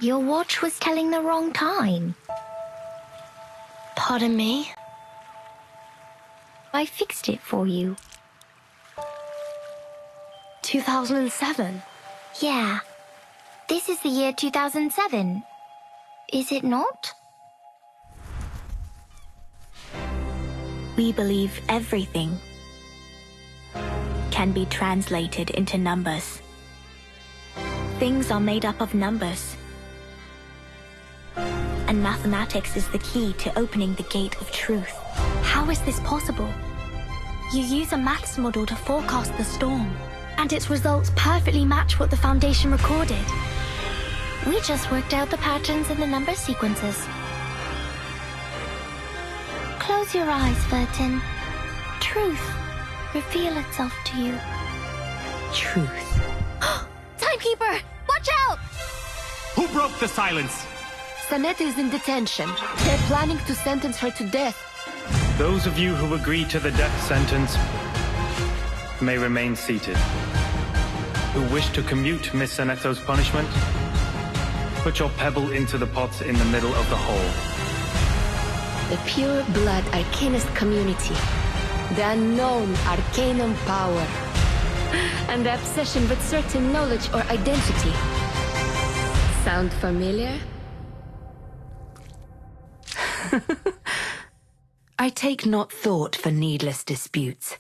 Your watch was telling the wrong time. Pardon me? I fixed it for you. 2007? Yeah. This is the year 2007. Is it not? We believe everything can be translated into numbers. Things are made up of numbers. And mathematics is the key to opening the gate of truth. How is this possible? You use a maths model to forecast the storm, and its results perfectly match what the Foundation recorded. We just worked out the patterns in the number sequences. Close your eyes, Vertin. Truth reveal itself to you. Truth. Timekeeper! Watch out! Who broke the silence? Sanette is in detention. They're planning to sentence her to death. Those of you who agree to the death sentence may remain seated. Who wish to commute Miss Sanetto's punishment, put your pebble into the pot in the middle of the hole. The pure blood arcanist community. The unknown arcanum power. And the obsession with certain knowledge or identity. Sound familiar? I take not thought for needless disputes.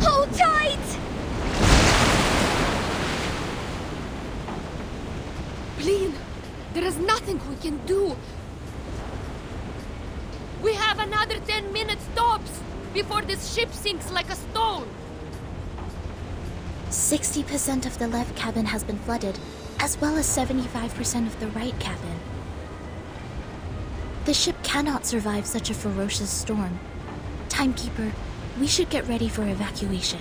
Hold tight! Please, there is nothing we can do. We have another 10 minutes tops before this ship sinks like a stone. 60% of the left cabin has been flooded, as well as 75% of the right cabin. The ship cannot survive such a ferocious storm. Timekeeper, we should get ready for evacuation.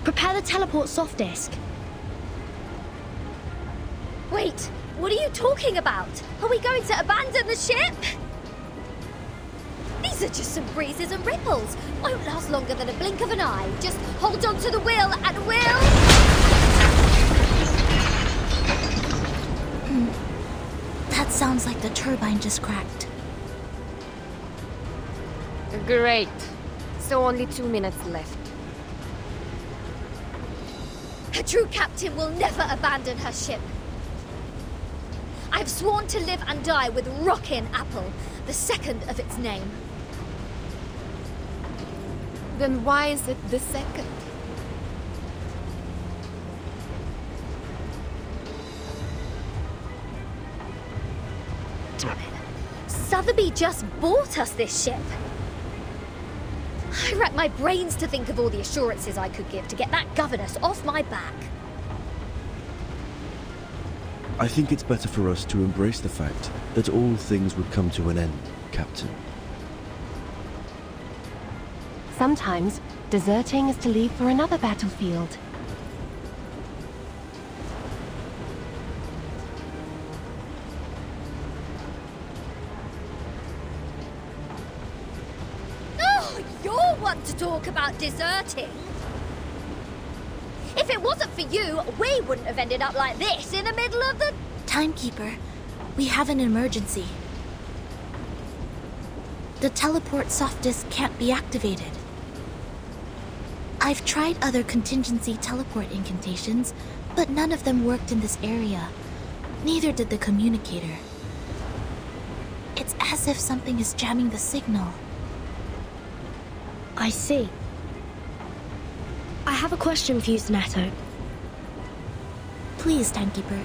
Prepare the teleport soft disk. Wait, what are you talking about? Are we going to abandon the ship? These are just some breezes and ripples. Won't last longer than a blink of an eye. Just hold on to the wheel and we'll... That sounds like the turbine just cracked. Great. So only 2 minutes left. A true captain will never abandon her ship. I've sworn to live and die with Rockin' Apple, the second of its name. Then why is it the second? Damn it. Sotheby just bought us this ship. I racked my brains to think of all the assurances I could give to get that governess off my back. I think it's better for us to embrace the fact that all things would come to an end, Captain. Sometimes, deserting is to leave for another battlefield. Oh, you're one to talk about deserting. If it wasn't for you, we wouldn't have ended up like this in the middle of the... Timekeeper, we have an emergency. The teleport soft disk can't be activated. I've tried other contingency teleport incantations, but none of them worked in this area. Neither did the communicator. It's as if something is jamming the signal. I see. I have a question for you, Sanetto. Please, Timekeeper.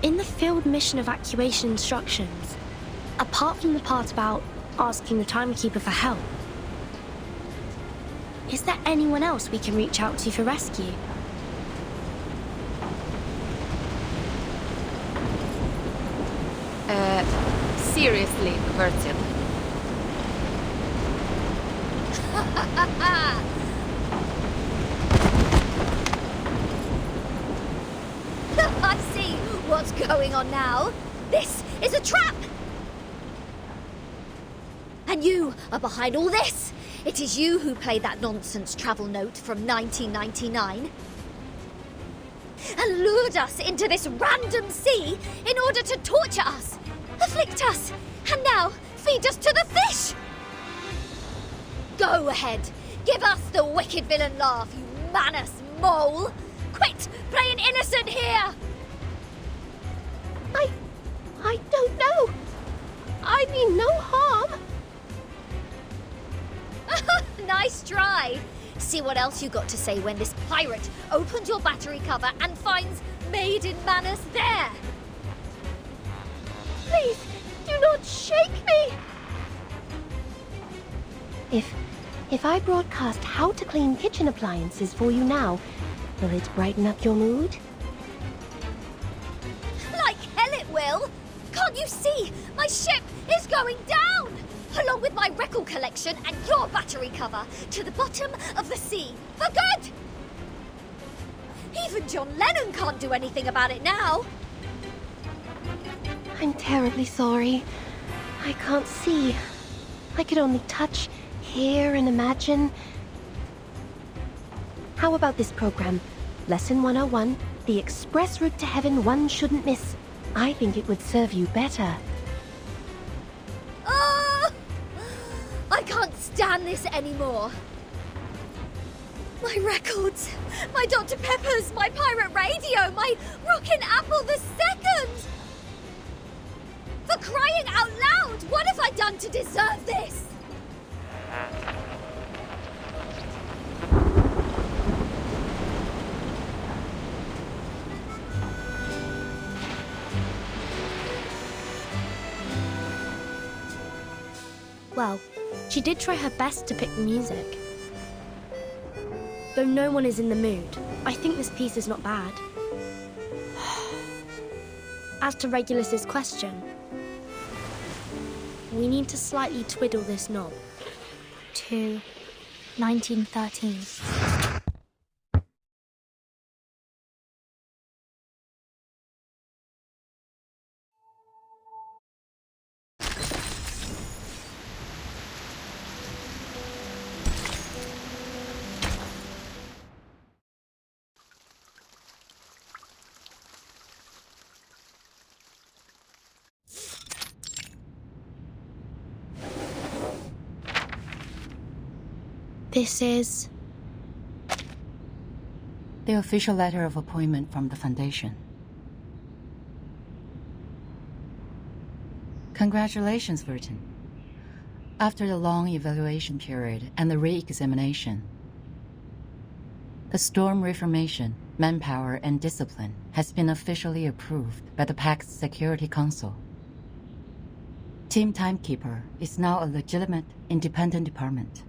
In the field mission evacuation instructions, apart from the part about asking the timekeeper for help, is there anyone else we can reach out to for rescue? Seriously, Bertil. I see what's going on now. This is a trap! And you are behind all this. It is you who played that nonsense travel note from 1999 and lured us into this random sea in order to torture us, afflict us, and now feed us to the fish! Go ahead, give us the wicked villain laugh, you Manus mole! Quit playing innocent here! I don't know. I mean no harm. Nice try. See what else you got to say when this pirate opens your battery cover and finds Made in Manus there. Please, do not shake me. If I broadcast how to clean kitchen appliances for you now, will it brighten up your mood? Like hell it will. Can't you see? My ship is going down! Along with my record collection and your battery cover to the bottom of the sea. For good! Even John Lennon can't do anything about it now. I'm terribly sorry. I can't see. I could only touch, hear, and imagine. How about this program? Lesson 101, the express route to heaven one shouldn't miss. I think it would serve you better. Oh! I can't stand this anymore. My records, my Dr. Peppers, my pirate radio, my Rockin' Apple II! For crying out loud, what have I done to deserve this? Well, she did try her best to pick the music. Though no one is in the mood, I think this piece is not bad. As to Regulus's question, we need to slightly twiddle this knob to 1913. This is... the official letter of appointment from the Foundation. Congratulations, Burton. After the long evaluation period and the re-examination, the Storm Reformation, Manpower and Discipline has been officially approved by the Pact's Security Council. Team Timekeeper is now a legitimate, independent department.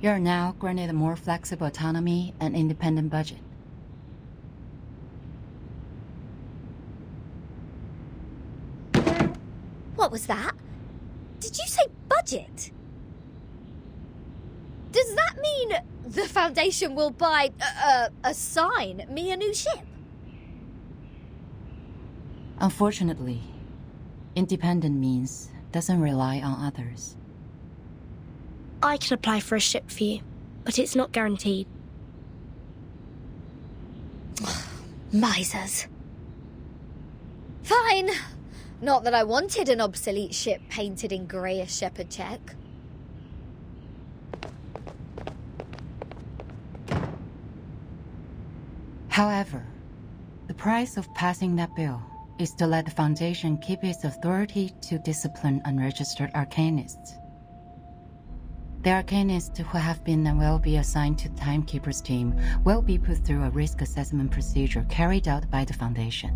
You are now granted a more flexible autonomy and independent budget. What was that? Did you say budget? Does that mean the Foundation will assign me a new ship? Unfortunately, independent means doesn't rely on others. I can apply for a ship for you, but it's not guaranteed. Misers. Fine. Not that I wanted an obsolete ship painted in grey as shepherd check. However, the price of passing that bill is to let the Foundation keep its authority to discipline unregistered arcanists. The arcanists who have been and will be assigned to the Timekeeper's team will be put through a risk assessment procedure carried out by the Foundation.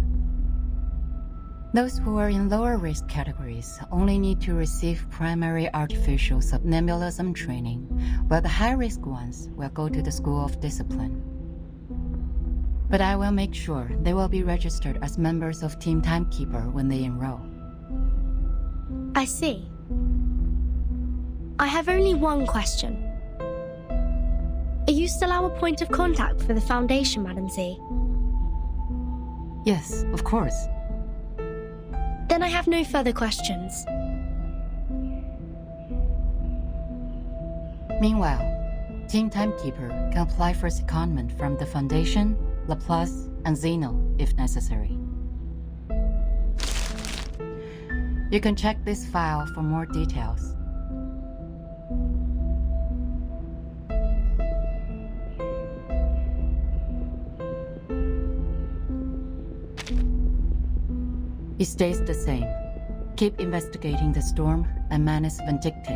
Those who are in lower risk categories only need to receive primary artificial somnambulism training, while the high-risk ones will go to the School of Discipline. But I will make sure they will be registered as members of Team Timekeeper when they enroll. I see. I have only one question. Are you still our point of contact for the Foundation, Madam Z? Yes, of course. Then I have no further questions. Meanwhile, Team Timekeeper can apply for secondment from the Foundation, Laplace, and Zeno if necessary. You can check this file for more details. It stays the same. Keep investigating the storm and Manus Vindictae.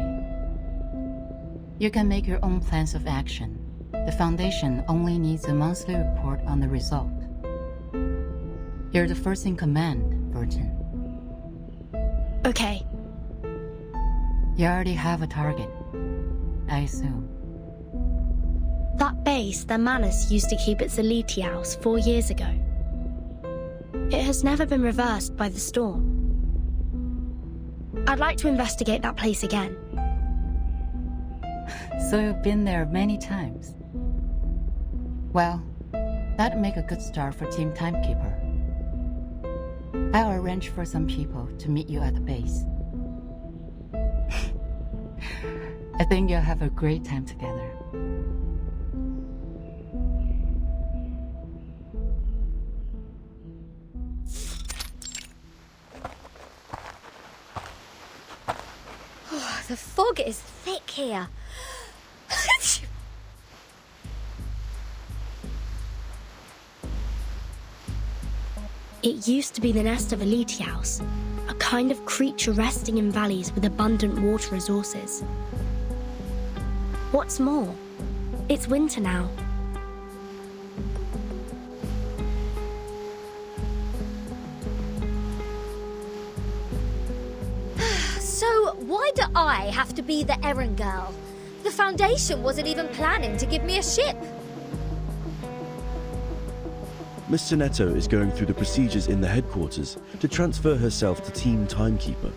You can make your own plans of action. The Foundation only needs a monthly report on the result. You're the first in command, Burton. Okay. You already have a target, I assume. That base that Manus used to keep at Zeliti House 4 years ago. It has never been reversed by the storm. I'd like to investigate that place again. So you've been there many times. Well, that'd make a good start for Team Timekeeper. I'll arrange for some people to meet you at the base. I think you'll have a great time together. The fog is thick here. It used to be the nest of a Zeliti House, a kind of creature resting in valleys with abundant water resources. What's more, it's winter now. So why do I have to be the errand girl? The Foundation wasn't even planning to give me a ship. Miss Sinetto is going through the procedures in the headquarters to transfer herself to Team Timekeeper.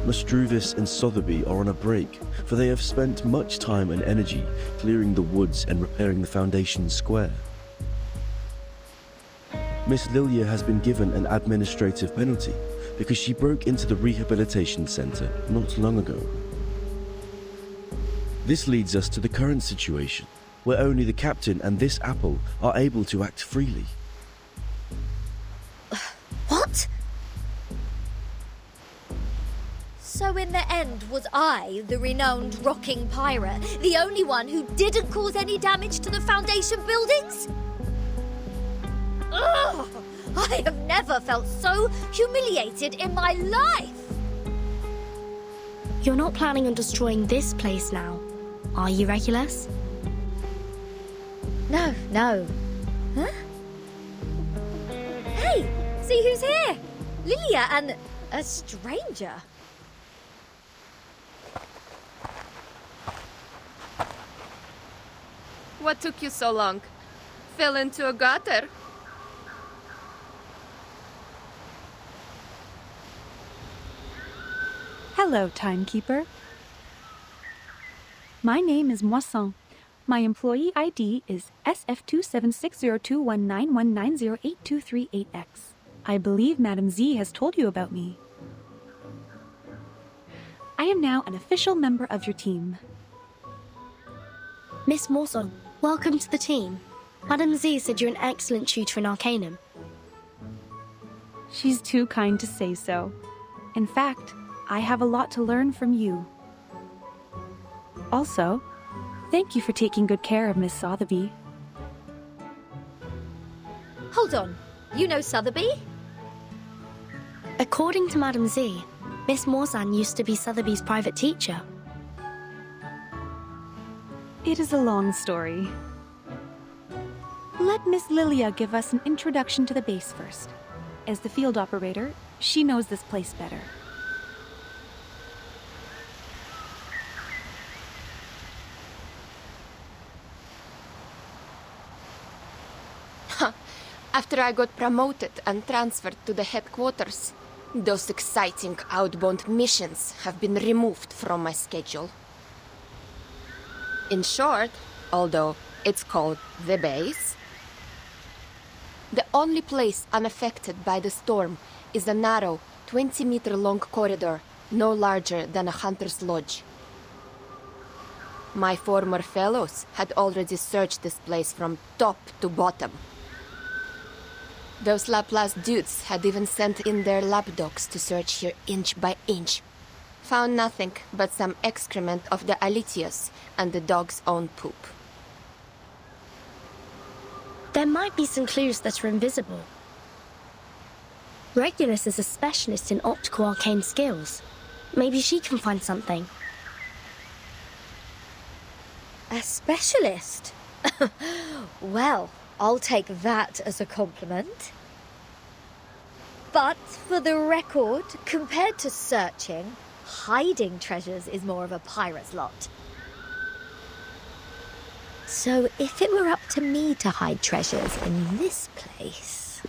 Mastruvis and Sotheby are on a break, for they have spent much time and energy clearing the woods and repairing the Foundation square. Miss Lilia has been given an administrative penalty because she broke into the rehabilitation center not long ago. This leads us to the current situation, where only the captain and this apple are able to act freely. What? So in the end, was I, the renowned rocking pirate, the only one who didn't cause any damage to the Foundation buildings? Ugh! I have never felt so humiliated in my life! You're not planning on destroying this place now, are you, Regulus? No. Huh? Hey, see who's here? Lilia and a stranger. What took you so long? Fell into a gutter? Hello, Timekeeper. My name is Moisson. My employee ID is SF27602191908238X. I believe Madam Z has told you about me. I am now an official member of your team. Miss Morson, welcome to the team. Madam Z said you're an excellent tutor in Arcanum. She's too kind to say so. In fact, I have a lot to learn from you. Also, thank you for taking good care of Miss Sotheby. Hold on, you know Sotheby? According to Madam Z, Miss Morzan used to be Sotheby's private teacher. It is a long story. Let Miss Lilia give us an introduction to the base first. As the field operator, she knows this place better. After I got promoted and transferred to the headquarters, those exciting outbound missions have been removed from my schedule. In short, although it's called the base, the only place unaffected by the storm is a narrow, 20-meter-long corridor, no larger than a hunter's lodge. My former fellows had already searched this place from top to bottom. Those Laplace dudes had even sent in their lapdogs to search here inch by inch. Found nothing but some excrement of the Alitius and the dog's own poop. There might be some clues that are invisible. Regulus is a specialist in optical arcane skills. Maybe she can find something. A specialist? Well, I'll take that as a compliment. But for the record, compared to searching, hiding treasures is more of a pirate's lot. So if it were up to me to hide treasures in this place...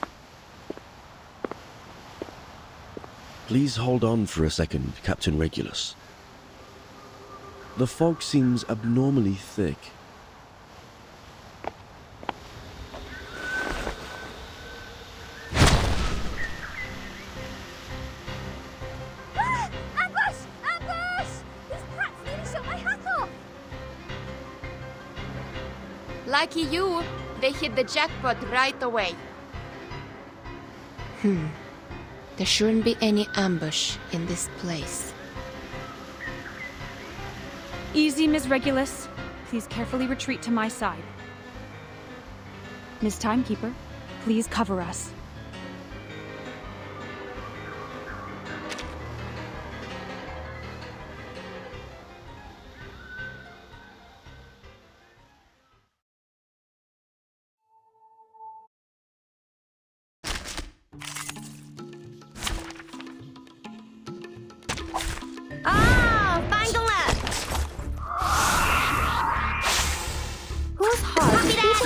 Please hold on for a second, Captain Regulus. The fog seems abnormally thick. Ambush! Ambush! These brats nearly shot my hat off! Lucky you, they hit the jackpot right away. There shouldn't be any ambush in this place. Easy, Ms. Regulus. Please carefully retreat to my side. Ms. Timekeeper, please cover us.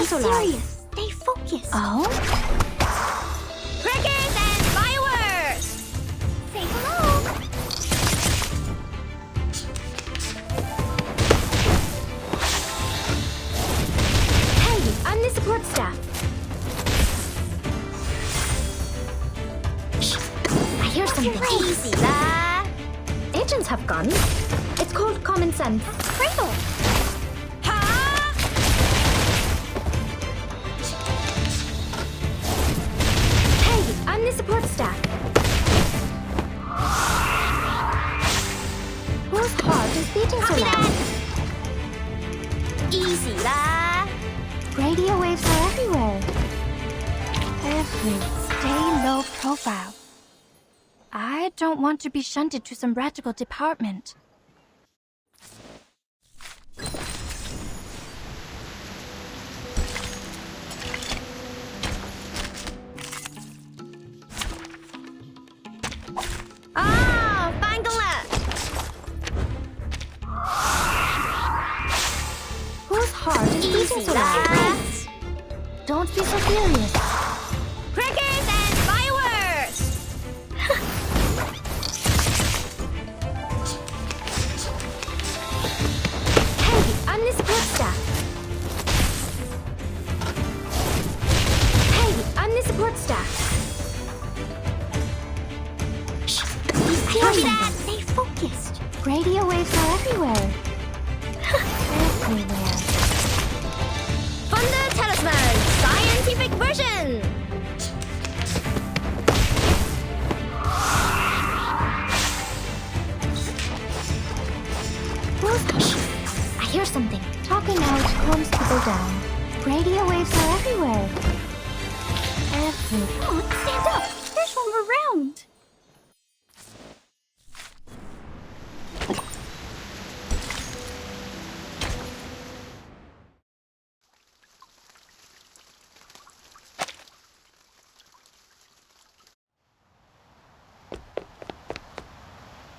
Serious. Stay focused. Oh? Crickets and fireworks! Say hello! Hey, I'm the support staff. I hear something. Easy there. Agents have guns. It's called common sense. Cradle. I'm the support staff. Whose heart is beating so loud? Easy there. Radio waves are everywhere. Stay low profile. I don't want to be shunted to some radical department. Whose heart is beating so loud? Don't be so furious. Crickets and fireworks! Hey, I'm the support staff. Hey, I'm the support staff. Stay focused. Radio waves are everywhere. Everywhere. Thunder Talisman, scientific version! I hear something. Talking out calms people down. Radio waves are everywhere. Everywhere. Oh, stand up! There's one around!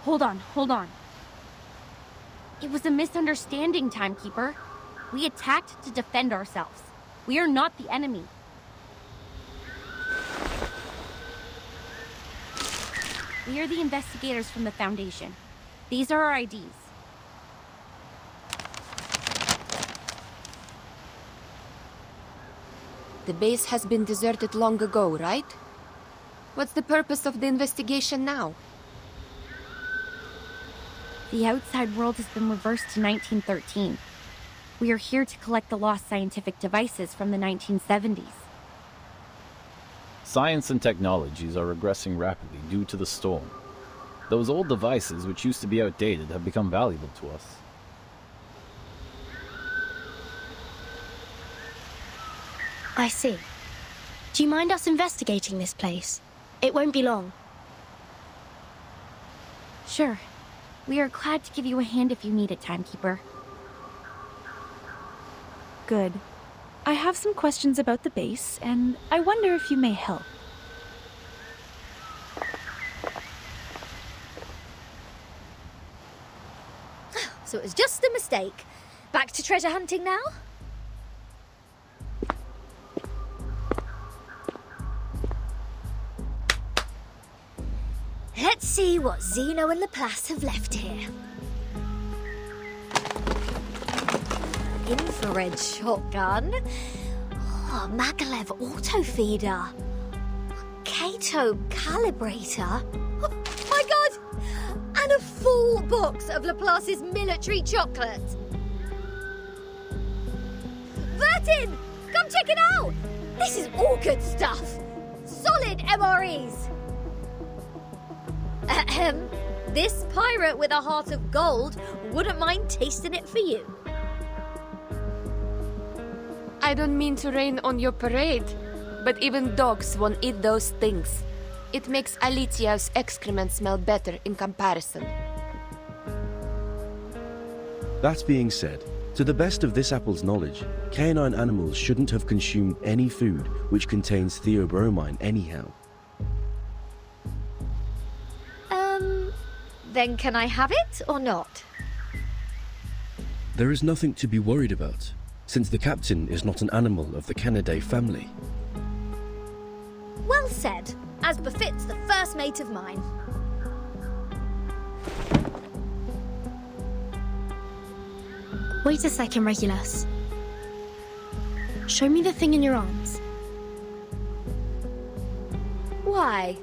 Hold on. It was a misunderstanding, Timekeeper. We attacked to defend ourselves. We are not the enemy. We are the investigators from the Foundation. These are our IDs. The base has been deserted long ago, right? What's the purpose of the investigation now? The outside world has been reversed to 1913. We are here to collect the lost scientific devices from the 1970s. Science and technologies are regressing rapidly due to the storm. Those old devices, which used to be outdated, have become valuable to us. I see. Do you mind us investigating this place? It won't be long. Sure. We are glad to give you a hand if you need it, Timekeeper. Good. I have some questions about the base, and I wonder if you may help. So it was just a mistake. Back to treasure hunting now? Let's see what Zeno and Laplace have left here. Infrared shotgun. Oh, Maglev auto feeder. Kato calibrator. Oh my god! And a full box of Laplace's military chocolate. Vertin! Come check it out! This is all good stuff. Solid MREs. Ahem. This pirate with a heart of gold wouldn't mind tasting it for you. I don't mean to rain on your parade, but even dogs won't eat those things. It makes Alitia's excrement smell better in comparison. That being said, to the best of this apple's knowledge, canine animals shouldn't have consumed any food which contains theobromine anyhow. Then can I have it or not? There is nothing to be worried about, since the captain is not an animal of the Canidae family. Well said, as befits the first mate of mine. Wait a second, Regulus. Show me the thing in your arms. Why?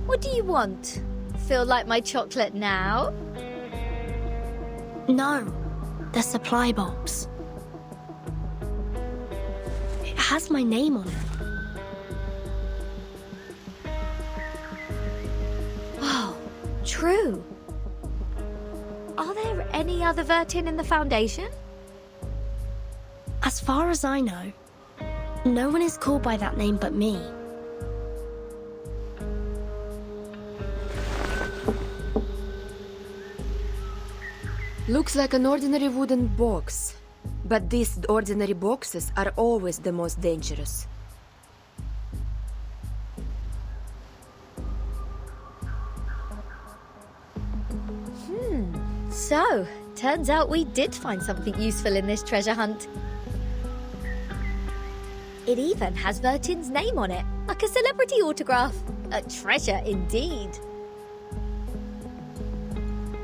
What do you want? Feel like my chocolate now? No, the supply box. It has my name on it. Wow, true. Are there any other Vertin in the Foundation? As far as I know, no one is called by that name but me. Looks like an ordinary wooden box. But these ordinary boxes are always the most dangerous. So, turns out we did find something useful in this treasure hunt. It even has Vertin's name on it, like a celebrity autograph. A treasure indeed.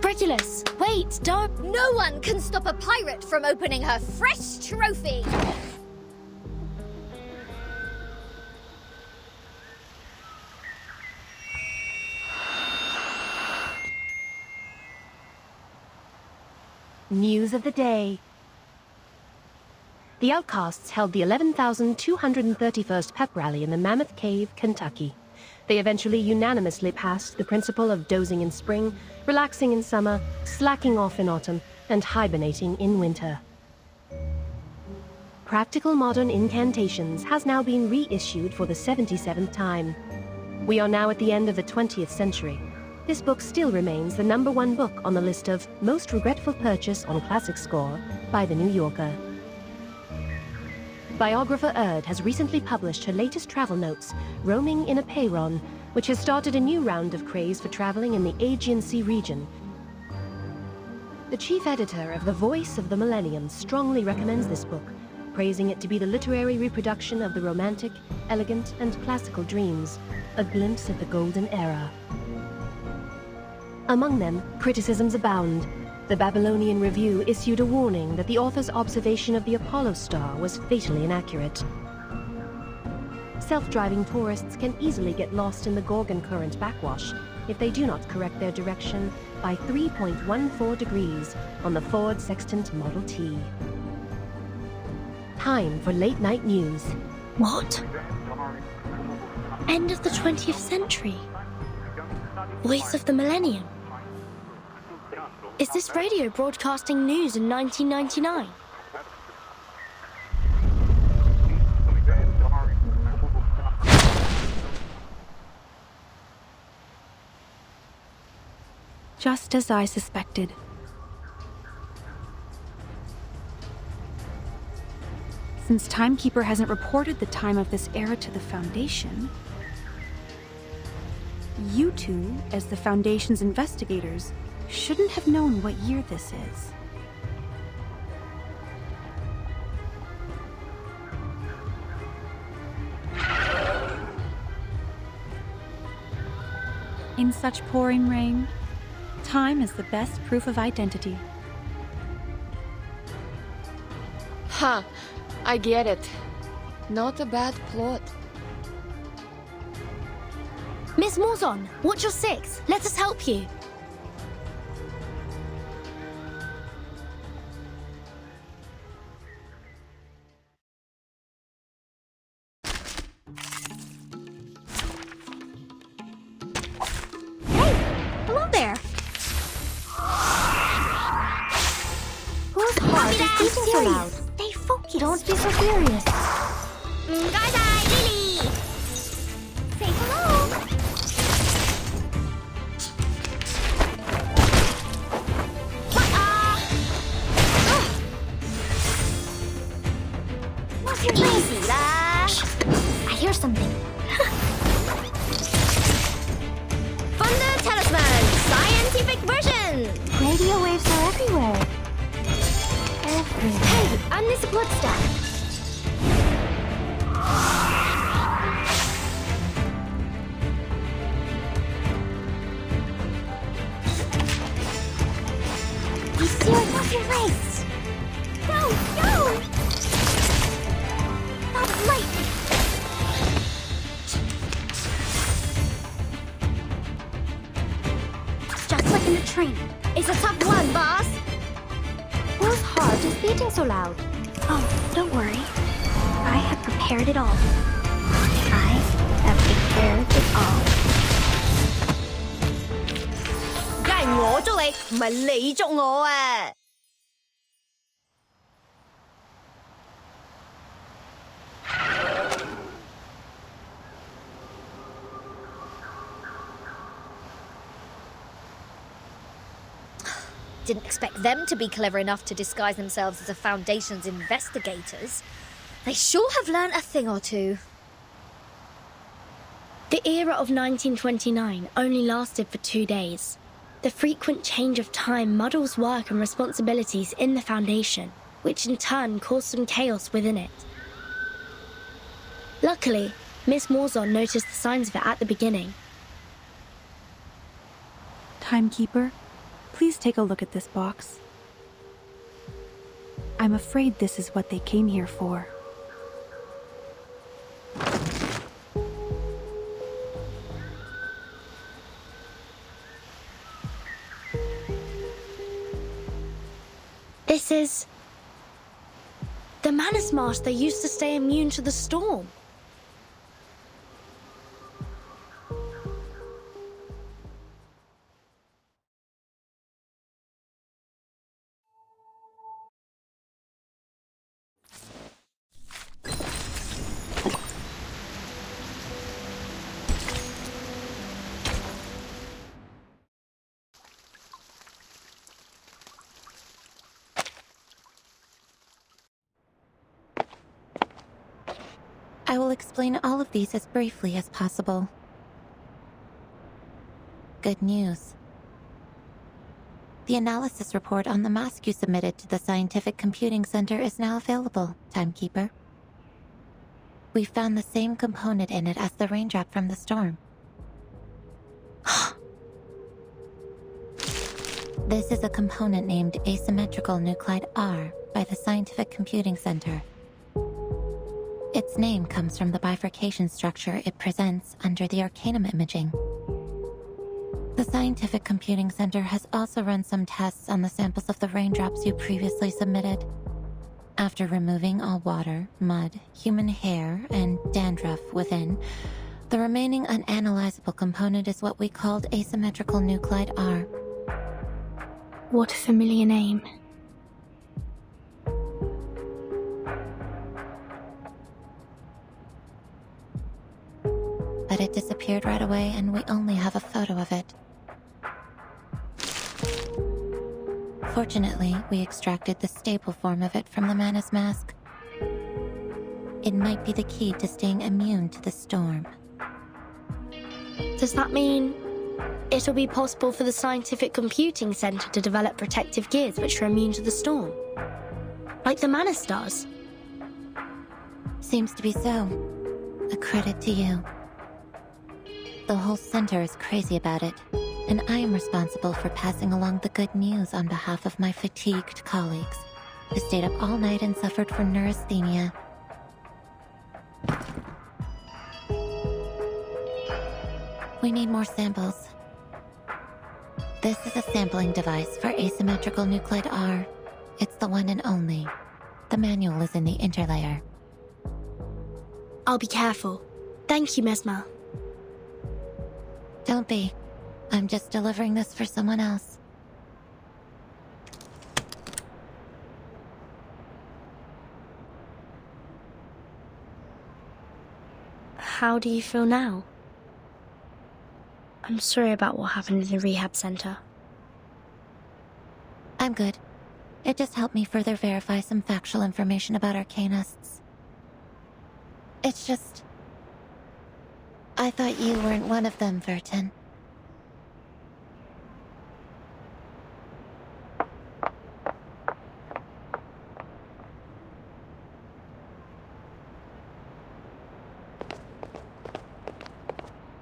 Regulus, wait, don't... No one can stop a pirate from opening her fresh trophy! News of the day. The Outcasts held the 11,231st pep rally in the Mammoth Cave, Kentucky. They eventually unanimously passed the principle of dozing in spring, relaxing in summer, slacking off in autumn, and hibernating in winter. Practical Modern Incantations has now been reissued for the 77th time. We are now at the end of the 20th century. This book still remains the #1 book on the list of Most Regretful Purchase on Classic Score by The New Yorker. Biographer Erd has recently published her latest travel notes, Roaming in a Peyron, which has started a new round of craze for traveling in the Aegean Sea region The chief editor of The Voice of the Millennium strongly recommends this book, praising it to be the literary reproduction of the romantic, elegant, and classical dreams, a glimpse of the golden era. Among them, criticisms abound. The Babylonian Review issued a warning that the author's observation of the Apollo star was fatally inaccurate. Self-driving tourists can easily get lost in the Gorgon Current backwash if they do not correct their direction by 3.14 degrees on the Ford Sextant Model T. Time for late-night news. What? End of the 20th century? Voice of the Millennium? Is this radio broadcasting news in 1999? Just as I suspected. Since Timekeeper hasn't reported the time of this era to the Foundation, you two, as the Foundation's investigators, shouldn't have known what year this is. In such pouring rain, time is the best proof of identity. Huh, I get it. Not a bad plot. Miss Morzon, watch your six. Let us help you. Hello there. Who's hard is beating so loud? Stay focused. Don't be so serious. Lily. Say hello. What's your lazy lah? I hear something. Thunder Talisman, scientific version. Radio waves are everywhere. Hey, I'm this blood stuff. You see what's your legs? No, no! That's lightning! Just like in the training. It's a tough one, boss! Whose heart is beating so loud? Oh, don't worry. I have prepared it all. I have prepared it all. 梗係我捉你，唔係你捉我啊！Didn't expect them to be clever enough to disguise themselves as the Foundation's investigators. They sure have learned a thing or two. The era of 1929 only lasted for 2 days. The frequent change of time muddles work and responsibilities in the Foundation, which in turn caused some chaos within it. Luckily, Miss Morzon noticed the signs of it at the beginning. Timekeeper, please take a look at this box. I'm afraid this is what they came here for. This is the Manus Marsh they used to stay immune to the storm. I will explain all of these as briefly as possible. Good news. The analysis report on the mask you submitted to the Scientific Computing Center is now available, Timekeeper. We found the same component in it as the raindrop from the storm. This is a component named asymmetrical nuclide R by the Scientific Computing Center. Its name comes from the bifurcation structure it presents under the Arcanum imaging. The Scientific Computing Center has also run some tests on the samples of the raindrops you previously submitted. After removing all water, mud, human hair, and dandruff within, the remaining unanalyzable component is what we called asymmetrical nuclide R. What a familiar name. But it disappeared right away, and we only have a photo of it. Fortunately, we extracted the stable form of it from the Manus mask. It might be the key to staying immune to the storm. Does that mean it'll be possible for the Scientific Computing Center to develop protective gears which are immune to the storm? Like the Manus does? Seems to be so. A credit to you. The whole center is crazy about it, and I am responsible for passing along the good news on behalf of my fatigued colleagues, who stayed up all night and suffered from neurasthenia. We need more samples. This is a sampling device for asymmetrical nuclide R. It's the one and only. The manual is in the interlayer. I'll be careful. Thank you, Mesmer. Don't be. I'm just delivering this for someone else. How do you feel now? I'm sorry about what happened in the rehab center. I'm good. It just helped me further verify some factual information about Arcanists. It's just... I thought you weren't one of them, Vertin.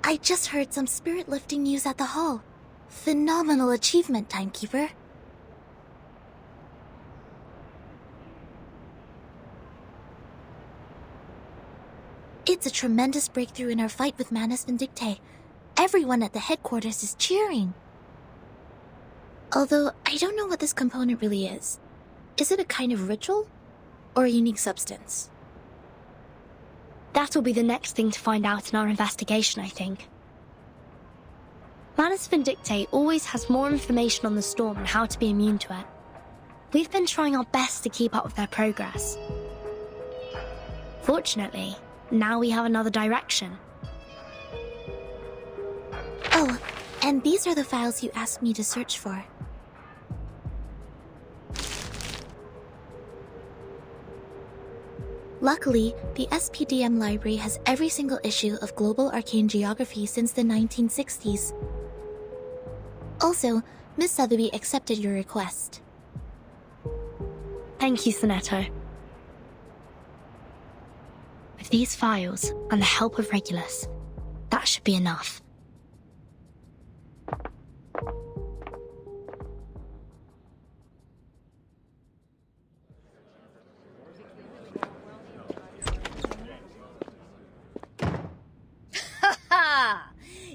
I just heard some spirit-lifting news at the hall. Phenomenal achievement, Timekeeper. It's a tremendous breakthrough in our fight with Manus Vindictae. Everyone at the headquarters is cheering. Although, I don't know what this component really is. Is it a kind of ritual? Or a unique substance? That'll be the next thing to find out in our investigation, I think. Manus Vindictae always has more information on the storm and how to be immune to it. We've been trying our best to keep up with their progress. Fortunately, now we have another direction. Oh, and these are the files you asked me to search for. Luckily, the SPDM library has every single issue of Global Arcane Geography since the 1960s. Also, Miss Sotheby accepted your request. Thank you, Sonetto. With these files and the help of Regulus, that should be enough.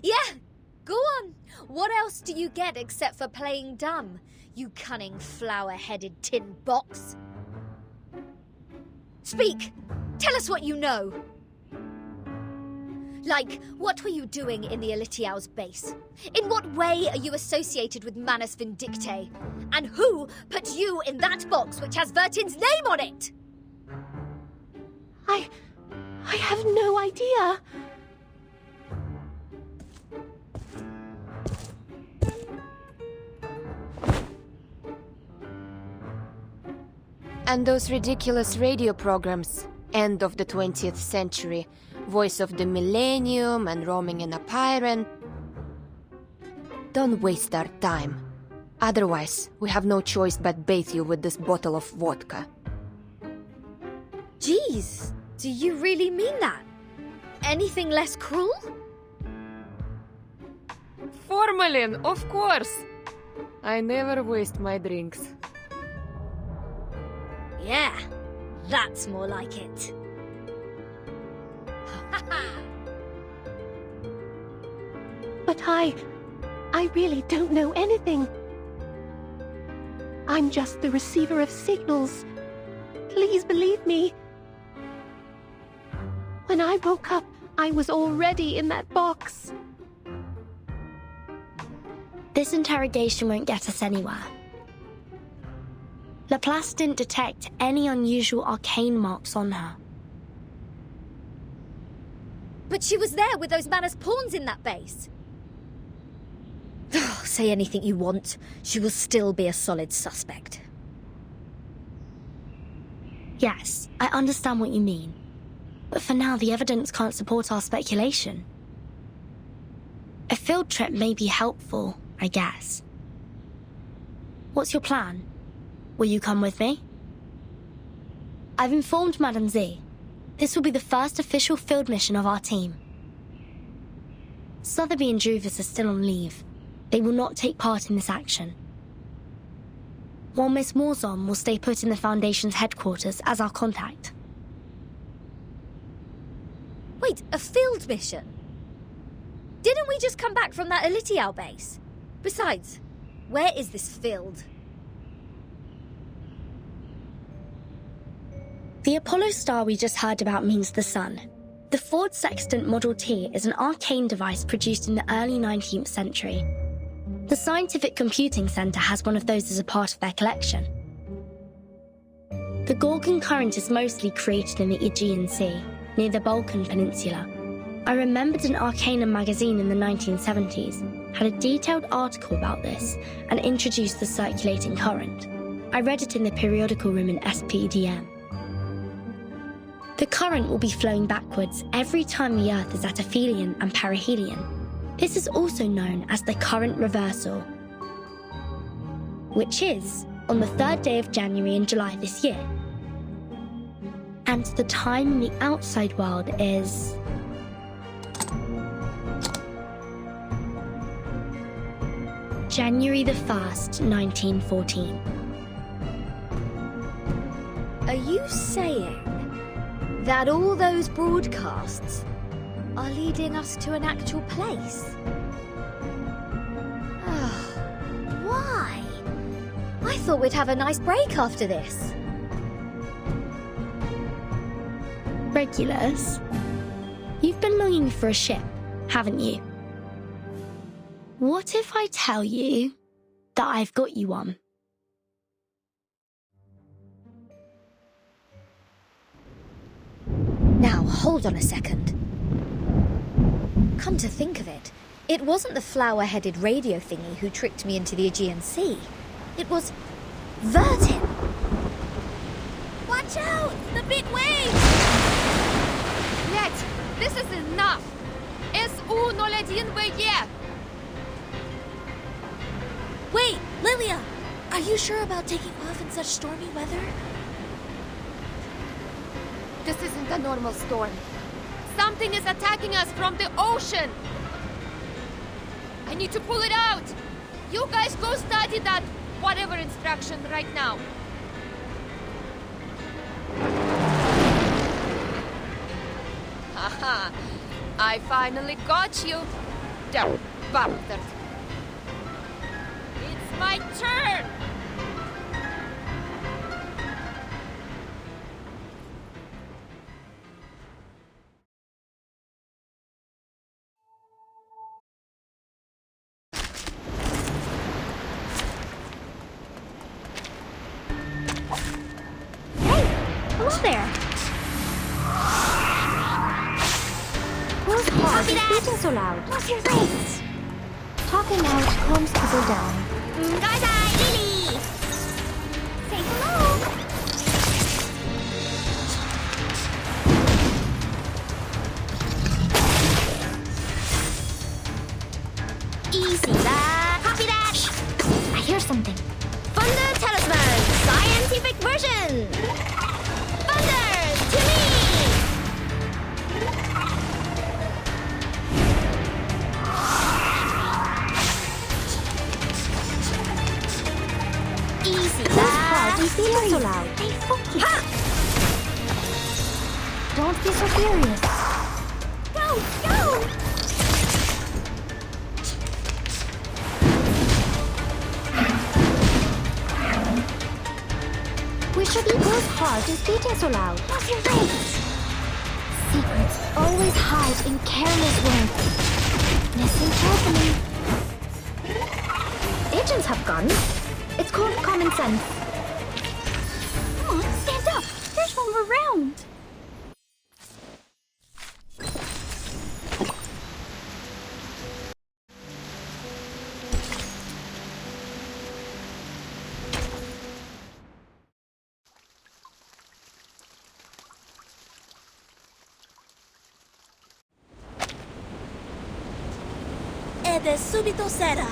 Yeah, go on. What else do you get except for playing dumb, you cunning flower-headed tin box? Speak! Tell us what you know! Like, what were you doing in the Elitiao's base? In what way are you associated with Manus Vindictae? And who put you in that box which has Vertin's name on it? I have no idea. And those ridiculous radio programs, end of the 20th century, Voice of the Millennium and Roaming in a Pyren. Don't waste our time. Otherwise, we have no choice but bathe you with this bottle of vodka. Jeez, do you really mean that? Anything less cruel? Formalin, of course! I never waste my drinks. Yeah, that's more like it. But I really don't know anything. I'm just the receiver of signals. Please believe me. When I woke up, I was already in that box. This interrogation won't get us anywhere. Laplace didn't detect any unusual arcane marks on her. But she was there with those Manus pawns in that base. Say anything you want, she will still be a solid suspect. Yes, I understand what you mean. But for now, the evidence can't support our speculation. A field trip may be helpful, I guess. What's your plan? Will you come with me? I've informed Madame Z. This will be the first official field mission of our team. Sotheby and Druvis are still on leave. They will not take part in this action. While Miss Morzon will stay put in the Foundation's headquarters as our contact. Wait, a field mission? Didn't we just come back from that Elitiao base? Besides, where is this field? The Apollo star we just heard about means the sun. The Ford Sextant Model T is an arcane device produced in the early 19th century. The Scientific Computing Center has one of those as a part of their collection. The Gorgon current is mostly created in the Aegean Sea, near the Balkan Peninsula. I remembered an Arcanum magazine in the 1970s had a detailed article about this and introduced the circulating current. I read it in the periodical room in SPDM. The current will be flowing backwards every time the Earth is at aphelion and perihelion. This is also known as the current reversal, which is on the 3rd day of January and July this year. And the time in the outside world is... January the 1st, 1914. Are you saying that all those broadcasts are leading us to an actual place? Why? I thought we'd have a nice break after this. Regulus, you've been longing for a ship, haven't you? What if I tell you that I've got you one? Now, hold on a second. Come to think of it, it wasn't the flower-headed radio thingy who tricked me into the Aegean Sea. It was Vertin! Watch out! The big waves! Нет, this is enough! SU-01VE! Wait, Lilia! Are you sure about taking off in such stormy weather? This isn't a normal storm. Something is attacking us from the ocean! I need to pull it out! You guys go study that whatever instruction right now. Haha! I finally got you! Down, bastard! It's my turn! Hello there. Whose heart is beating so loud? What's your face? Talking out calms people down. Lily! Say hello! Easy, lad. Copy that. I hear some explosion! Thunder to me! Easy, Why are you feeling so loud? Stay focused. Don't be so furious. Go, go! We should be whose heart is beating so loud. What's your rate? Secrets always hide in careless words. Listen carefully. Agents have guns. It's called common sense. Come on, stand up. There's one more round. Ed subito sera.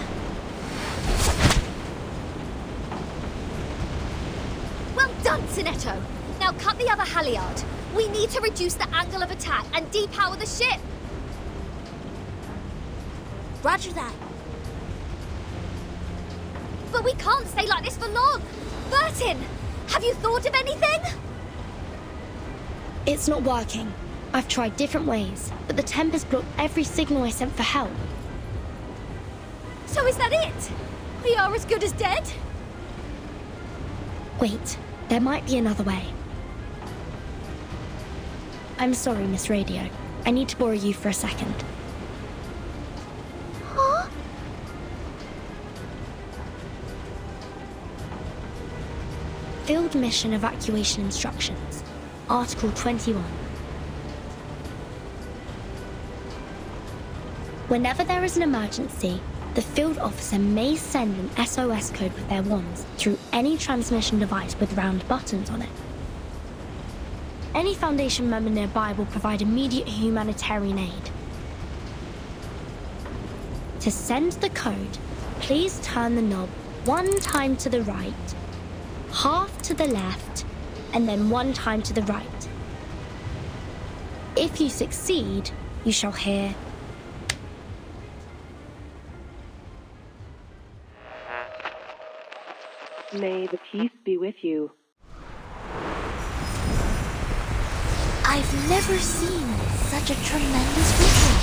Well done, Sinetto. Now cut the other halyard. We need to reduce the angle of attack and depower the ship. Roger that. But we can't stay like this for long. Bertin, have you thought of anything? It's not working. I've tried different ways, but the Tempest blocked every signal I sent for help. So is that it? We are as good as dead? Wait, there might be another way. I'm sorry, Miss Radio. I need to borrow you for a second. Huh? Field Mission Evacuation Instructions. Article 21. Whenever there is an emergency, the field officer may send an SOS code with their wands through any transmission device with round buttons on it. Any Foundation member nearby will provide immediate humanitarian aid. To send the code, please turn the knob 1 time to the right, half to the left, and then 1 time to the right. If you succeed, you shall hear May the peace be with you. I've never seen such a tremendous ritual.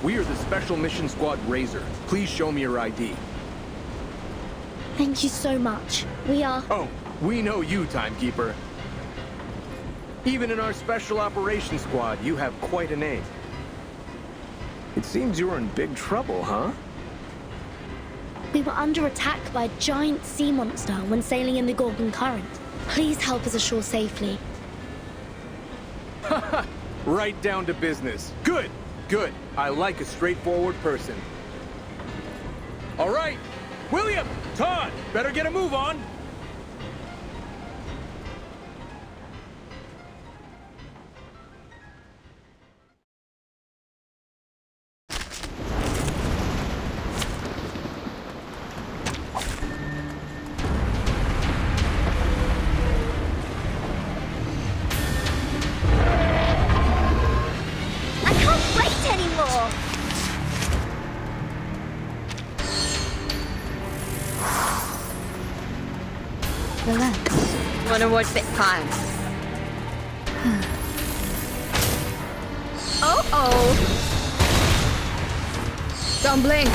We are the Special Mission Squad Razor. Please show me your ID. Thank you so much. We are... Oh, we know you, Timekeeper. Even in our Special Operations Squad, you have quite a name. It seems you're in big trouble, huh? We were under attack by a giant sea monster when sailing in the Gorgon Current. Please help us ashore safely. Haha! Right down to business. Good, good. I like a straightforward person. All right, William, Todd, better get a move on. Wanna watch the time? Oh. Don't blink.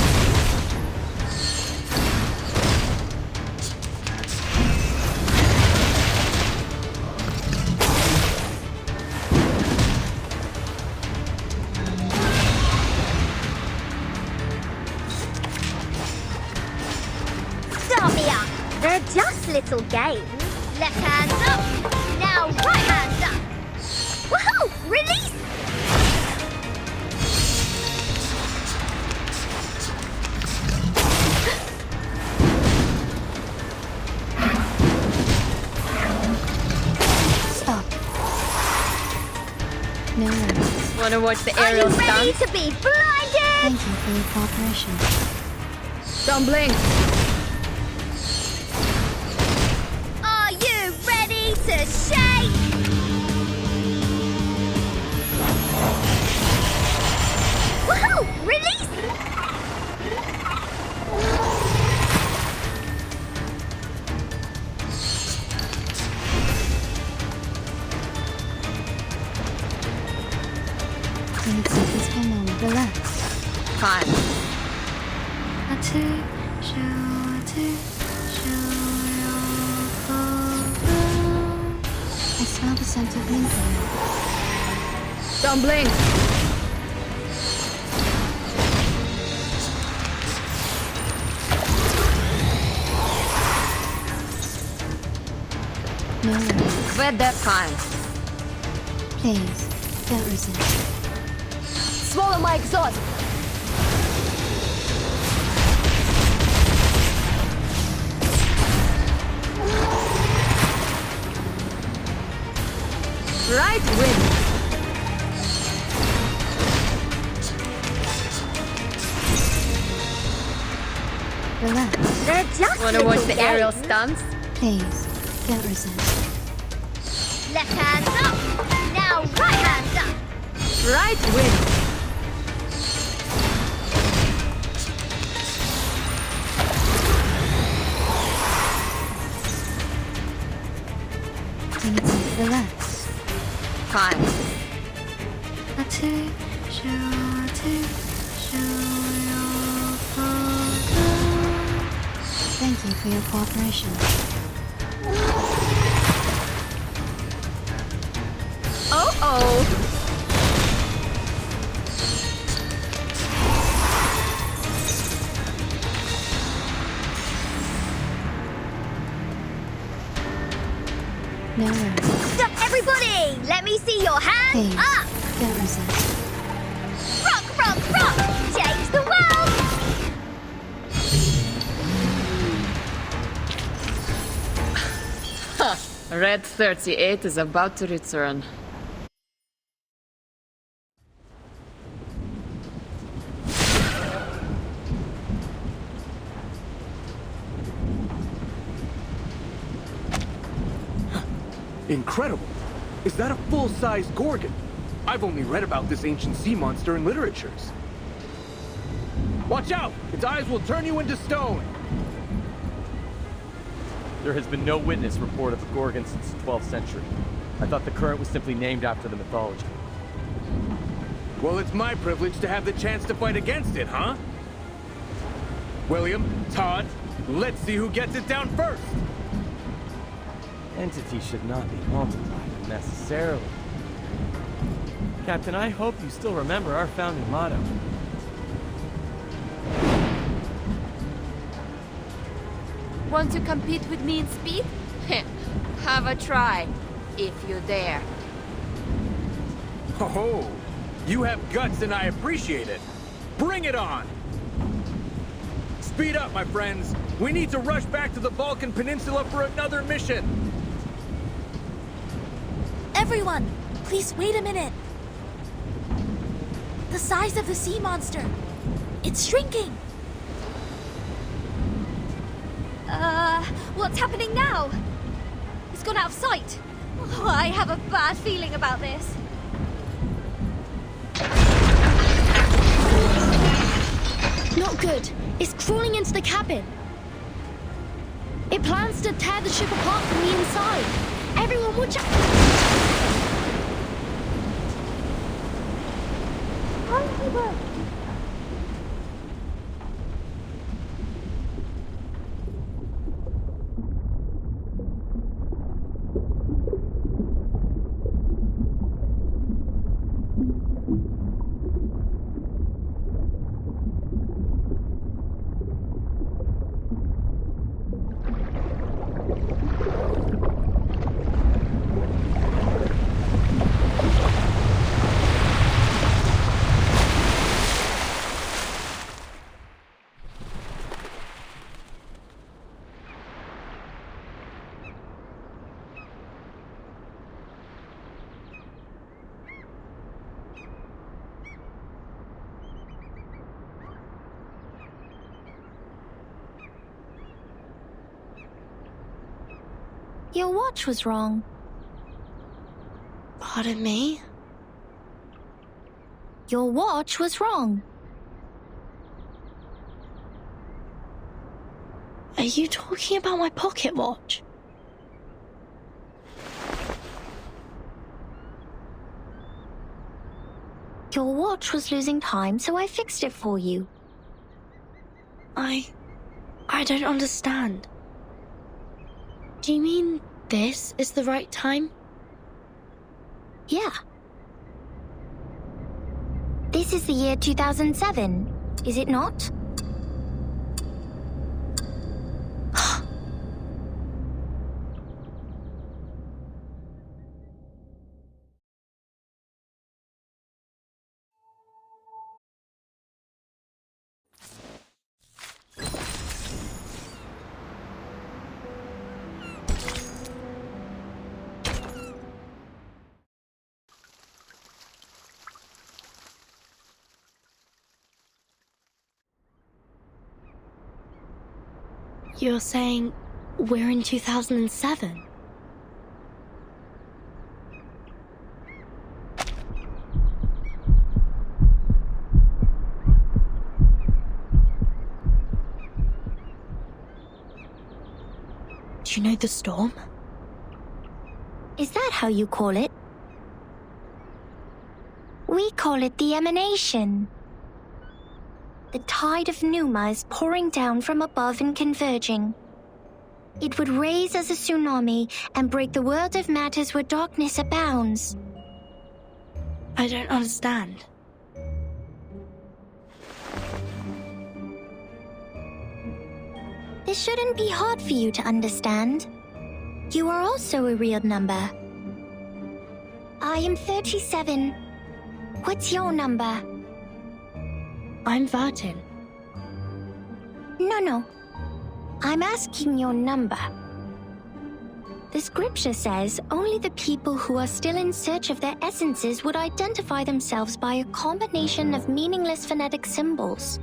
Start me up. They're just little games. Left hand up. Now right hand up. Woohoo! Release! Stop. No. Wanna watch the Are you aerial ready stunts? to be blinded? Shake it! Thank you for your cooperation. Don't blink. Are you ready to shake? Woohoo! Release! Please take this for a moment. Relax. Fine. I smell the scent of mint oil. Don't blink. No worries. Quit that kind. Please, don't resist. Swallow my exhaust. Right wing. Relax. They're just Wanna watch little the aerial games. stunts? Please, don't resist. Left hand up. Now right hand up. Right wing. Bring it in. Relax. Fine. Thank you for your cooperation. Oh. No worries. Stop, everybody! Let me see your hands Please, up. don't resist. Rock, rock, rock! Change the world! Red 38 is about to return. Incredible! Is that a full-sized Gorgon? I've only read about this ancient sea monster in literatures. Watch out! Its eyes will turn you into stone! There has been no witness report of a Gorgon since the 12th century. I thought the current was simply named after the mythology. Well, it's my privilege to have the chance to fight against it, huh? William, Todd, let's see who gets it down first! Entity should not be multiplied unnecessarily. Captain, I hope you still remember our founding motto. Want to compete with me in speed? Have a try, if you dare. Ho-ho! You have guts and I appreciate it. Bring it on! Speed up, my friends. We need to rush back to the Balkan Peninsula for another mission. Everyone, please wait a minute. The size of the sea monster. It's shrinking. What's happening now? It's gone out of sight. Oh, I have a bad feeling about this. Not good. It's crawling into the cabin. It plans to tear the ship apart from the inside. Everyone watch out! Your watch was wrong. Pardon me? Your watch was wrong. Are you talking about my pocket watch? Your watch was losing time, so I fixed it for you. I don't understand. Do you mean this is the right time? Yeah. This is the year 2007, is it not? You're saying we're in 2007? Do you know the storm? Is that how you call it? We call it the emanation. The tide of Numa is pouring down from above and converging. It would raise as a tsunami and break the world of matters where darkness abounds. I don't understand. This shouldn't be hard for you to understand. You are also a real number. I am 37. What's your number? I'm Vartin. No. I'm asking your number. The scripture says only the people who are still in search of their essences would identify themselves by a combination of meaningless phonetic symbols.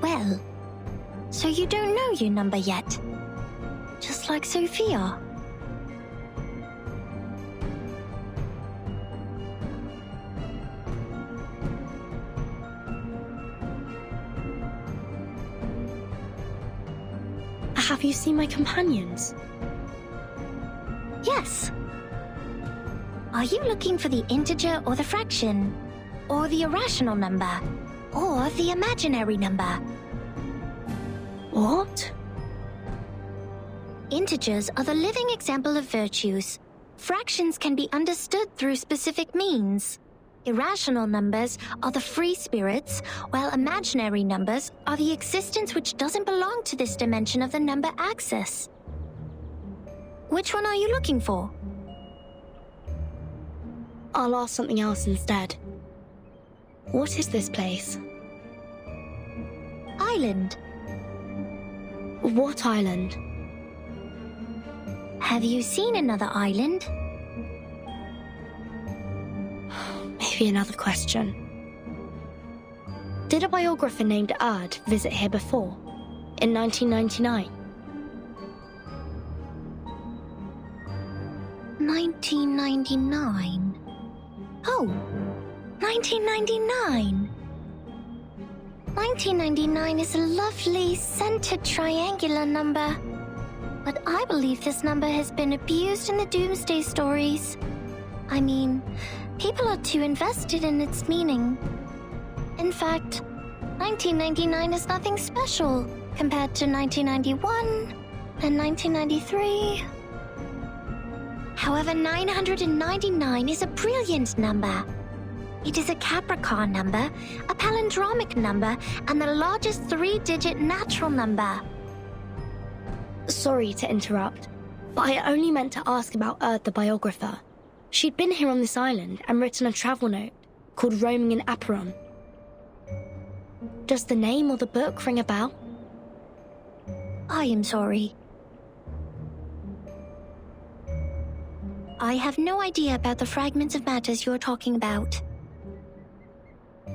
Well, so you don't know your number yet. Just like Sophia. Have you seen my companions? Yes. Are you looking for the integer or the fraction? Or the irrational number? Or the imaginary number? What? Integers are the living example of virtues. Fractions can be understood through specific means. Irrational numbers are the free spirits, while imaginary numbers are the existence which doesn't belong to this dimension of the number axis. Which one are you looking for? I'll ask something else instead. What is this place? Island. What island? Have you seen another island? Maybe another question. Did a biographer named Ard visit here before? In 1999? 1999? Oh, 1999! 1999 is a lovely, centered triangular number. But I believe this number has been abused in the Doomsday stories. I mean, people are too invested in its meaning. In fact, 1999 is nothing special compared to 1991 and 1993. However, 999 is a brilliant number. It is a Capricorn number, a palindromic number, and the largest three-digit natural number. Sorry to interrupt, but I only meant to ask about Erd the biographer. She'd been here on this island and written a travel note called Roaming in Aperon. Does the name or the book ring a bell? I am sorry. I have no idea about the fragments of matters you are talking about.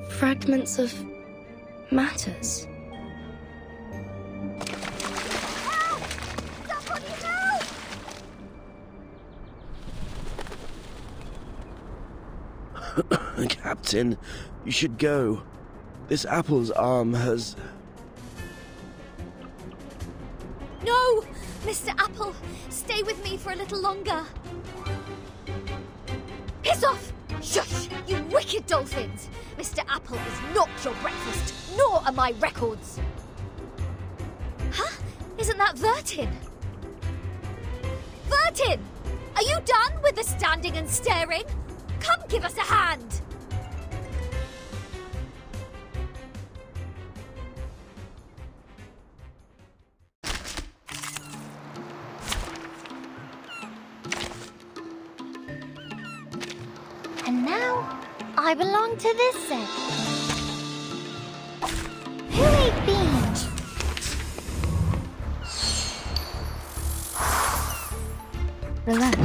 Fragments of matters? Captain, you should go. This apple's arm has... No! Mr. Apple, stay with me for a little longer. Piss off! Shush! You wicked dolphins! Mr. Apple is not your breakfast, nor are my records! Huh? Isn't that Vertin? Vertin! Are you done with the standing and staring? Come give us a hand! And now, I belong to this set. Who ate beans? Relax.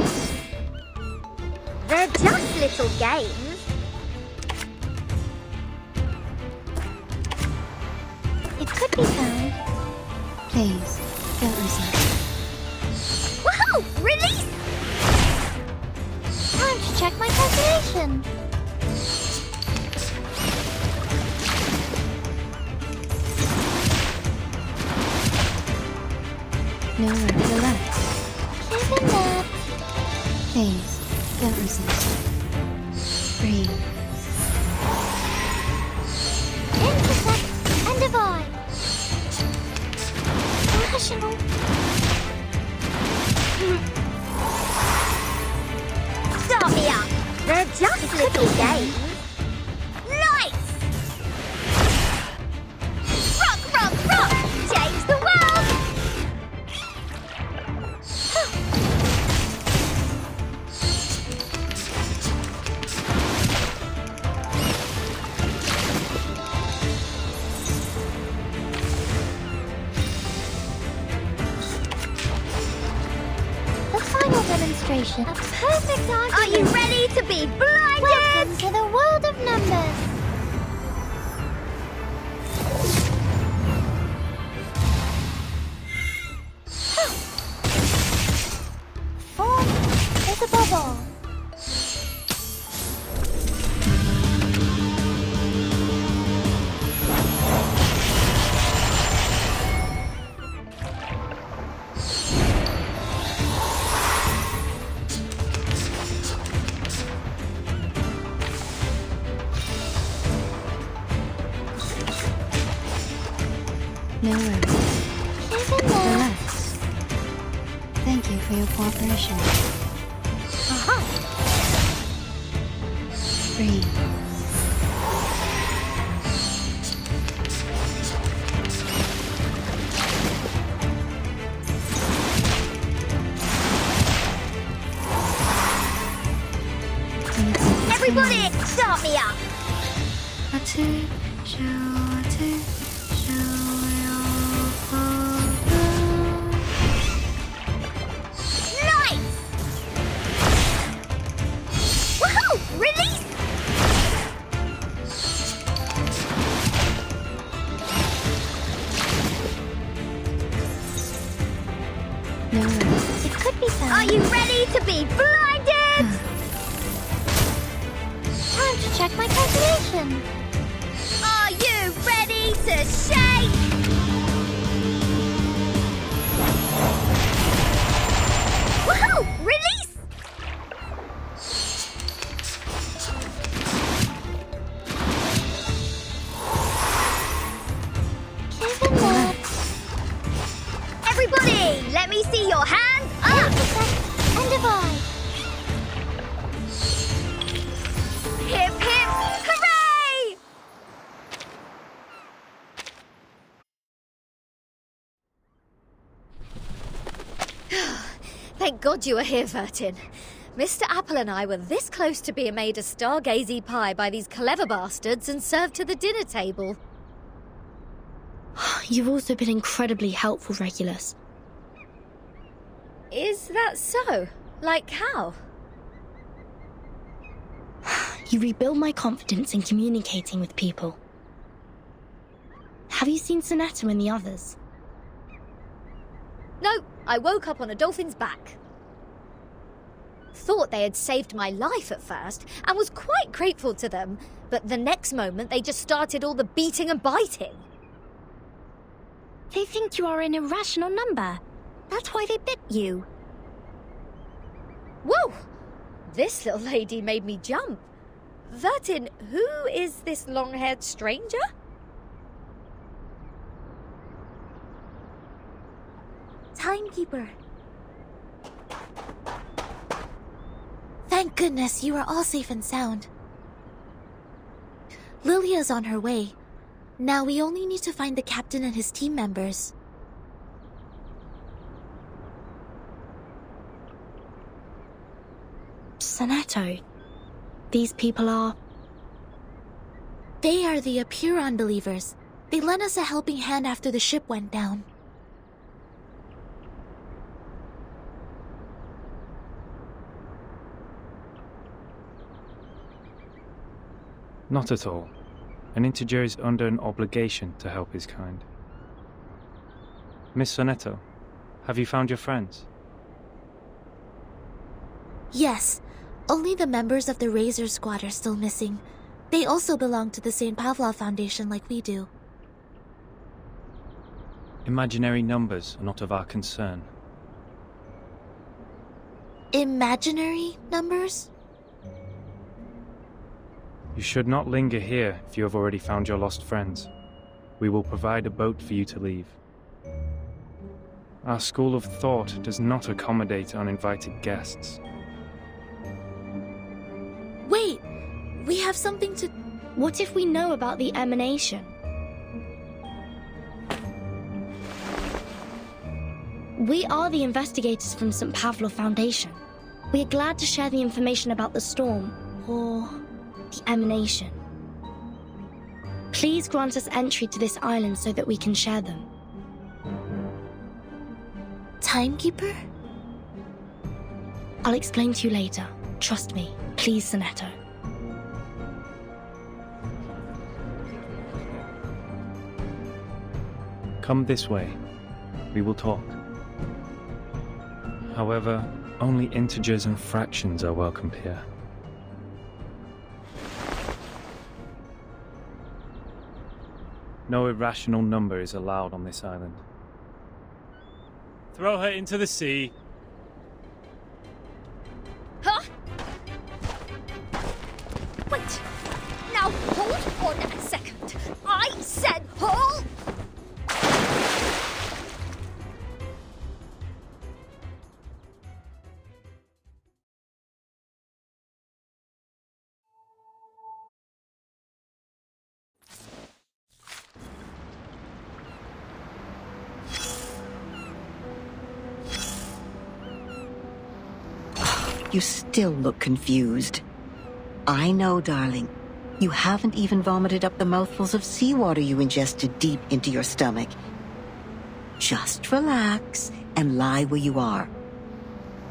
They're just little games. It could be found. Please, don't resist. Woohoo! Release! Time to check my calculation. No worries, relax. Given that. Please, don't resist. Breathe. Intersect and divide. Rational. Start me up. They're just little games. Lights! Rock, rock, rock! Change the world! The final demonstration. A perfect argument. Are you ready to be blinded? Welcome to the world of numbers. Form is a bubble. No worries. Given that. Relax. Thank you for your cooperation. Breathe. Everybody, start me up. Lights! Woohoo! Release! No worries. It could be found. Are you ready to be blinded? Time to check my calculation. Are you ready to shake? Woohoo! Release! Given that. Everybody, let me see your hands up! Intersect and divide. Hip hip hooray! Thank God you were here, Vertin. Mr. Apple and I were this close to being made a stargazy pie by these clever bastards and served to the dinner table. You've also been incredibly helpful, Regulus. Is that so? Like how? You rebuild my confidence in communicating with people. Have you seen Sonetta and the others? No, I woke up on a dolphin's back. thought they had saved my life at first and was quite grateful to them, but the next moment they just started all the beating and biting. They think you are an irrational number. That's why they bit you. Whoa! This little lady made me jump. Vertin, who is this long-haired stranger? Timekeeper. Thank goodness you are all safe and sound. Lilia's on her way. Now we only need to find the captain and his team members. Sonetto, these people are... They are the Apuron believers. They lent us a helping hand after the ship went down. Not at all. An integer is under an obligation to help his kind. Miss Sonetto, have you found your friends? Yes, only the members of the Razor Squad are still missing. They also belong to the St. Pavlov Foundation like we do. Imaginary numbers are not of our concern. Imaginary numbers? You should not linger here if you have already found your lost friends. We will provide a boat for you to leave. Our school of thought does not accommodate uninvited guests. Wait! We have something to... What if we know about the emanation? We are the investigators from St. Pavlov Foundation. We are glad to share the information about the storm, or the emanation. Please grant us entry to this island so that we can share them. Timekeeper? I'll explain to you later. Trust me. Please, Sonetto. Come this way. We will talk. However, only integers and fractions are welcome here. No irrational number is allowed on this island. Throw her into the sea. Huh? Wait! Now hold on a second. I said hold! You still look confused. I know, darling. You haven't even vomited up the mouthfuls of seawater you ingested deep into your stomach. Just relax and lie where you are.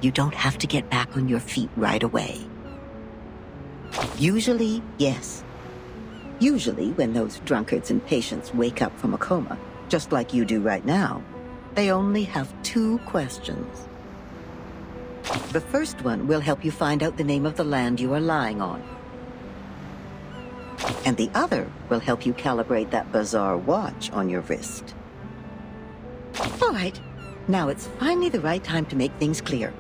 You don't have to get back on your feet right away. Usually, yes. Usually, when those drunkards and patients wake up from a coma, just like you do right now, they only have 2 questions. The first one will help you find out the name of the land you are lying on. And the other will help you calibrate that bizarre watch on your wrist. All right, now it's finally the right time to make things clear.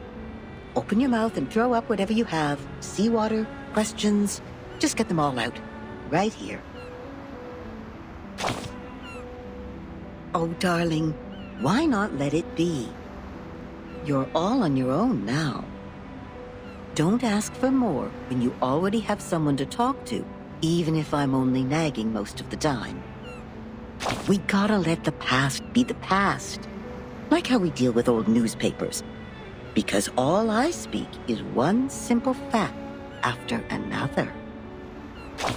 Open your mouth and throw up whatever you have. Seawater, questions, just get them all out. Right here. Oh, darling, why not let it be? You're all on your own now. Don't ask for more when you already have someone to talk to, even if I'm only nagging most of the time. We gotta let the past be the past. Like how we deal with old newspapers. Because all I speak is one simple fact after another.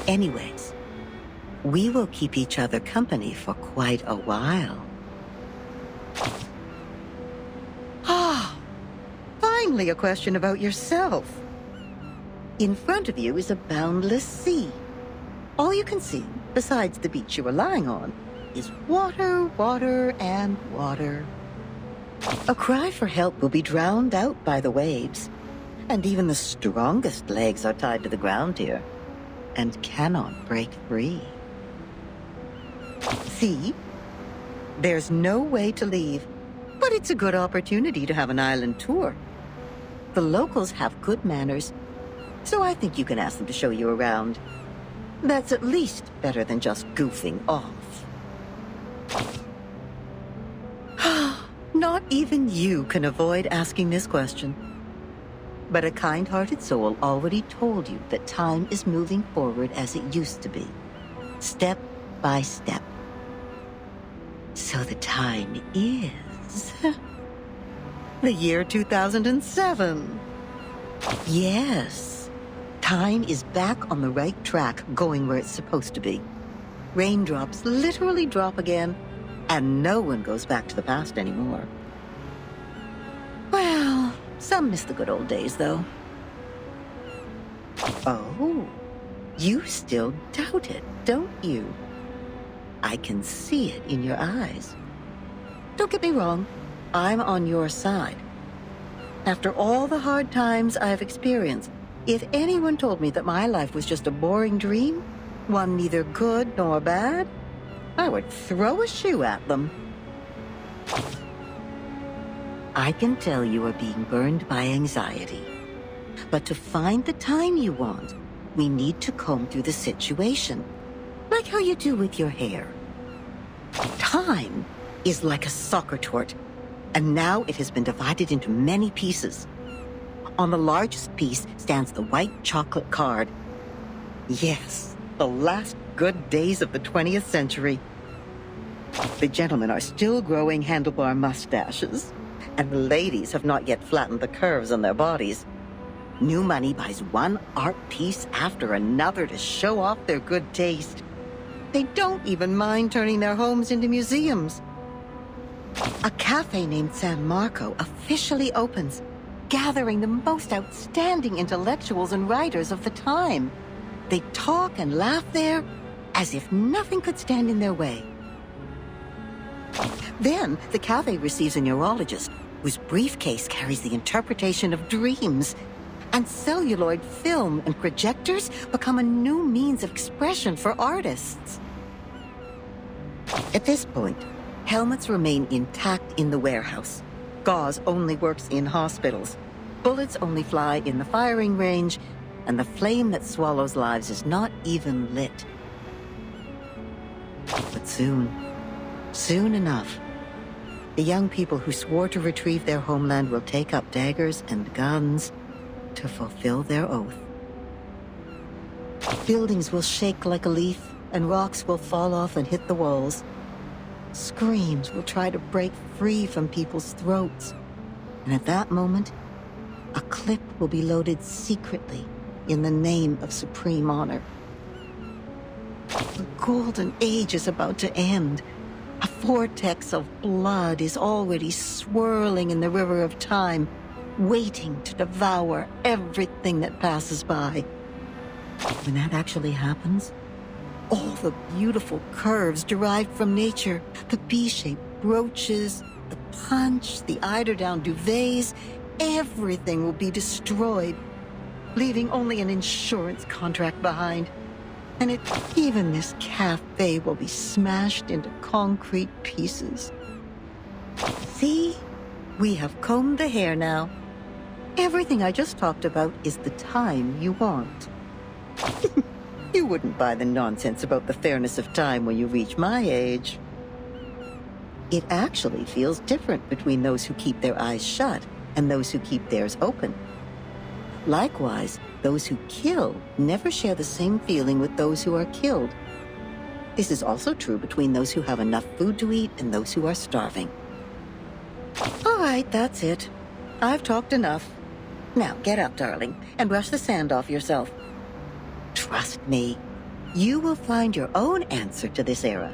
Anyways, we will keep each other company for quite a while. Ah, finally a question about yourself. In front of you is a boundless sea. All you can see, besides the beach you are lying on, is water, water, and water. A cry for help will be drowned out by the waves. And even the strongest legs are tied to the ground here, and cannot break free. See? There's no way to leave, but it's a good opportunity to have an island tour. The locals have good manners, so I think you can ask them to show you around. That's at least better than just goofing off. Not even you can avoid asking this question. But a kind-hearted soul already told you that time is moving forward as it used to be, step by step. So the time is... the year 2007. Yes. Time is back on the right track, going where it's supposed to be. Raindrops literally drop again, and no one goes back to the past anymore. Well, some miss the good old days, though. Oh, you still doubt it, don't you? I can see it in your eyes. Don't get me wrong, I'm on your side. After all the hard times I've experienced, if anyone told me that my life was just a boring dream, one neither good nor bad, I would throw a shoe at them. I can tell you are being burned by anxiety. But to find the time you want, we need to comb through the situation, like how you do with your hair. Time is like a soccer court, and now it has been divided into many pieces. On the largest piece stands the white chocolate card. Yes, the last good days of the 20th century. The gentlemen are still growing handlebar mustaches, and the ladies have not yet flattened the curves on their bodies. New money buys one art piece after another to show off their good taste. They don't even mind turning their homes into museums. A cafe named San Marco officially opens, gathering the most outstanding intellectuals and writers of the time. They talk and laugh there as if nothing could stand in their way. Then the cafe receives a neurologist whose briefcase carries the interpretation of dreams. And celluloid film and projectors become a new means of expression for artists. At this point, helmets remain intact in the warehouse. Gauze only works in hospitals. Bullets only fly in the firing range, and the flame that swallows lives is not even lit. But soon enough, the young people who swore to retrieve their homeland will take up daggers and guns to fulfill their oath. Buildings will shake like a leaf, and rocks will fall off and hit the walls. Screams will try to break free from people's throats. And at that moment, a clip will be loaded secretly in the name of supreme honor. The golden age is about to end. A vortex of blood is already swirling in the river of time, waiting to devour everything that passes by. When that actually happens, all the beautiful curves derived from nature, the B-shaped brooches, the punch, the eiderdown duvets, everything will be destroyed, leaving only an insurance contract behind. And even this cafe will be smashed into concrete pieces. See? We have combed the hair now. Everything I just talked about is the time you want. You wouldn't buy the nonsense about the fairness of time when you reach my age. It actually feels different between those who keep their eyes shut and those who keep theirs open. Likewise, those who kill never share the same feeling with those who are killed. This is also true between those who have enough food to eat and those who are starving. All right, that's it. I've talked enough. Now get up, darling, and brush the sand off yourself. Trust me, you will find your own answer to this era.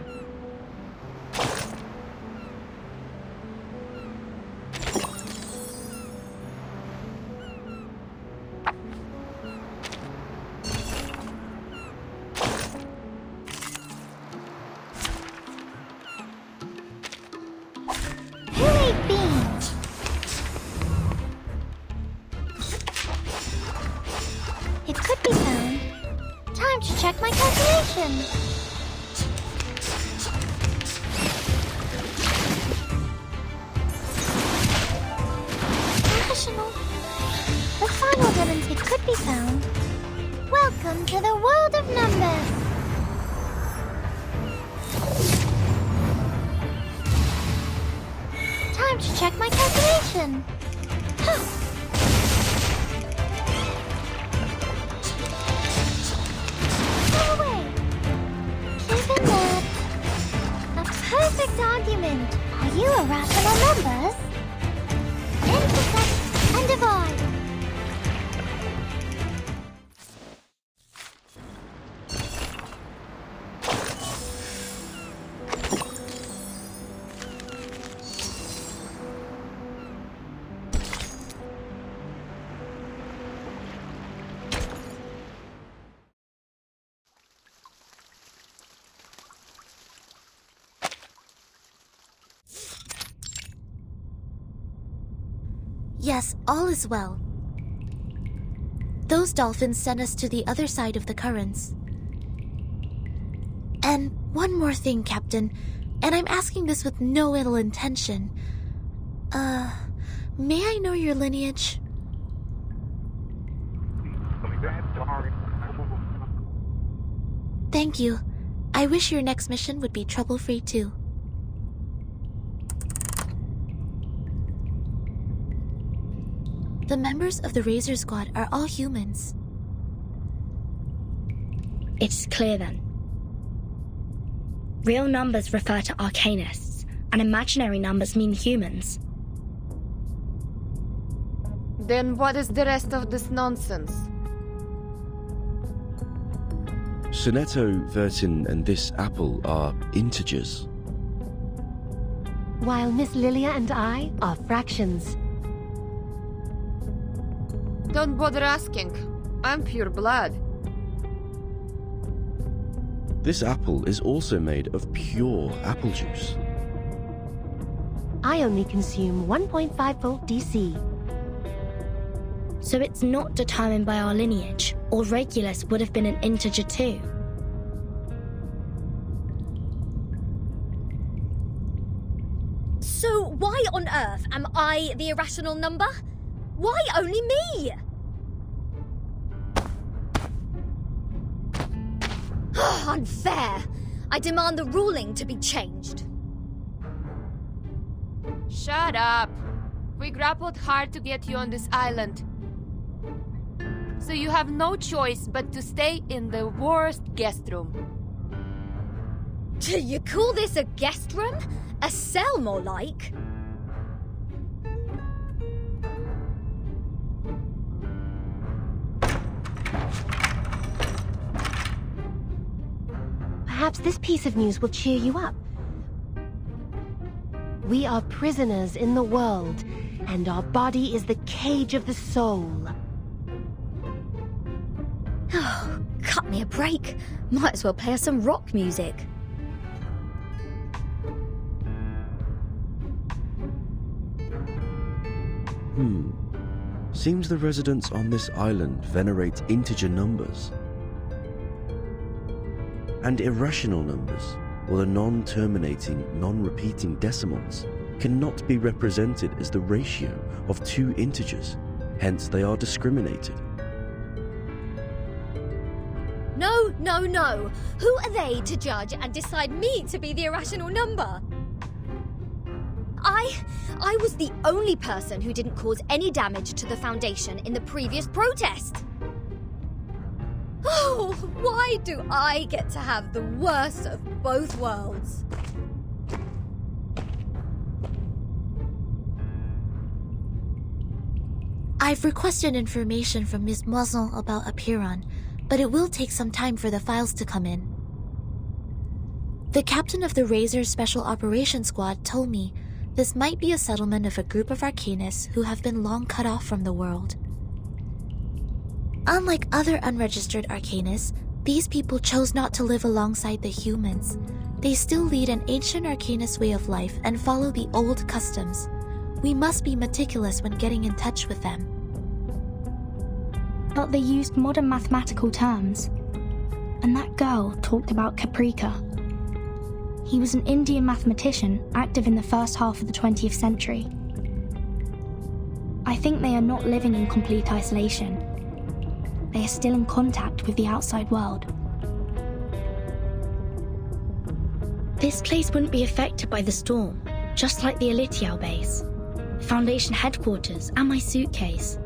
Time to check my calculation. Rational. The final dimension could be found. Welcome to the world of numbers. Time to check my calculation. Go away. Given that. A perfect argument. Are you irrational numbers? Intersect and divide. Yes, all is well. Those dolphins sent us to the other side of the currents. And one more thing, Captain, and I'm asking this with no ill intention. May I know your lineage? Thank you. I wish your next mission would be trouble-free too. The members of the Razor Squad are all humans. It's clear then. Real numbers refer to arcanists, and imaginary numbers mean humans. Then what is the rest of this nonsense? Sonetto, Vertin, and this apple are integers. While Miss Lilia and I are fractions. Don't bother asking. I'm pure blood. This apple is also made of pure apple juice. I only consume 1.5 volt DC. So it's not determined by our lineage, or Regulus would have been an integer too. So why on earth am I the irrational number? Why only me? Unfair. I demand the ruling to be changed. Shut up. We grappled hard to get you on this island. So you have no choice but to stay in the worst guest room. You call this a guest room? A cell, more like. Perhaps this piece of news will cheer you up. We are prisoners in the world, and our body is the cage of the soul. Oh, cut me a break. Might as well play us some rock music. Seems the residents on this island venerate integer numbers. And irrational numbers, or the non-terminating, non-repeating decimals, cannot be represented as the ratio of two integers, hence they are discriminated. No, no, no. Who are they to judge and decide me to be the irrational number? I was the only person who didn't cause any damage to the Foundation in the previous protest. Oh, why do I get to have the worst of both worlds? I've requested information from Ms. Moisson about Apiron, but it will take some time for the files to come in. The captain of the Razor's Special Operations Squad told me this might be a settlement of a group of Arcanists who have been long cut off from the world. Unlike other unregistered Arcanists, these people chose not to live alongside the humans. They still lead an ancient Arcanist way of life and follow the old customs. We must be meticulous when getting in touch with them. But they used modern mathematical terms. And that girl talked about Caprica. He was an Indian mathematician active in the first half of the 20th century. I think they are not living in complete isolation. They are still in contact with the outside world. This place wouldn't be affected by the storm, just like the Elitiao base, Foundation headquarters, and my suitcase.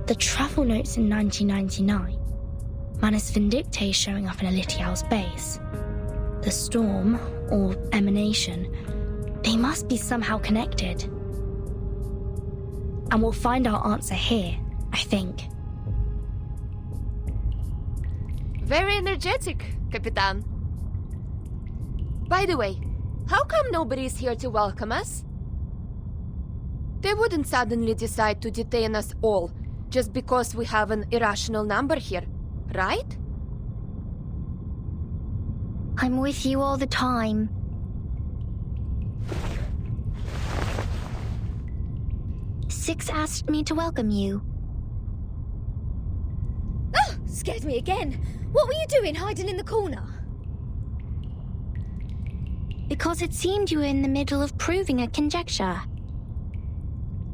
The travel notes in 1999, Manus Vindictae showing up in Elitiao's base, the storm, or emanation, they must be somehow connected. And we'll find our answer here, I think. Very energetic, Capitan. By the way, how come nobody's here to welcome us? They wouldn't suddenly decide to detain us all just because we have an irrational number here, right? I'm with you all the time. Six asked me to welcome you. Oh, scared me again. What were you doing hiding in the corner? Because it seemed you were in the middle of proving a conjecture.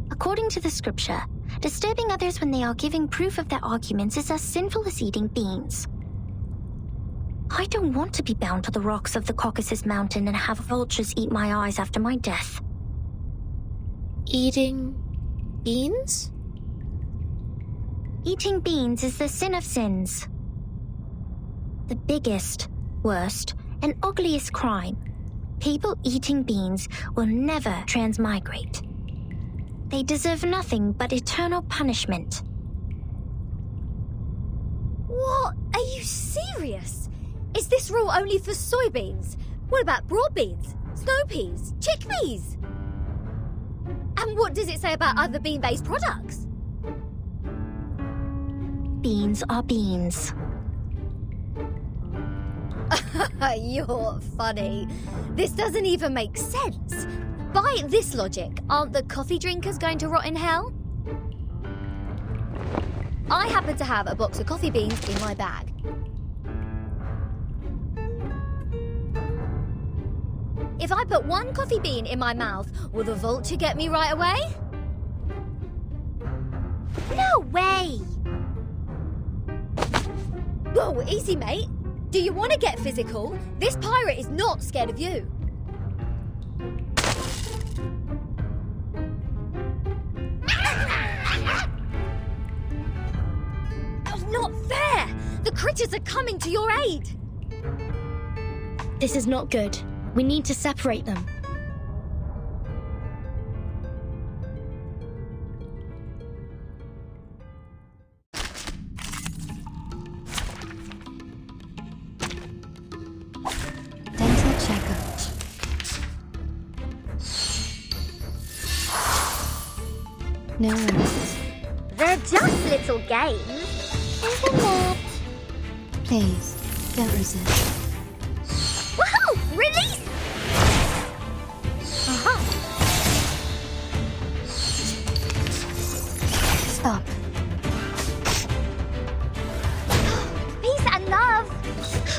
According to the scripture, disturbing others when they are giving proof of their arguments is as sinful as eating beans. I don't want to be bound to the rocks of the Caucasus Mountain and have vultures eat my eyes after my death. Eating beans? Eating beans is the sin of sins. The biggest, worst, and ugliest crime. People eating beans will never transmigrate. They deserve nothing but eternal punishment. What? Are you serious? Is this rule only for soybeans? What about broad beans, snow peas, chickpeas? And what does it say about other bean-based products? Beans are beans. You're funny. This doesn't even make sense. By this logic, aren't the coffee drinkers going to rot in hell? I happen to have a box of coffee beans in my bag. If I put one coffee bean in my mouth, will the vulture get me right away? No way! Whoa, easy, mate. Do you want to get physical? This pirate is not scared of you. That's not fair! The critters are coming to your aid! This is not good. We need to separate them. Dental checkup. No limits. They're just little games. Isn't it? Please, don't resist. Woohoo! Release! Uh-huh. Stop. Peace and love!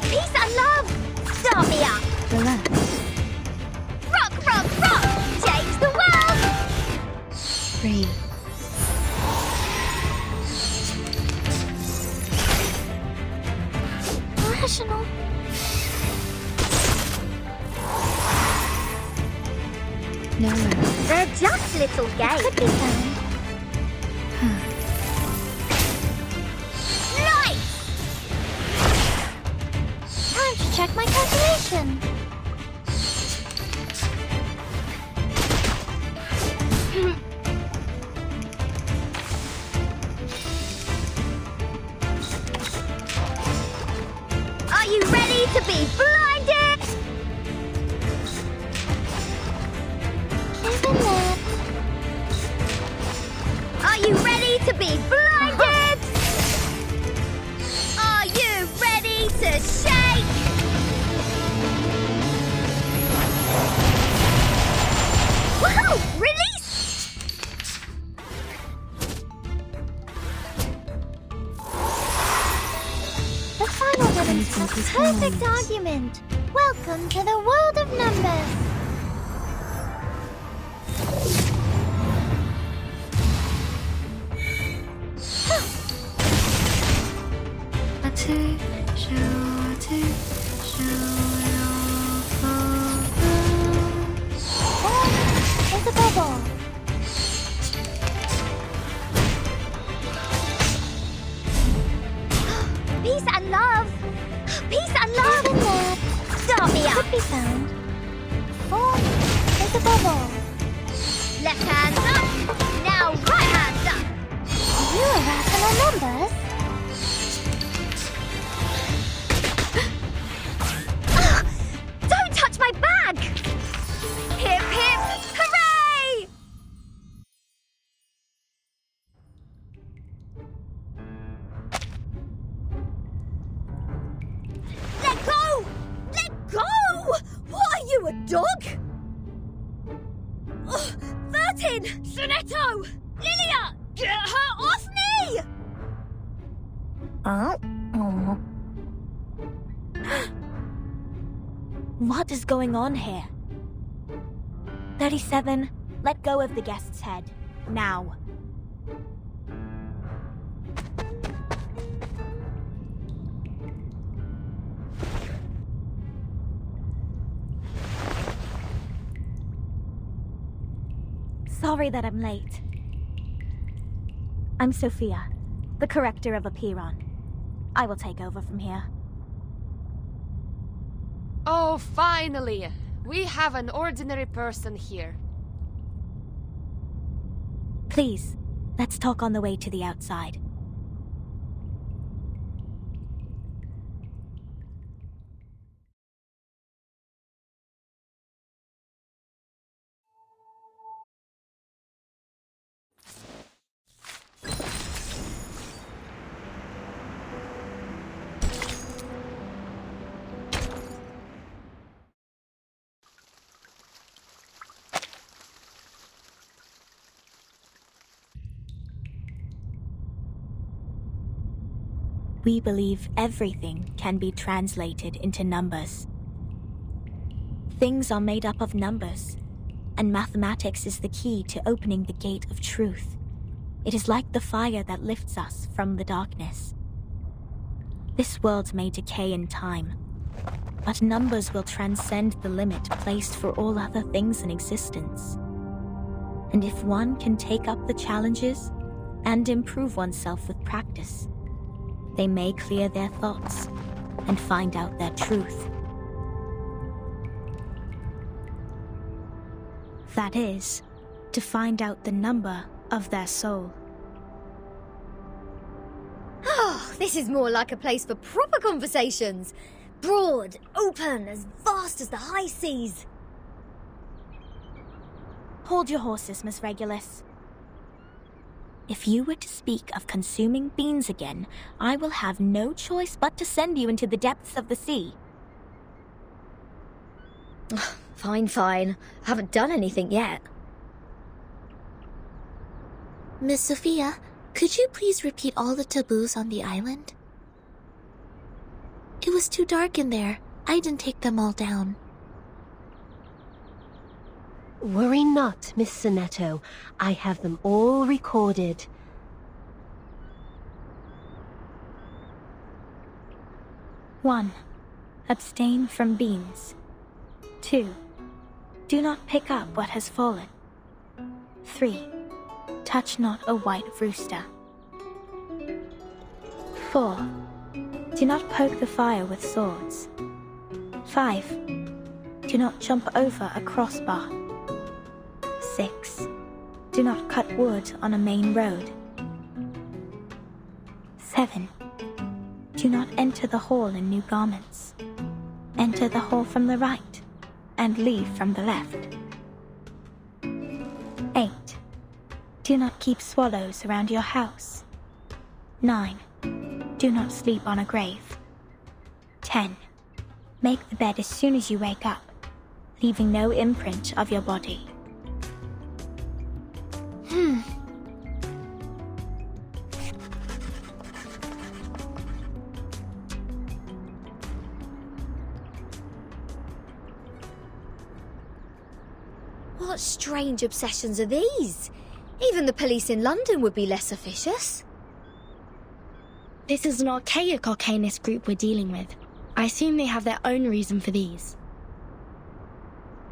Peace and love! Start me up! Relax. Rock, rock, rock! Change the world! Breathe. Rational. No limits. They're just little games. Could be done. Nice! Time to check my calculation. Are you ready to be blinded? Isn't it? Are you ready to be blinded? Are you ready to shake? Woohoo! Release! Looks anything is Perfect argument. Welcome to the world of numbers. There's a bubble. Peace and love. Peace and love. Even that Start me up. could be found. Oh, there's a bubble. Left hand up. Now right hand up. You are rational numbers. Don't touch my bag. Hip hip hooray! Let go! Let go! What are you, a dog? Ugh, Vertin! Sonetto! Lilia! Get her off me! What is going on here? 37, let go of the guest's head. Now. Sorry that I'm late. I'm Sophia, the corrector of Apiron. I will take over from here. Oh, finally! We have an ordinary person here. Please, let's talk on the way to the outside. We believe everything can be translated into numbers. Things are made up of numbers, and mathematics is the key to opening the gate of truth. It is like the fire that lifts us from the darkness. This world may decay in time, but numbers will transcend the limit placed for all other things in existence. And if one can take up the challenges and improve oneself with practice, they may clear their thoughts and find out their truth. That is, to find out the number of their soul. Oh, this is more like a place for proper conversations. Broad, open, as vast as the high seas. Hold your horses, Miss Regulus. If you were to speak of consuming beans again, I will have no choice but to send you into the depths of the sea. Fine. I haven't done anything yet. Miss Sophia, could you please repeat all the taboos on the island? It was too dark in there. I didn't take them all down. Worry not, Miss Sonetto. I have them all recorded. One, abstain from beans. 2, do not pick up what has fallen. 3, touch not a white rooster. 4, do not poke the fire with swords. 5, do not jump over a crossbar. 6, do not cut wood on a main road. 7, do not enter the hall in new garments. Enter the hall from the right, and leave from the left. 8, do not keep swallows around your house. 9, do not sleep on a grave. 10, make the bed as soon as you wake up, leaving no imprint of your body. What strange obsessions are these? Even the police in London would be less officious. This is an archaic arcanist group we're dealing with. I assume they have their own reason for these.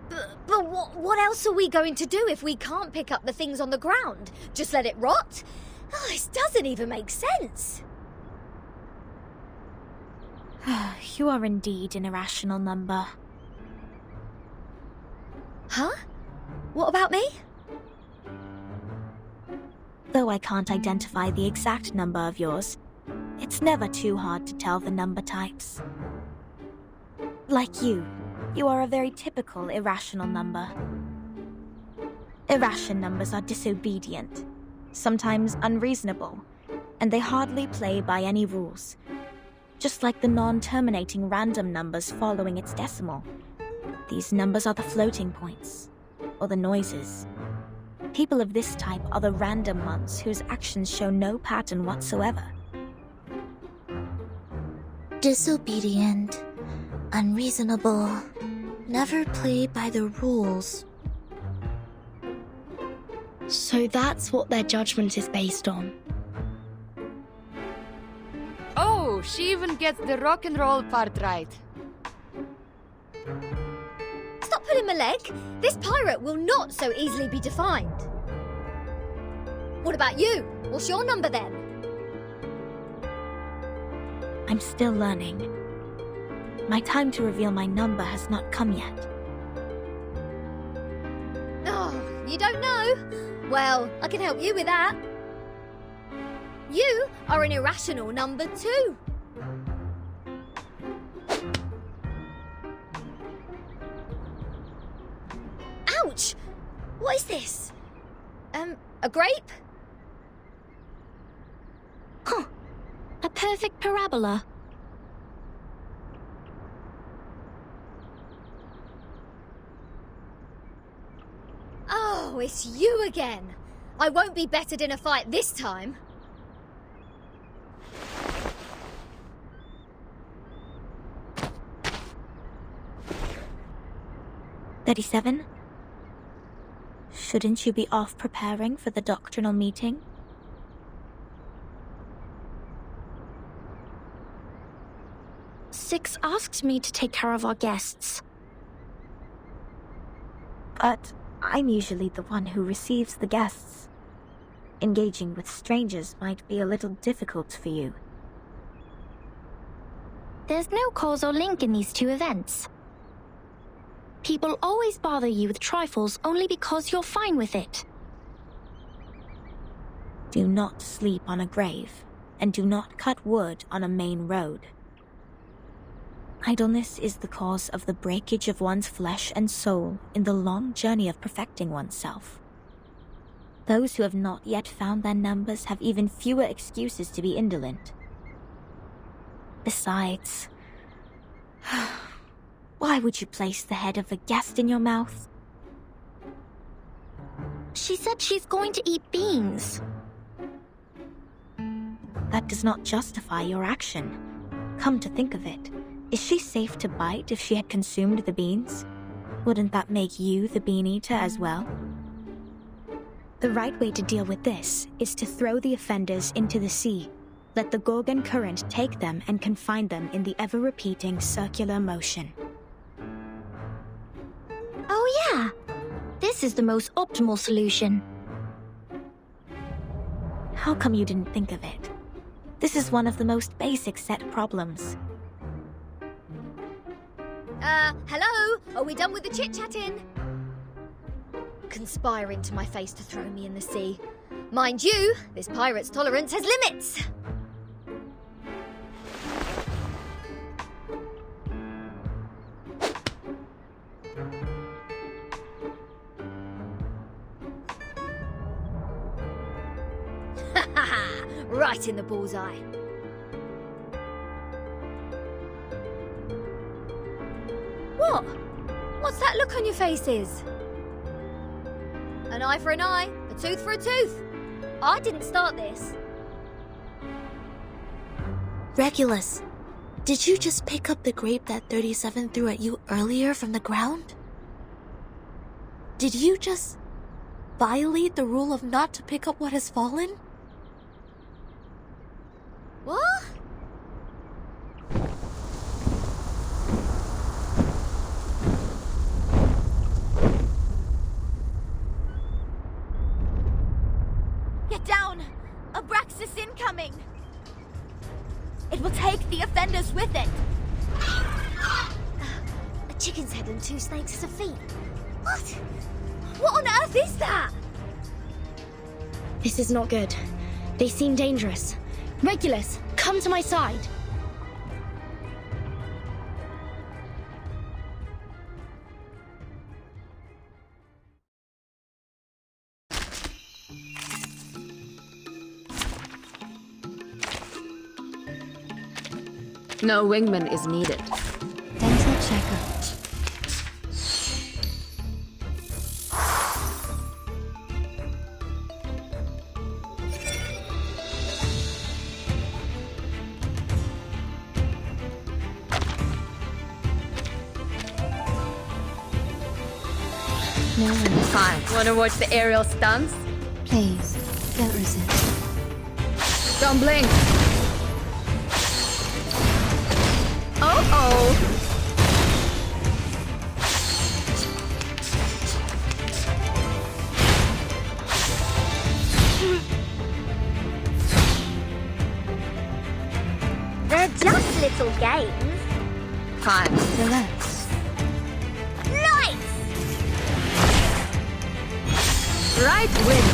But what else are we going to do if we can't pick up the things on the ground? Just let it rot? Oh, this doesn't even make sense. You are indeed an irrational number. Huh? What about me? Though I can't identify the exact number of yours, it's never too hard to tell the number types. Like you are a very typical irrational number. Irrational numbers are disobedient, sometimes unreasonable, and they hardly play by any rules. Just like the non-terminating random numbers following its decimal. These numbers are the floating points, or the noises. People of this type are the random ones whose actions show no pattern whatsoever. Disobedient, unreasonable, never play by the rules. So that's what their judgment is based on. Oh, she even gets the rock and roll part right. Stop pulling my leg. This pirate will not so easily be defined. What about you? What's your number then? I'm still learning. My time to reveal my number has not come yet. Oh, you don't know? Well, I can help you with that. You are an irrational number 2. Ouch! What is this? A grape? Huh. A perfect parabola. Oh, it's you again. I won't be bettered in a fight this time. $37? Shouldn't you be off preparing for the doctrinal meeting? Six asked me to take care of our guests. But I'm usually the one who receives the guests. Engaging with strangers might be a little difficult for you. There's no causal link in these two events. People always bother you with trifles only because you're fine with it. Do not sleep on a grave, and do not cut wood on a main road. Idleness is the cause of the breakage of one's flesh and soul in the long journey of perfecting oneself. Those who have not yet found their numbers have even fewer excuses to be indolent. Besides, why would you place the head of a guest in your mouth? She said she's going to eat beans. That does not justify your action. Come to think of it, is she safe to bite if she had consumed the beans? Wouldn't that make you the bean eater as well? The right way to deal with this is to throw the offenders into the sea. Let the Gorgon current take them and confine them in the ever-repeating circular motion. Oh yeah, this is the most optimal solution. How come you didn't think of it? This is one of the most basic set problems. Hello? Are we done with the chit-chatting? Conspiring to my face to throw me in the sea. Mind you, this pirate's tolerance has limits. Right in the bullseye. What? What's that look on your faces? An eye for an eye, a tooth for a tooth. I didn't start this. Regulus, did you just pick up the grape that 37 threw at you earlier from the ground? Did you just violate the rule of not to pick up what has fallen? What? Get down! Abraxas incoming! It will take the offenders with it! A chicken's head and 2 snakes as a feet. What? What on earth is that? This is not good. They seem dangerous. Regulus, come to my side. No wingman is needed. Dental checkup. No. Fine. Wanna watch the aerial stunts? Please, don't resist. Don't blink. Oh. They're just little games. Fine. Relax. Lights! Right wing.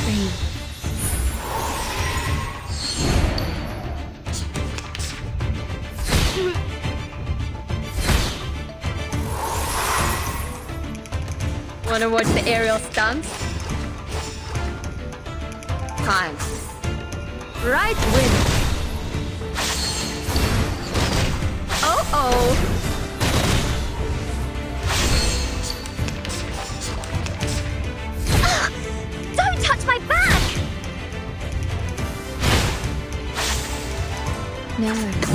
Breathe. Wanna watch the aerial stunts? Fine. Right wing. Oh. Don't touch my back! No worries.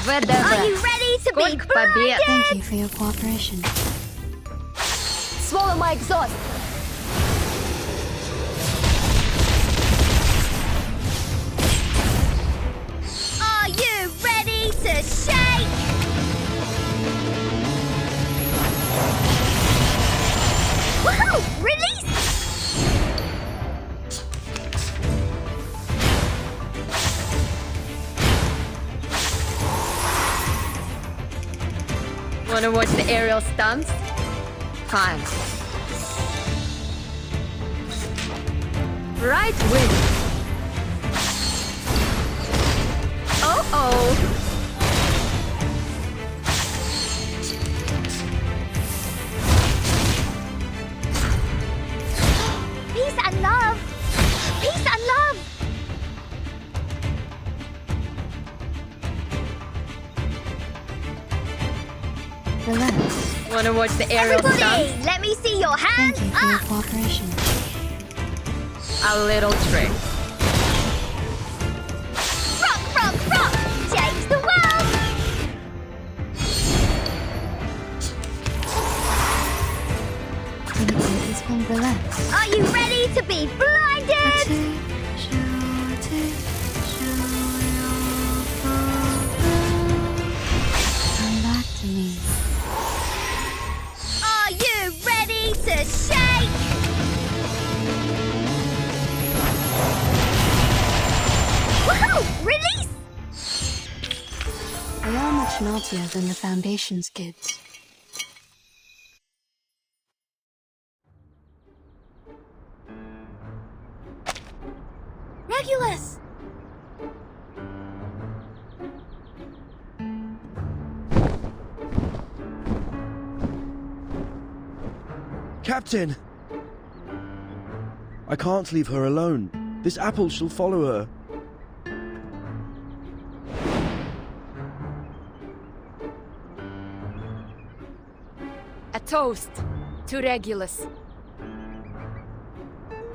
Are you ready to be blinded? Thank you for your cooperation. Swallow my exhaust. Are you ready to shake? Woohoo! Release! Wanna watch the aerial stunts? Fine. Right wing. Oh. Peace and love! Peace and love! Relax. Wanna watch the aerial Everybody, stunts? let me see your hands Thank you for your up! cooperation. A little trick. Rock! Change the world! Relax. Are you ready to be blinded? Come back to me. Are you ready to shake? Woohoo! Release! They are much naughtier than the Foundation's kids. Regulus! Captain! I can't leave her alone. This apple shall follow her. A toast to Regulus.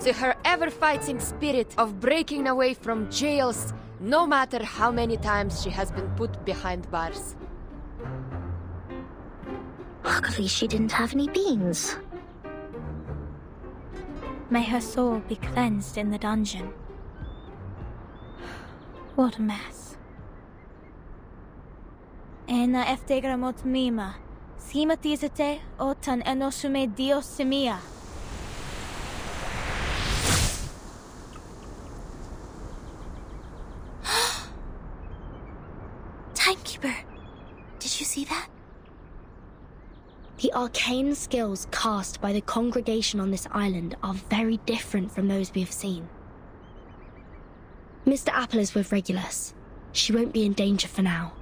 To her ever-fighting spirit of breaking away from jails, no matter how many times she has been put behind bars. Luckily, she didn't have any beans. May her soul be cleansed in the dungeon. What a mess. Ena eftegramot mima. Schimatizate otan enosume dios semia. Timekeeper, did you see that? The arcane skills cast by the congregation on this island are very different from those we have seen. Mr. Apple is with Regulus. She won't be in danger for now.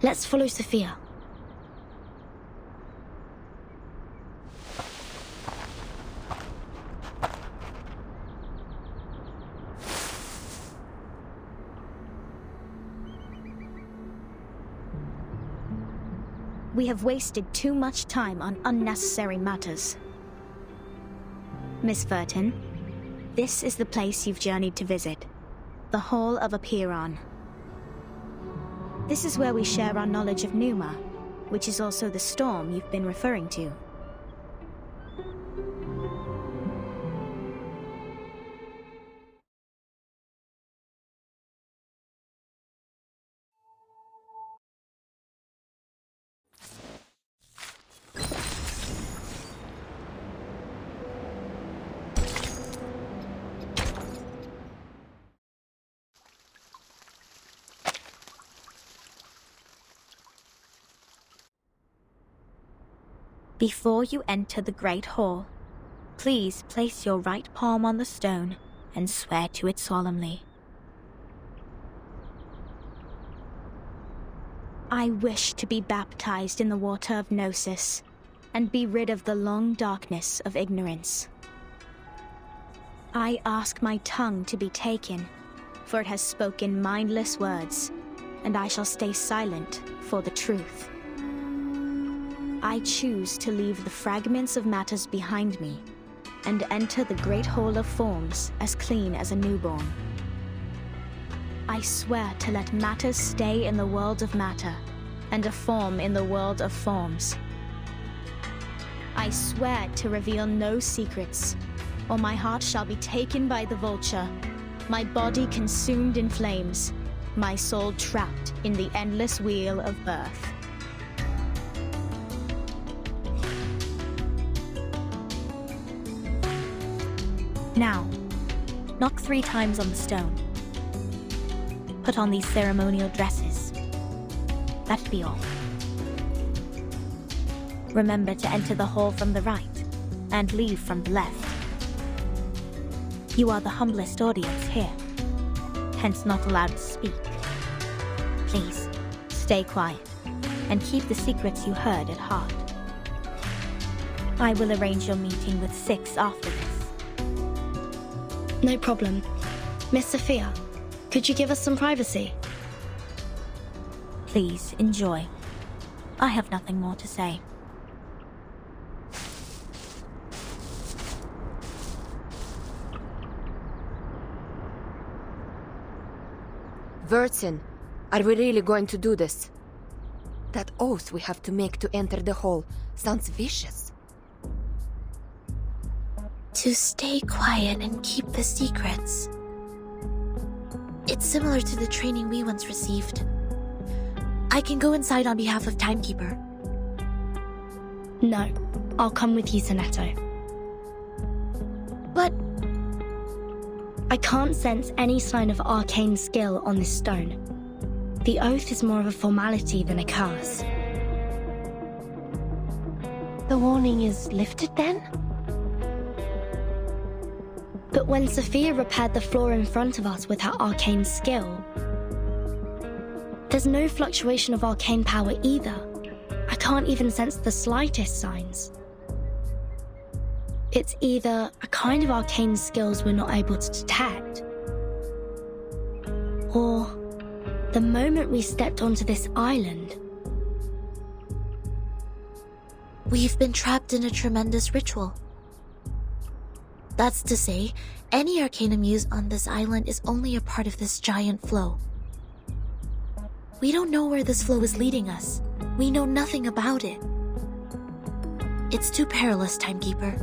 Let's follow Sophia. We have wasted too much time on unnecessary matters. Miss Verton, this is the place you've journeyed to visit. The Hall of Apiron. This is where we share our knowledge of Numa, which is also the storm you've been referring to. Before you enter the Great Hall, please place your right palm on the stone and swear to it solemnly. I wish to be baptized in the water of Gnosis and be rid of the long darkness of ignorance. I ask my tongue to be taken, for it has spoken mindless words, and I shall stay silent for the truth. I choose to leave the fragments of matters behind me and enter the great hall of forms as clean as a newborn. I swear to let matters stay in the world of matter and a form in the world of forms. I swear to reveal no secrets, or my heart shall be taken by the vulture, my body consumed in flames, my soul trapped in the endless wheel of birth. Now, knock 3 times on the stone. Put on these ceremonial dresses. That'd be all. Remember to enter the hall from the right, and leave from the left. You are the humblest audience here, hence not allowed to speak. Please, stay quiet, and keep the secrets you heard at heart. I will arrange your meeting with 6 after this. No problem. Miss Sophia, could you give us some privacy? Please, enjoy. I have nothing more to say. Vertin, are we really going to do this? That oath we have to make to enter the hall sounds vicious. To stay quiet and keep the secrets. It's similar to the training we once received. I can go inside on behalf of Timekeeper. No, I'll come with you, Sonetto. But I can't sense any sign of arcane skill on this stone. The oath is more of a formality than a curse. The warning is lifted then? But when Sophia repaired the floor in front of us with her arcane skill, there's no fluctuation of arcane power either. I can't even sense the slightest signs. It's either a kind of arcane skills we're not able to detect, or the moment we stepped onto this island, we've been trapped in a tremendous ritual. That's to say, any arcanum used on this island is only a part of this giant flow. We don't know where this flow is leading us, We know nothing about it. It's too perilous, Timekeeper.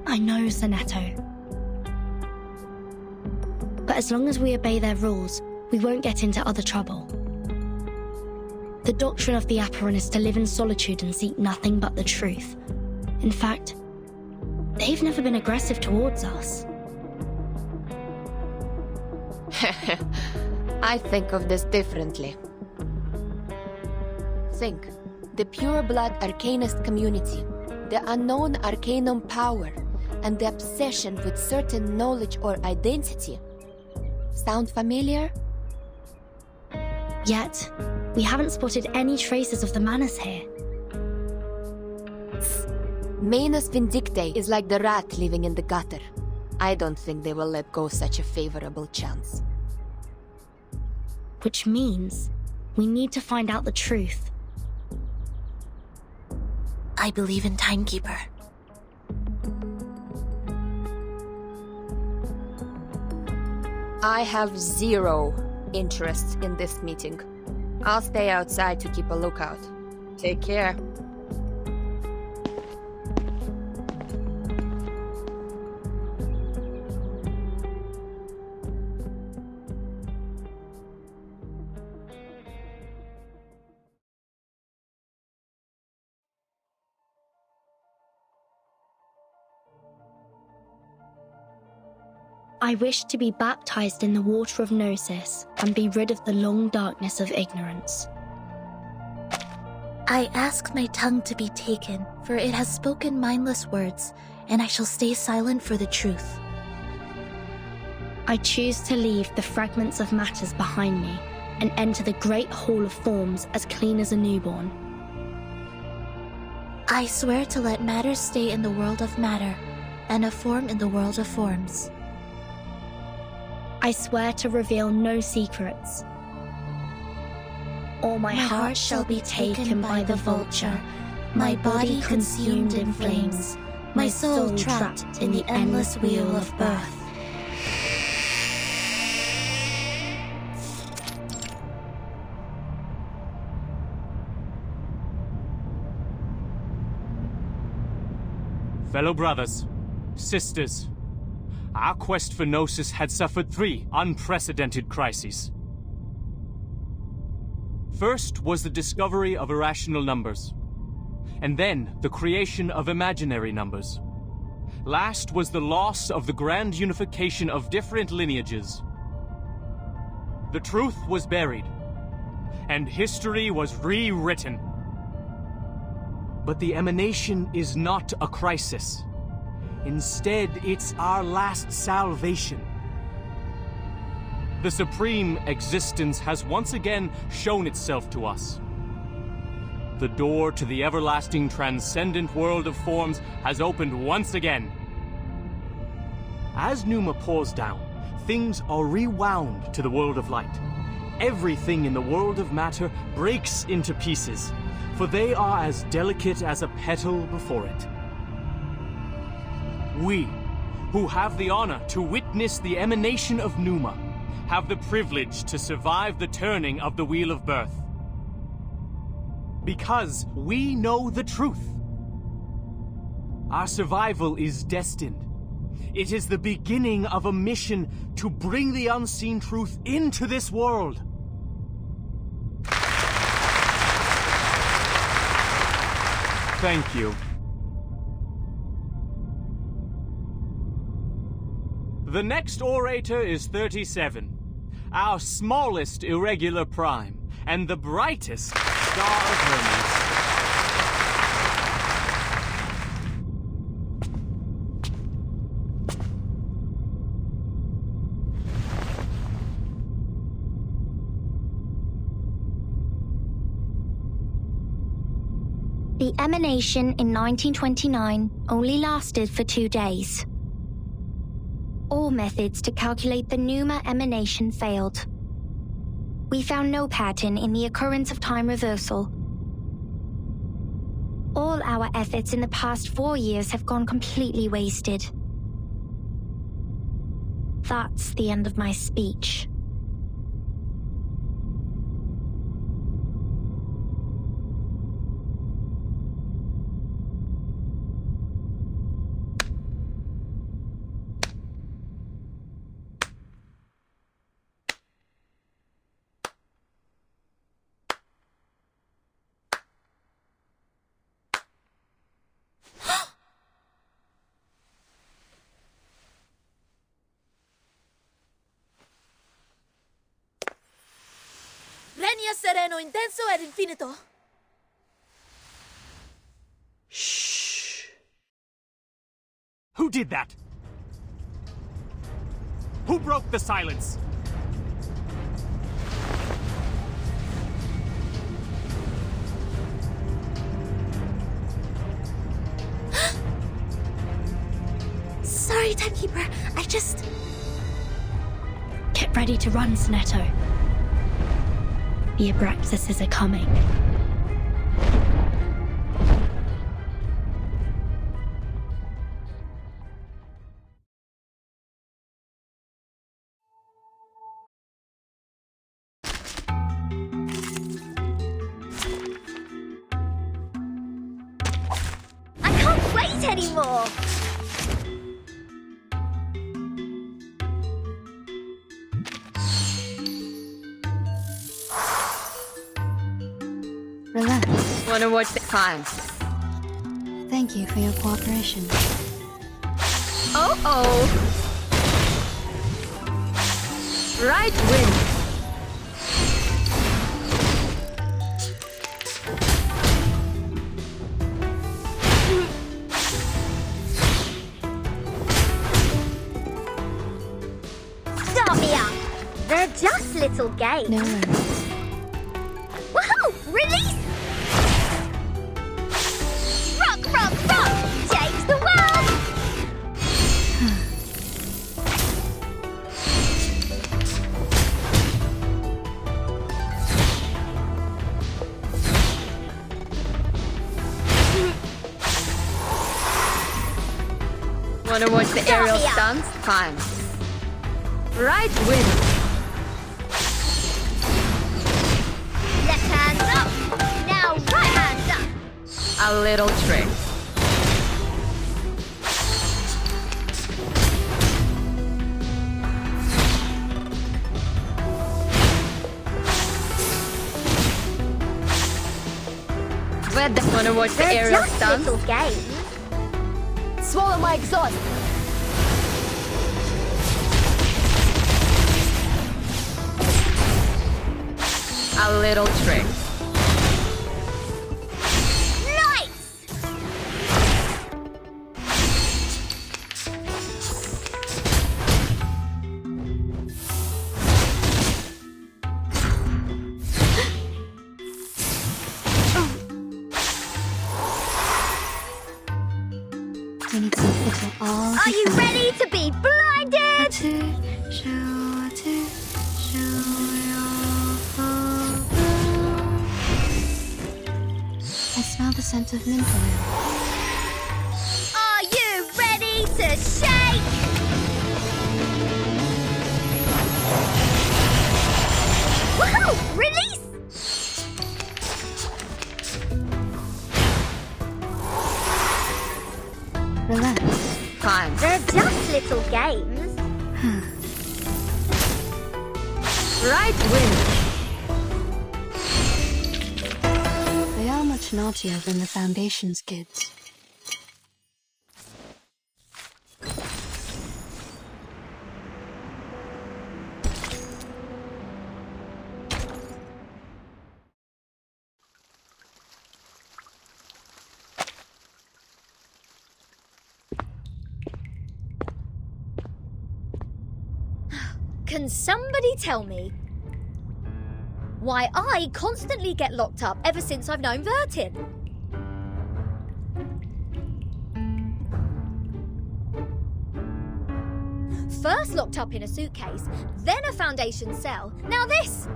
I know, Sonetto. But as long as we obey their rules, we won't get into other trouble. The doctrine of the Apparan is to live in solitude and seek nothing but the truth. In fact, they've never been aggressive towards us. I think of this differently. Think. The pure-blood arcanist community, the unknown arcanum power, and the obsession with certain knowledge or identity. Sound familiar? Yet, we haven't spotted any traces of the Manus here. Manus Vindictae is like the rat living in the gutter. I don't think they will let go such a favorable chance. Which means we need to find out the truth. I believe in Timekeeper. I have zero interest in this meeting. I'll stay outside to keep a lookout. Take care. I wish to be baptized in the water of Gnosis and be rid of the long darkness of ignorance. I ask my tongue to be taken, for it has spoken mindless words, and I shall stay silent for the truth. I choose to leave the fragments of matters behind me and enter the great hall of forms as clean as a newborn. I swear to let matter stay in the world of matter, and a form in the world of forms. I swear to reveal no secrets. Or my heart shall be taken by the vulture, my body consumed in flames, my soul trapped in the endless wheel of birth. Fellow brothers, sisters, our quest for Gnosis had suffered 3 unprecedented crises. First was the discovery of irrational numbers, and then the creation of imaginary numbers. Last was the loss of the grand unification of different lineages. The truth was buried, and history was rewritten. But the emanation is not a crisis. Instead, it's our last salvation. The supreme existence has once again shown itself to us. The door to the everlasting transcendent world of forms has opened once again. As Numa pours down, things are rewound to the world of light. Everything in the world of matter breaks into pieces, for they are as delicate as a petal before it. We, who have the honor to witness the emanation of Numa, have the privilege to survive the turning of the Wheel of Birth. Because we know the truth. Our survival is destined. It is the beginning of a mission to bring the unseen truth into this world. Thank you. The next orator is 37, our smallest irregular prime, and the brightest star of Hermes. The emanation in 1929 only lasted for 2 days. All methods to calculate the Numa emanation failed. We found no pattern in the occurrence of time reversal. All our efforts in the past 4 years have gone completely wasted. That's the end of my speech. sereno, intenso ed infinito. Who did that? Who broke the silence? Sorry, Timekeeper. I just... Get ready to run, Sonetto. The Abraxases are coming. I can't wait anymore! Relax. Wanna watch the time? Thank you for your cooperation. Oh! Right wind. Start me up! They're just little games. No worries. Woohoo! Release! Rock, rock, rock! Change the world! Wanna watch the aerial stunts? Time. Right wind. Left hand up! Now right hand up! A little trick. Wanna watch the They're aerial just stunts? little games. Swallow my exhaust. A little trick. Nice! We need something to all. Are you ready to be blinded? I smell the scent of mint oil. Are you ready to shake? Woohoo! Release! Relax. Time. They're just little games. Right wind. They are much naughtier than the Foundation's kids. Can somebody tell me why I constantly get locked up ever since I've known Vertin? First locked up in a suitcase, then a Foundation cell, now this!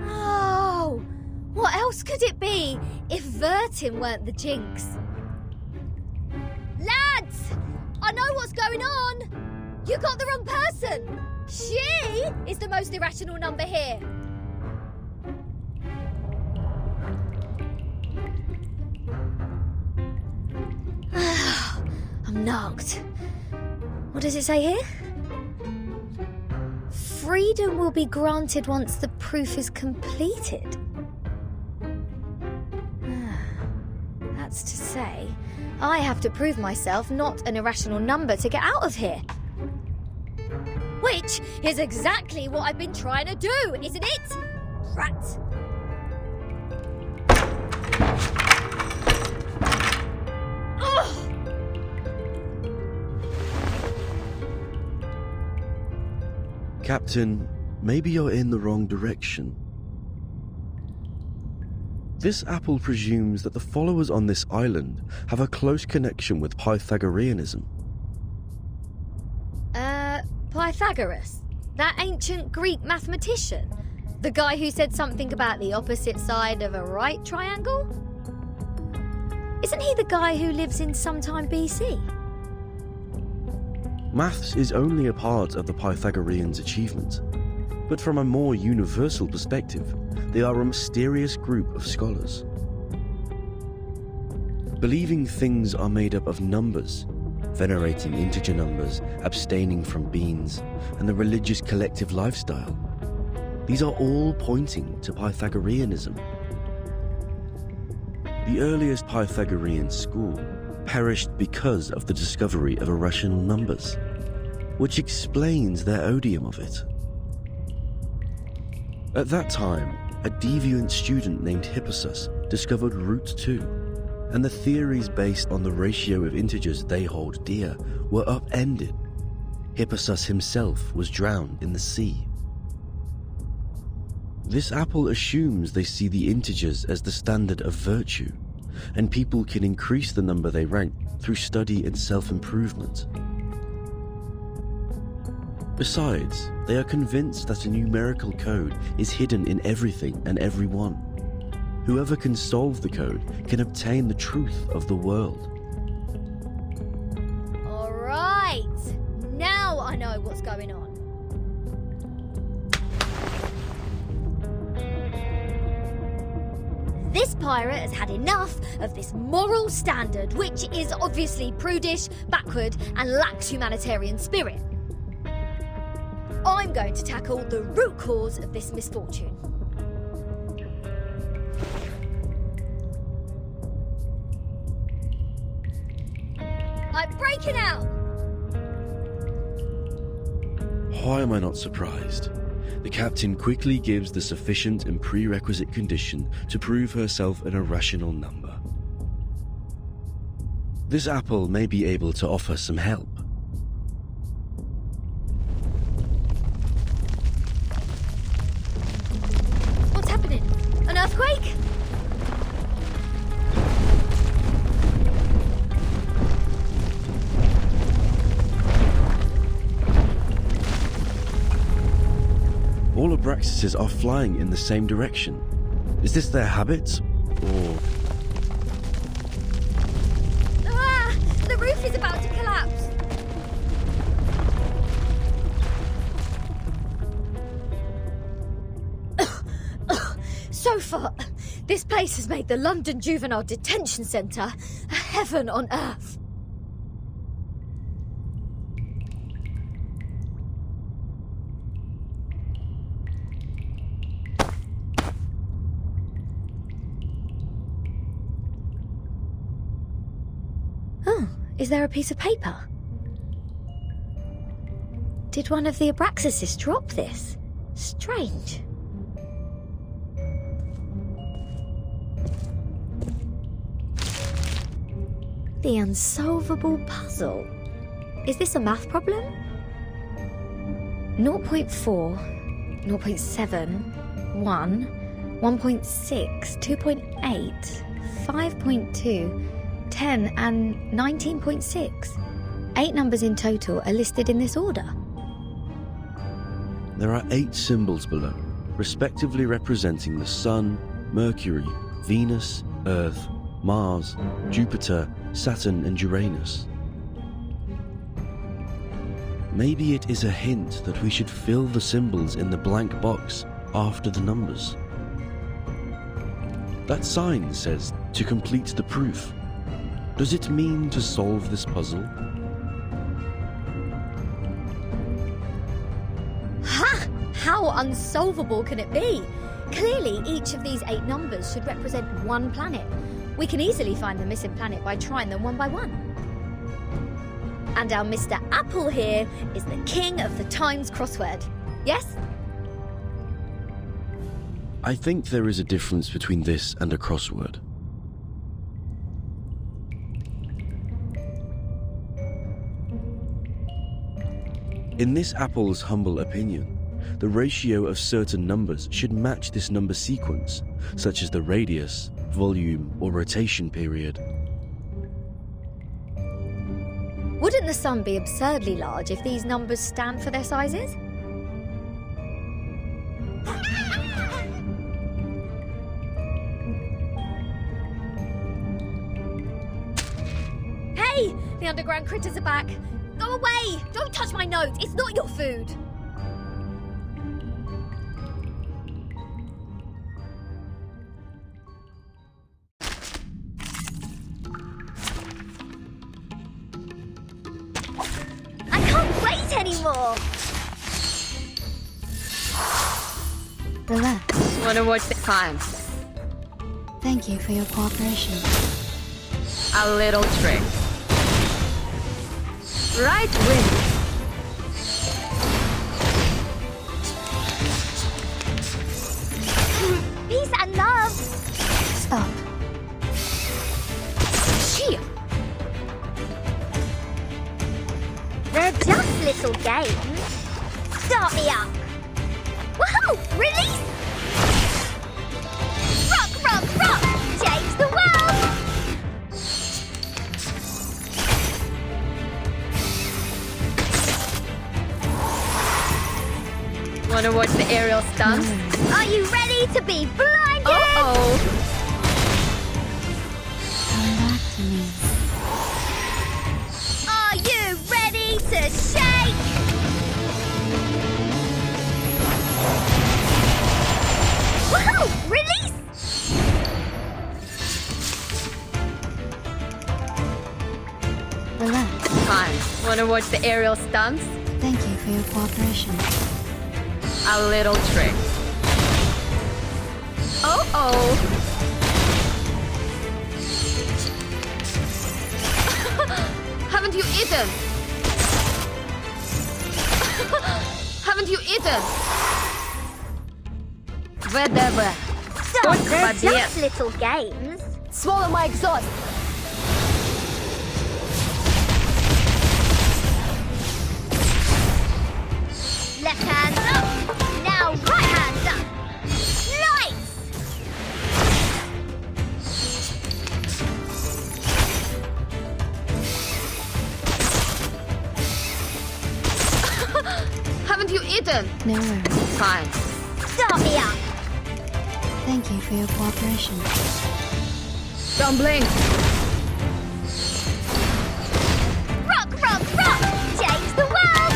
Oh, what else could it be if Vertin weren't the jinx? Lads! I know what's going on! You got the wrong person! She is the most irrational number here! I'm knocked. What does it say here? Freedom will be granted once the proof is completed. That's to say, I have to prove myself not an irrational number to get out of here. Which is exactly what I've been trying to do, isn't it? Rats. Ugh! Captain, maybe you're in the wrong direction. This apple presumes that the followers on this island have a close connection with Pythagoreanism. Pythagoras? That ancient Greek mathematician? The guy who said something about the opposite side of a right triangle? Isn't he the guy who lives in sometime BC? Maths is only a part of the Pythagoreans' achievement, but from a more universal perspective, they are a mysterious group of scholars. Believing things are made up of numbers, venerating integer numbers, abstaining from beans, and the religious collective lifestyle. These are all pointing to Pythagoreanism. The earliest Pythagorean school perished because of the discovery of irrational numbers, which explains their odium of it. At that time, a deviant student named Hippasus discovered root 2, and the theories based on the ratio of integers they hold dear were upended. Hippasus himself was drowned in the sea. This apple assumes they see the integers as the standard of virtue, and people can increase the number they rank through study and self-improvement. Besides, they are convinced that a numerical code is hidden in everything and everyone. Whoever can solve the code can obtain the truth of the world. All right, now I know what's going on. This pirate has had enough of this moral standard, which is obviously prudish, backward, and lacks humanitarian spirit. I'm going to tackle the root cause of this misfortune. I'm breaking out! Why am I not surprised? The captain quickly gives the sufficient and prerequisite condition to prove herself an irrational number. This apple may be able to offer some help. What's happening? An earthquake? All Abraxases are flying in the same direction. Is this their habit, or... Ah! The roof is about to collapse! So far, this place has made the London Juvenile Detention Centre a heaven on earth. Oh, is there a piece of paper? Did one of the Abraxases drop this? Strange. The unsolvable puzzle. Is this a math problem? 0.4, 0.7, 1, 1.6, 2.8, 5.2, 10 and 19.6. 8 numbers in total are listed in this order. There are 8 symbols below, respectively representing the Sun, Mercury, Venus, Earth, Mars, Jupiter, Saturn and Uranus. Maybe it is a hint that we should fill the symbols in the blank box after the numbers. That sign says to complete the proof. Does it mean to solve this puzzle? Ha! How unsolvable can it be? Clearly, each of these 8 numbers should represent one planet. We can easily find the missing planet by trying them one by one. And our Mr. Apple here is the king of the Times crossword. Yes? I think there is a difference between this and a crossword. In this Apple's humble opinion, the ratio of certain numbers should match this number sequence, such as the radius, volume, or rotation period. Wouldn't the sun be absurdly large if these numbers stand for their sizes? Hey! The underground critters are back! Go away! Don't touch my notes! It's not your food! I can't wait anymore! Relax. Wanna watch the time? Thank you for your cooperation. A little trick. Right wing. Peace and love! Stop. Cheer! They're just little games. Start me up! Woohoo! Release! Rock, rock, rock! Change the world! Wanna watch the aerial stunts? Are you ready to be blinded? Uh-oh! Come back to me. Are you ready to shake? Woohoo! Release! Relax. Time. Wanna watch the aerial stunts? Thank you for your cooperation. A little trick. Uh-oh! Haven't you eaten? Haven't you eaten? Whatever. Stop, they're Побед. just little games. Swallow my exhaust. Left hand up. Now right hand up. Nice! Haven't you eaten? No worries. Fine. Start me up. Thank you for your cooperation. Don't blink. Rock, rock, rock! Change the world!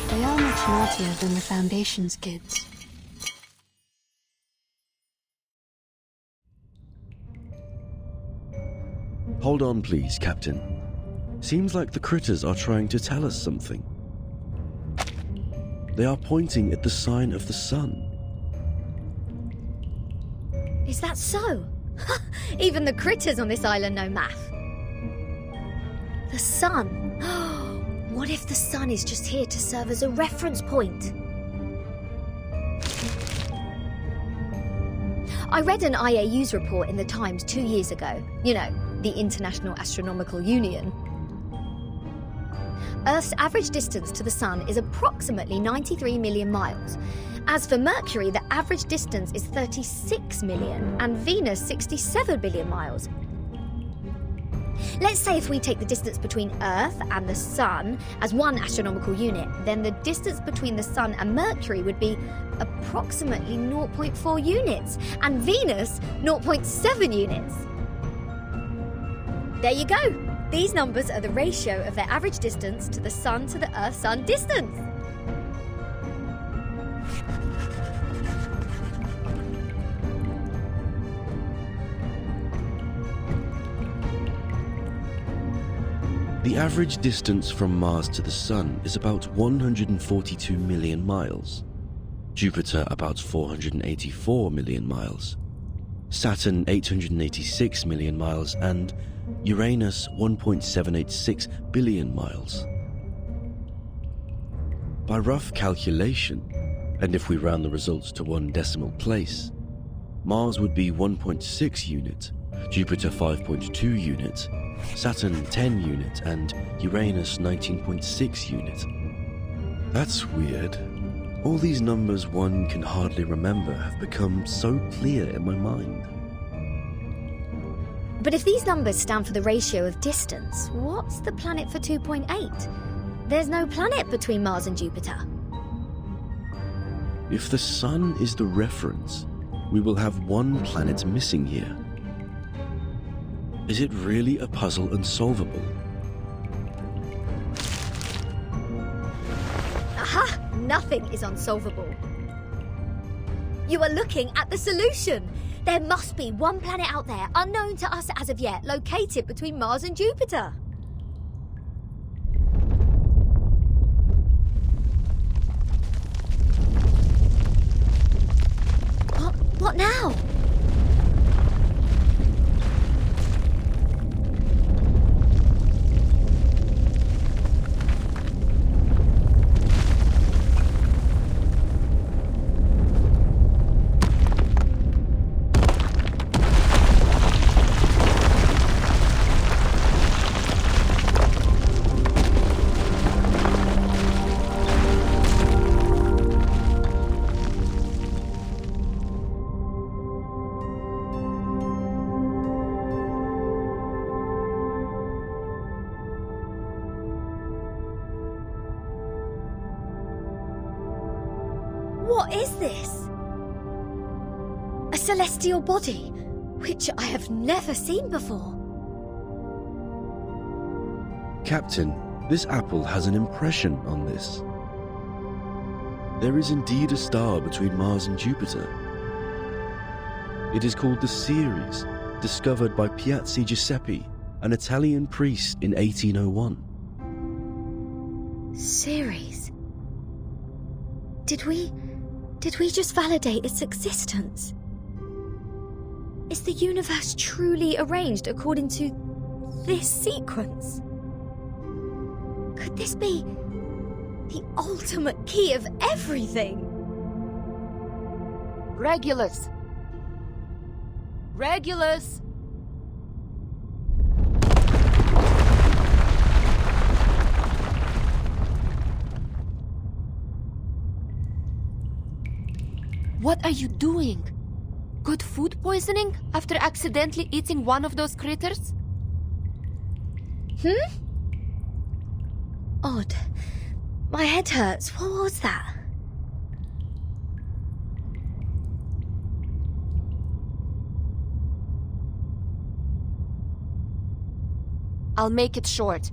They are much naughtier than the Foundation's kids. Hold on, please, Captain. Seems like the critters are trying to tell us something. They are pointing at the sign of the sun. Is that so? Even the critters on this island know math. The sun. What if the sun is just here to serve as a reference point? I read an IAU's report in the Times 2 years ago. You know, the International Astronomical Union. Earth's average distance to the sun is approximately 93 million miles. As for Mercury, the average distance is 36 million, and Venus 67 billion miles. Let's say if we take the distance between Earth and the Sun as one astronomical unit, then the distance between the Sun and Mercury would be approximately 0.4 units, and Venus 0.7 units. There you go! These numbers are the ratio of their average distance to the Sun to the Earth-Sun distance. The average distance from Mars to the Sun is about 142 million miles. Jupiter about 484 million miles. Saturn 886 million miles, and Uranus 1.786 billion miles. By rough calculation, and if we round the results to one decimal place, Mars would be 1.6 units, Jupiter 5.2 units, Saturn 10 units, and Uranus 19.6 units. That's weird. All these numbers one can hardly remember have become so clear in my mind. But if these numbers stand for the ratio of distance, what's the planet for 2.8? There's no planet between Mars and Jupiter. If the Sun is the reference, we will have one planet missing here. Is it really a puzzle unsolvable? Aha! Nothing is unsolvable. You are looking at the solution. There must be one planet out there, unknown to us as of yet, located between Mars and Jupiter. What now? What is this? A celestial body, which I have never seen before. Captain, this apple has an impression on this. There is indeed a star between Mars and Jupiter. It is called the Ceres, discovered by Piazzi Giuseppe, an Italian priest in 1801. Ceres? Did we just validate its existence? Is the universe truly arranged according to this sequence? Could this be the ultimate key of everything? Regulus! Regulus! What are you doing? Good food poisoning after accidentally eating one of those critters? Odd. My head hurts. What was that? I'll make it short.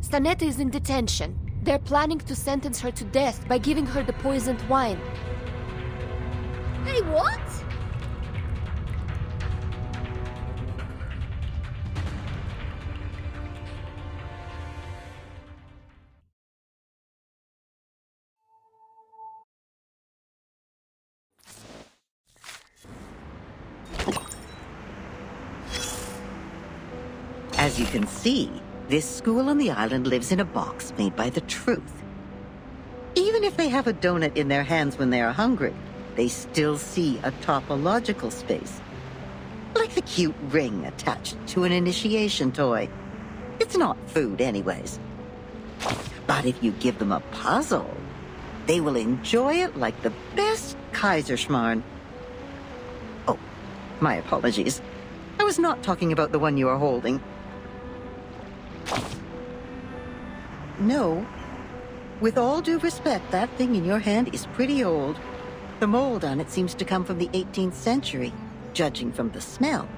Stanetta is in detention. They're planning to sentence her to death by giving her the poisoned wine. Hey, what? As you can see, this school on the island lives in a box made by the truth. Even if they have a donut in their hands when they are hungry, they still see a topological space. Like the cute ring attached to an initiation toy. It's not food anyways. But if you give them a puzzle, they will enjoy it like the best Kaiserschmarrn. Oh, my apologies. I was not talking about the one you are holding. No. With all due respect, that thing in your hand is pretty old. The mold on it seems to come from the 18th century, judging from the smell.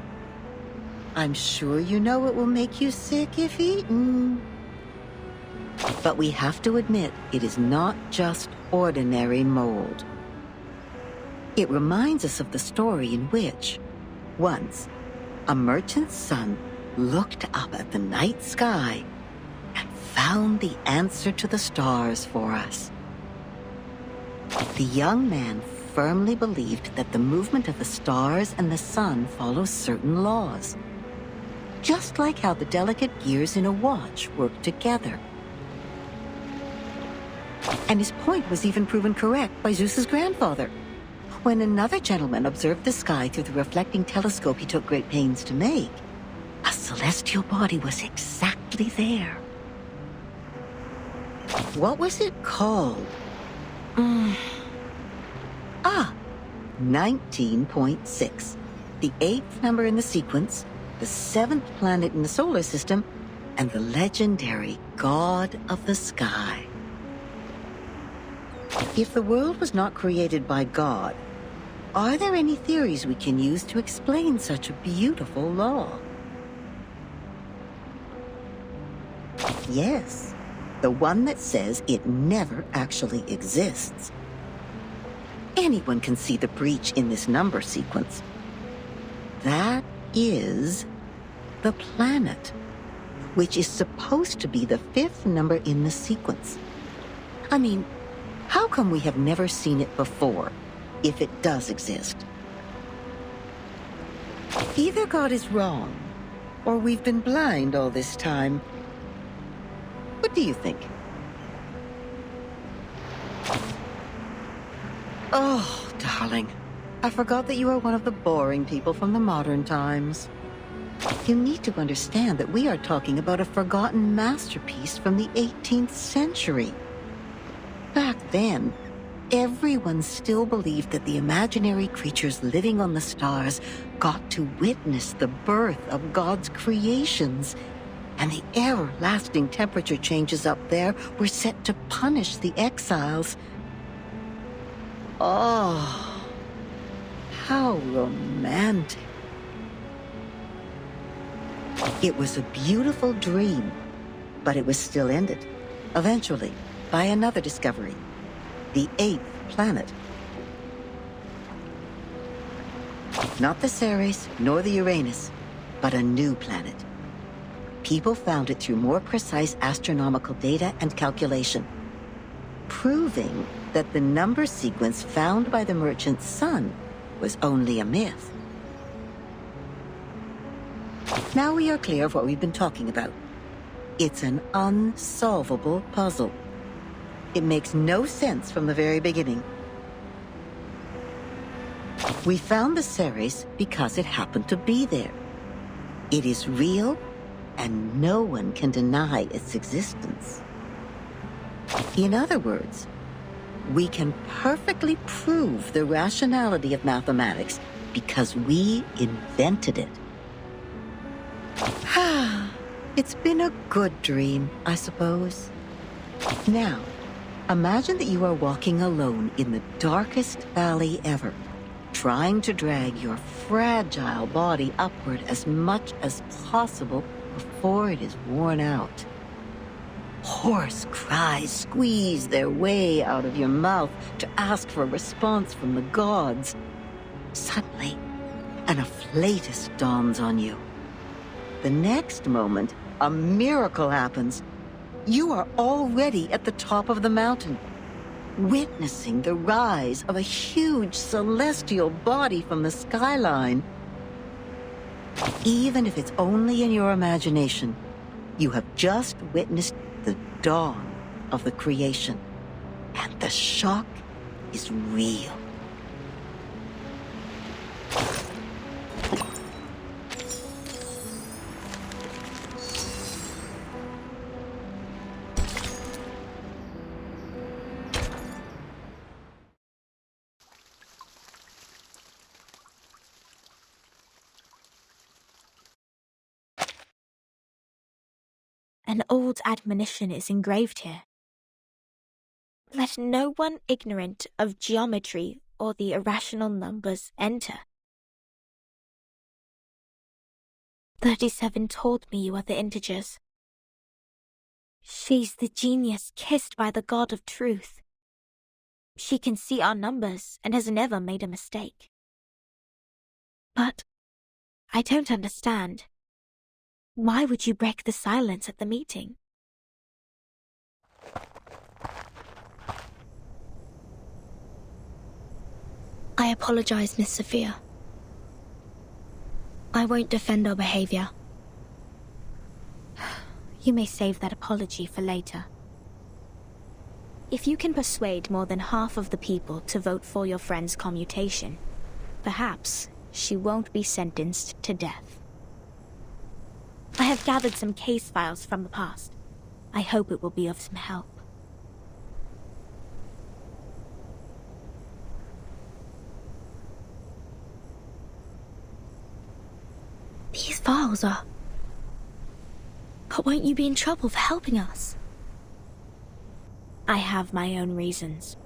I'm sure you know it will make you sick if eaten. But we have to admit, it is not just ordinary mold. It reminds us of the story in which, once, a merchant's son looked up at the night sky and found the answer to the stars for us. The young man firmly believed that the movement of the stars and the sun follows certain laws, just like how the delicate gears in a watch work together. And his point was even proven correct by Zeus's grandfather. When another gentleman observed the sky through the reflecting telescope he took great pains to make, a celestial body was exactly there. What was it called? 19.6. The 8th number in the sequence, the 7th planet in the solar system, and the legendary God of the Sky. If the world was not created by God, are there any theories we can use to explain such a beautiful law? Yes, the one that says it never actually exists. Anyone can see the breach in this number sequence. That is the planet, which is supposed to be the 5th number in the sequence. I mean, how come we have never seen it before, if it does exist? Either God is wrong, or we've been blind all this time. What do you think? Oh, darling, I forgot that you are one of the boring people from the modern times. You need to understand that we are talking about a forgotten masterpiece from the 18th century. Back then, everyone still believed that the imaginary creatures living on the stars got to witness the birth of God's creations, and the everlasting temperature changes up there were set to punish the exiles. Oh, how romantic. It was a beautiful dream, but it was still ended, eventually, by another discovery, the 8th planet. Not the Ceres, nor the Uranus, but a new planet. People found it through more precise astronomical data and calculation, proving that the number sequence found by the merchant sun was only a myth. Now we are clear of what we've been talking about. It's an unsolvable puzzle. It makes no sense from the very beginning. We found the Ceres because it happened to be there. It is real, and no one can deny its existence. In other words, we can perfectly prove the rationality of mathematics because we invented it. It's been a good dream, I suppose. Now, imagine that you are walking alone in the darkest valley ever, trying to drag your fragile body upward as much as possible before it is worn out. Hoarse cries squeeze their way out of your mouth to ask for a response from the gods. Suddenly, an afflatus dawns on you. The next moment, a miracle happens. You are already at the top of the mountain, witnessing the rise of a huge celestial body from the skyline. Even if it's only in your imagination, you have just witnessed the dawn of the creation, and the shock is real. An old admonition is engraved here. Let no one ignorant of geometry or the irrational numbers enter. 37 told me you are the integers. She's the genius kissed by the God of truth. She can see our numbers and has never made a mistake. But I don't understand. Why would you break the silence at the meeting? I apologize, Miss Sophia. I won't defend our behavior. You may save that apology for later. If you can persuade more than half of the people to vote for your friend's commutation, perhaps she won't be sentenced to death. I have gathered some case files from the past. I hope it will be of some help. These files are... But won't you be in trouble for helping us? I have my own reasons.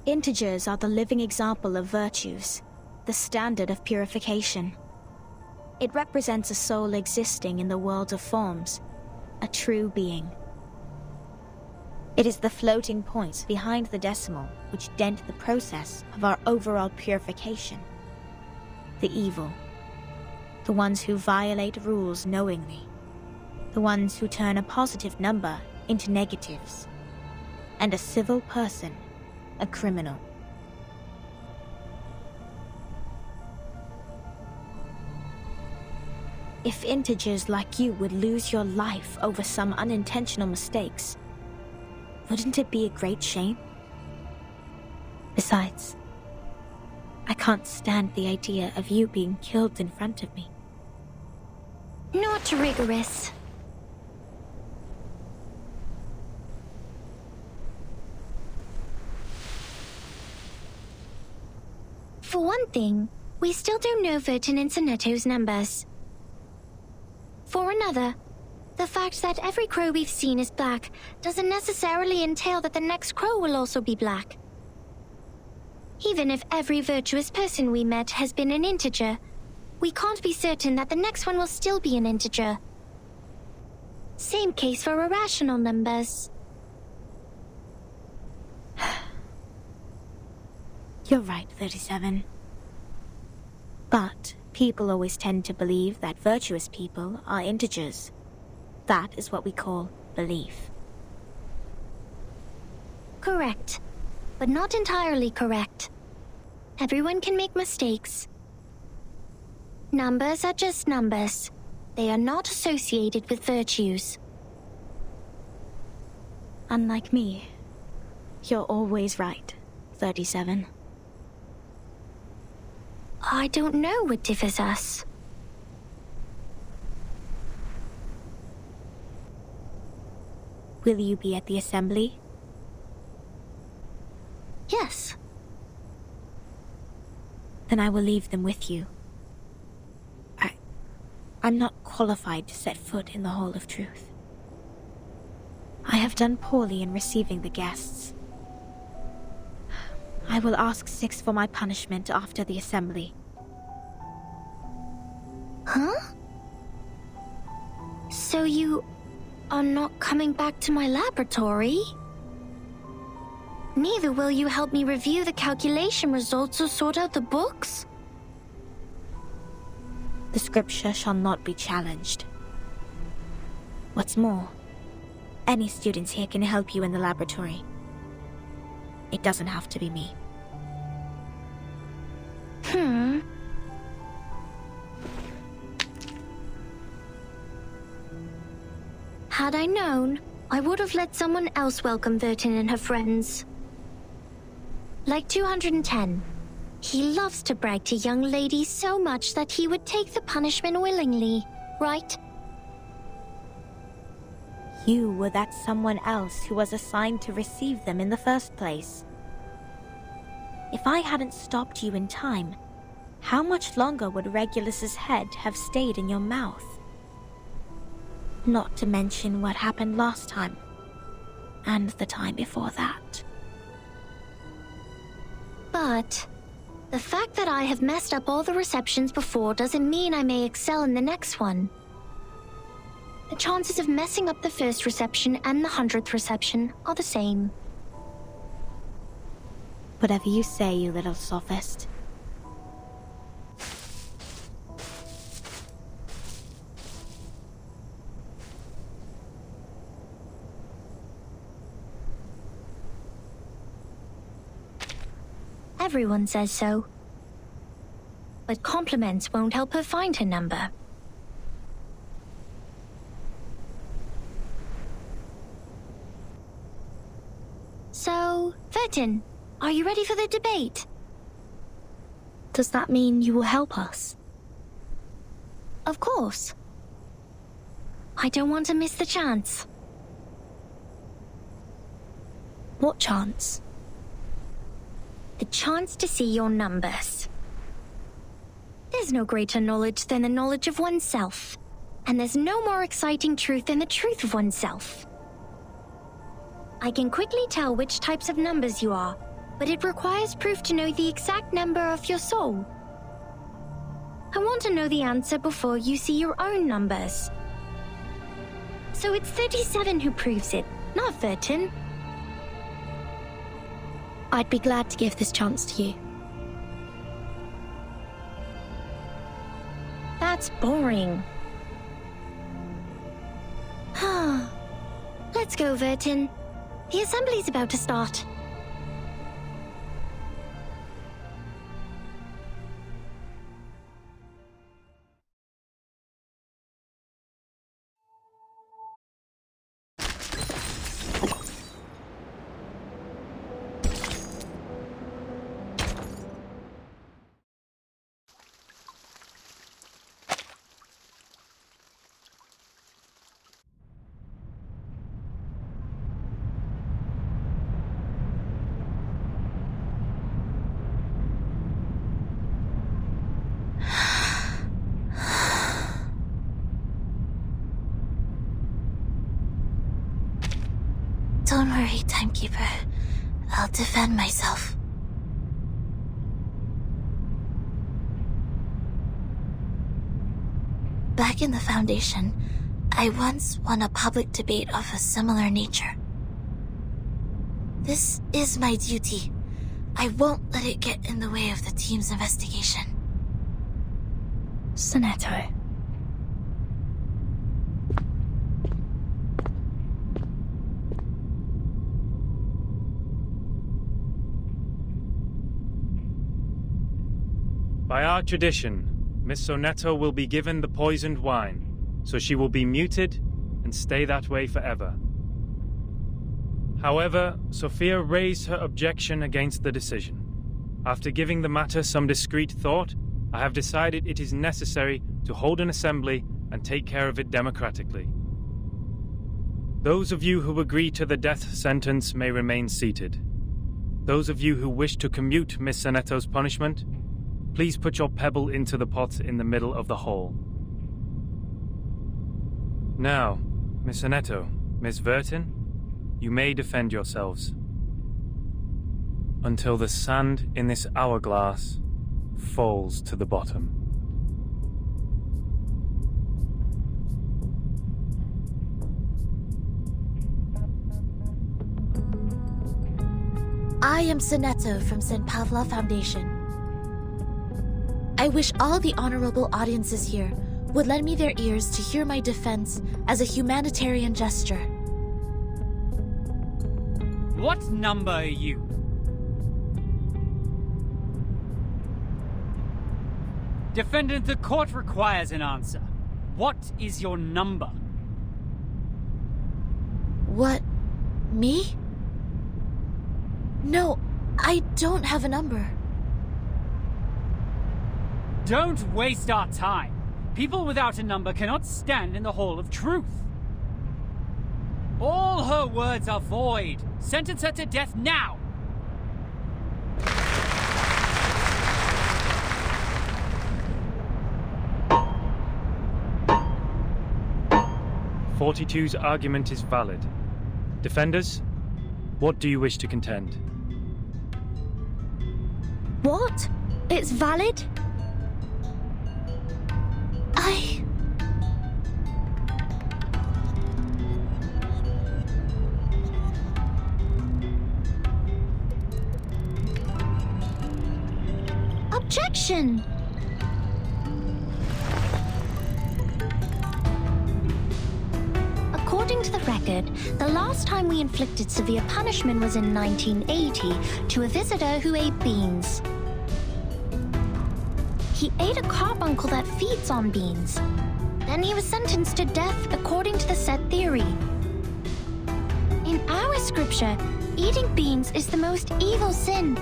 Integers are the living example of virtues, the standard of purification. It represents a soul existing in the world of forms, a true being. It is the floating points behind the decimal which dent the process of our overall purification. The evil. The ones who violate rules knowingly. The ones who turn a positive number into negatives. And a civil person a criminal. If integers like you would lose your life over some unintentional mistakes, wouldn't it be a great shame? Besides, I can't stand the idea of you being killed in front of me. Not rigorous. For one thing, we still don't know Vertin and Sonetto's numbers. For another, the fact that every crow we've seen is black doesn't necessarily entail that the next crow will also be black. Even if every virtuous person we met has been an integer, we can't be certain that the next one will still be an integer. Same case for irrational numbers. You're right, 37. But people always tend to believe that virtuous people are integers. That is what we call belief. Correct, but not entirely correct. Everyone can make mistakes. Numbers are just numbers. They are not associated with virtues. Unlike me, you're always right, 37. I don't know what differs us. Will you be at the assembly? Yes. Then I will leave them with you. I'm not qualified to set foot in the Hall of Truth. I have done poorly in receiving the guests. I will ask 6 for my punishment after the assembly. Huh? So you are not coming back to my laboratory? Neither will you help me review the calculation results or sort out the books? The scripture shall not be challenged. What's more, any students here can help you in the laboratory. It doesn't have to be me. Had I known, I would have let someone else welcome Vertin and her friends. Like 210. He loves to brag to young ladies so much that he would take the punishment willingly, right? You were that someone else who was assigned to receive them in the first place. If I hadn't stopped you in time, how much longer would Regulus's head have stayed in your mouth? Not to mention what happened last time, and the time before that. But the fact that I have messed up all the receptions before doesn't mean I may excel in the next one. The chances of messing up the first reception and the 100th reception are the same. Whatever you say, you little sophist. Everyone says so. but compliments won't help her find her number. So, Vertin, are you ready for the debate? Does that mean you will help us? Of course. I don't want to miss the chance. What chance? The chance to see your numbers. There's no greater knowledge than the knowledge of oneself. And there's no more exciting truth than the truth of oneself. I can quickly tell which types of numbers you are, but it requires proof to know the exact number of your soul. I want to know the answer before you see your own numbers. So it's 37 who proves it, not Vertin. I'd be glad to give this chance to you. That's boring. Let's go, Vertin. The assembly's about to start. Don't worry, Timekeeper. I'll defend myself. Back in the Foundation, I once won a public debate of a similar nature. This is my duty. I won't let it get in the way of the team's investigation. Sonetto. By our tradition, Miss Sonetto will be given the poisoned wine, so she will be muted and stay that way forever. However, Sophia raised her objection against the decision. After giving the matter some discreet thought, I have decided it is necessary to hold an assembly and take care of it democratically. Those of you who agree to the death sentence may remain seated. Those of you who wish to commute Miss Sonetto's punishment, please put your pebble into the pot in the middle of the hall. Now, Miss Sonetto, Miss Vertin, you may defend yourselves. Until the sand in this hourglass falls to the bottom. I am Sonetto from St. Pavla Foundation. I wish all the honorable audiences here would lend me their ears to hear my defense as a humanitarian gesture. What number are you? Defendant, the court requires an answer. What is your number? What? Me? No, I don't have a number. Don't waste our time. People without a number cannot stand in the Hall of Truth. All her words are void. Sentence her to death now! '42's argument is valid. Defenders, what do you wish to contend? What? It's valid? Objection! According to the record, the last time we inflicted severe punishment was in 1980 to a visitor who ate beans. he ate a carbuncle that feeds on beans. Then he was sentenced to death according to the said theory. In our scripture, eating beans is the most evil sin,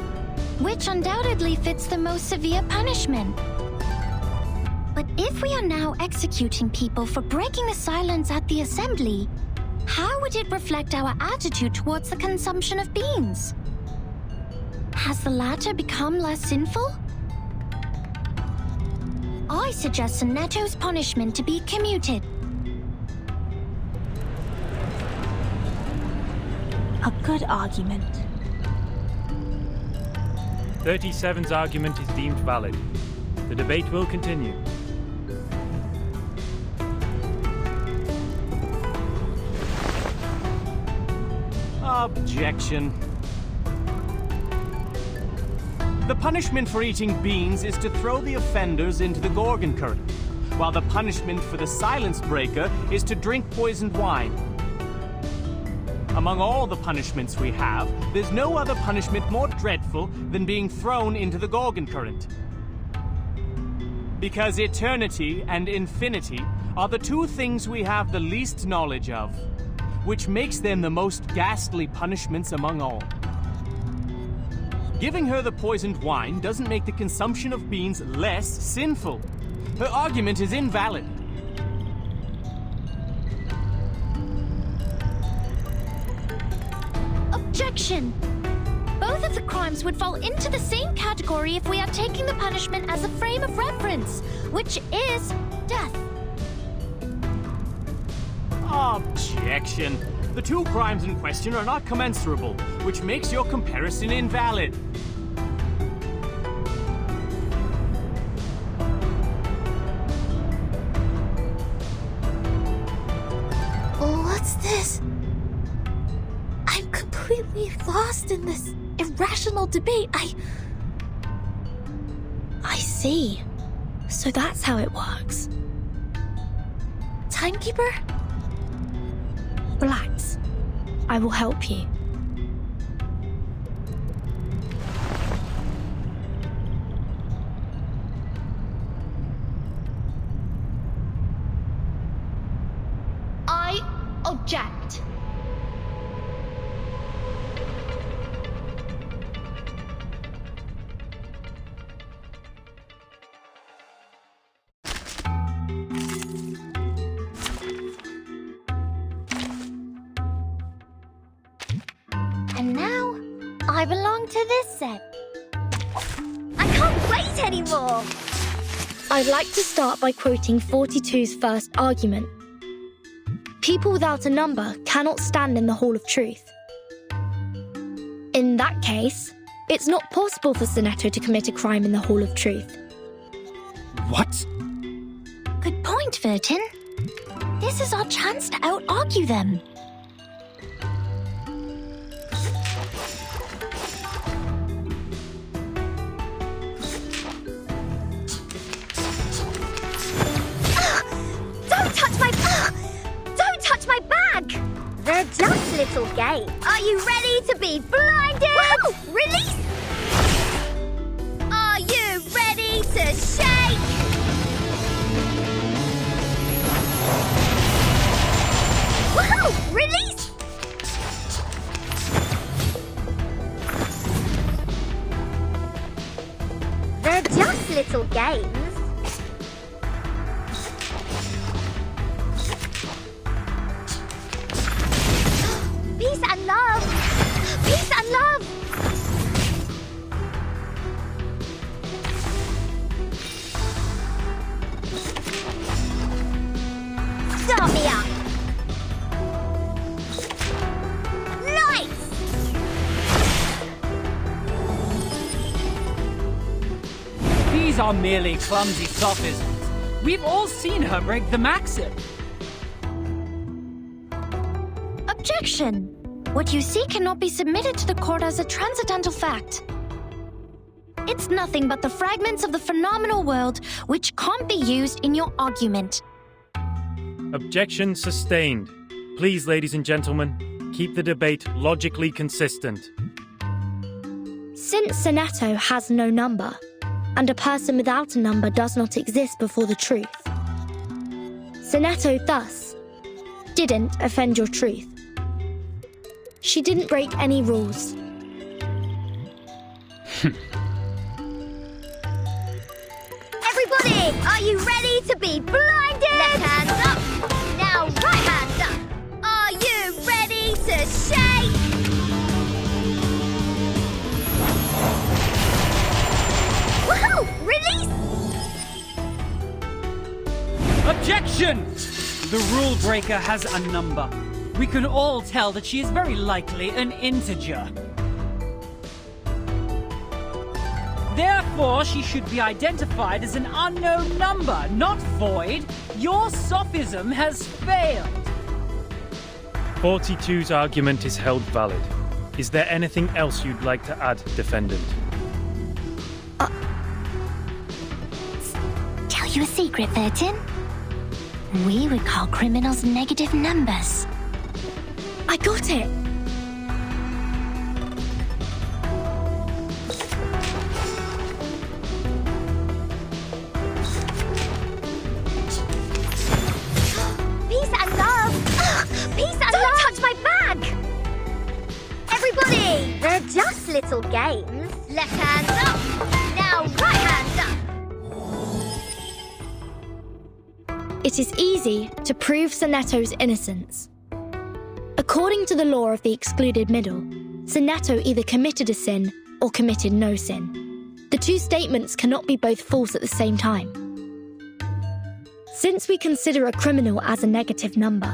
which undoubtedly fits the most severe punishment. But if we are now executing people for breaking the silence at the assembly, how would it reflect our attitude towards the consumption of beans? Has the latter become less sinful? I suggest Sonetto's punishment to be commuted. A good argument. 37's argument is deemed valid. The debate will continue. Objection. The punishment for eating beans is to throw the offenders into the Gorgon current, while the punishment for the silence breaker is to drink poisoned wine. Among all the punishments we have, there's no other punishment more dreadful than being thrown into the Gorgon current. Because eternity and infinity are the two things we have the least knowledge of, which makes them the most ghastly punishments among all. Giving her the poisoned wine doesn't make the consumption of beans less sinful. Her argument is invalid. Objection! Both of the crimes would fall into the same category if we are taking the punishment as a frame of reference, which is death. Objection. The two crimes in question are not commensurable, which makes your comparison invalid. What's this? I'm completely lost in this irrational debate. I see. So that's how it works. Timekeeper? Relax. I will help you. I object. And now, I belong to this set. I can't wait anymore! I'd like to start by quoting 42's first argument. People without a number cannot stand in the Hall of Truth. In that case, it's not possible for Sonetto to commit a crime in the Hall of Truth. What? Good point, Virgin. This is our chance to out-argue them. Don't touch my bag! They're just little games. Are you ready to be blinded? Whoa! Release! Are you ready to shake? Whoa! Release! They're just little games. Peace and love! Peace and love! Start me up! Lights! These are merely clumsy sophisms. We've all seen her break the maxim. Objection! What you see cannot be submitted to the court as a transcendental fact. It's nothing but the fragments of the phenomenal world which can't be used in your argument. Objection sustained. Please, ladies and gentlemen, keep the debate logically consistent. Since Sonetto has no number, and a person without a number does not exist before the truth. Seneto thus didn't offend your truth. She didn't break any rules. Everybody, are you ready to be blinded? Left hand up. Now right hand up. Are you ready to shake? Woohoo! Release! Objection! The rule breaker has a number. We can all tell that she is very likely an integer. Therefore, she should be identified as an unknown number, not void. Your sophism has failed. 42's argument is held valid. Is there anything else you'd like to add, defendant? Tell you a secret, 13? We would call criminals negative numbers. I got it! Peace and love! Peace and love! Don't touch my bag! Everybody, they're just little games. Left hand up. Now right hand up. It is easy to prove Seneto's innocence. According to the law of the excluded middle, Seneto either committed a sin or committed no sin. The two statements cannot be both false at the same time. Since we consider a criminal as a negative number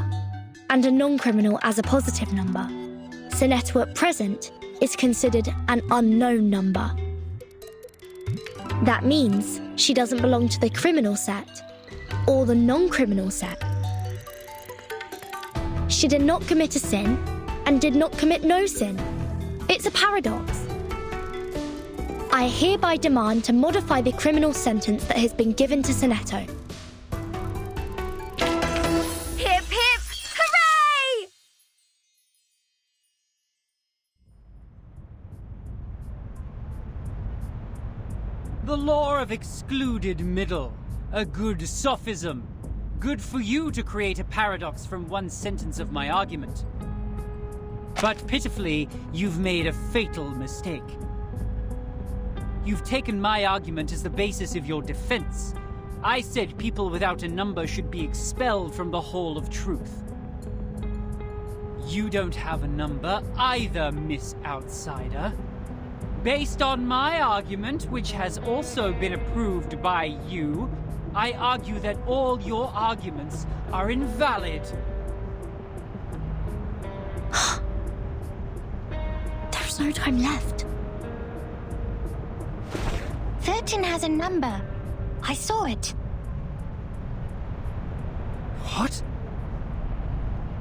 and a non-criminal as a positive number, Seneto at present is considered an unknown number. That means she doesn't belong to the criminal set or the non-criminal set. She did not commit a sin and did not commit no sin. It's a paradox. I hereby demand to modify the criminal sentence that has been given to Seneto. Hip hip hooray! The law of excluded middle. A good sophism. Good for you to create a paradox from one sentence of my argument. But pitifully, you've made a fatal mistake. You've taken my argument as the basis of your defense. I said people without a number should be expelled from the Hall of Truth. You don't have a number either, Miss Outsider. Based on my argument, which has also been approved by you, I argue that all your arguments are invalid. There's no time left. 13 has a number. I saw it. What?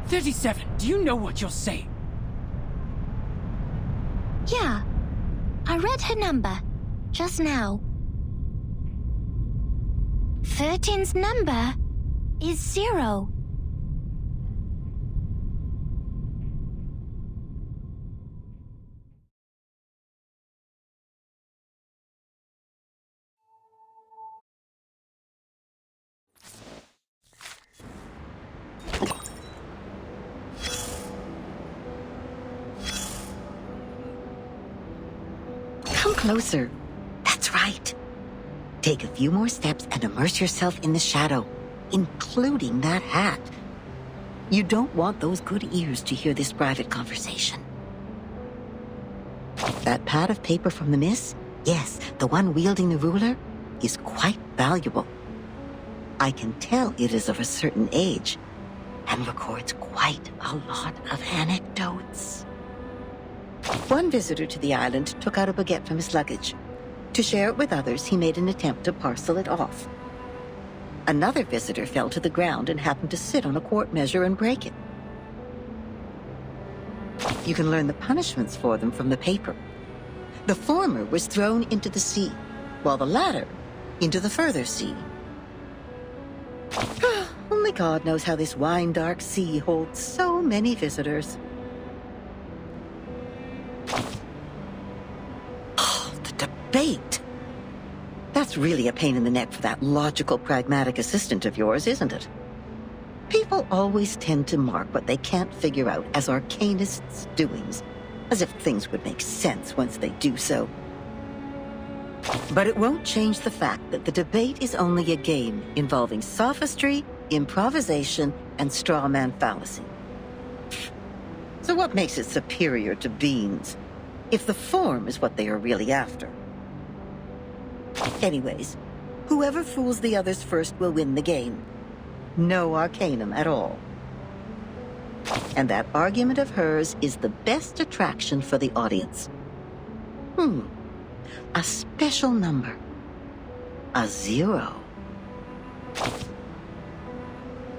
37, do you know what you're saying? Yeah. I read her number just now. 13's number is 0. Come closer. That's right. Take a few more steps and immerse yourself in the shadow, including that hat. You don't want those good ears to hear this private conversation. That pad of paper from the miss, yes, the one wielding the ruler, is quite valuable. I can tell it is of a certain age and records quite a lot of anecdotes. One visitor to the island took out a baguette from his luggage. To share it with others, he made an attempt to parcel it off. Another visitor fell to the ground and happened to sit on a quart measure and break it. You can learn the punishments for them from the paper. The former was thrown into the sea, while the latter into the further sea. Only God knows how this wine-dark sea holds so many visitors. Oh, the debate! That It's really a pain in the neck for that logical, pragmatic assistant of yours, isn't it? People always tend to mark what they can't figure out as arcanists' doings, as if things would make sense once they do so. But it won't change the fact that the debate is only a game involving sophistry, improvisation, and straw man fallacy. So what makes it superior to beans, if the form is what they are really after? Anyways, whoever fools the others first will win the game. No arcanum at all. And that argument of hers is the best attraction for the audience. A special number. A 0.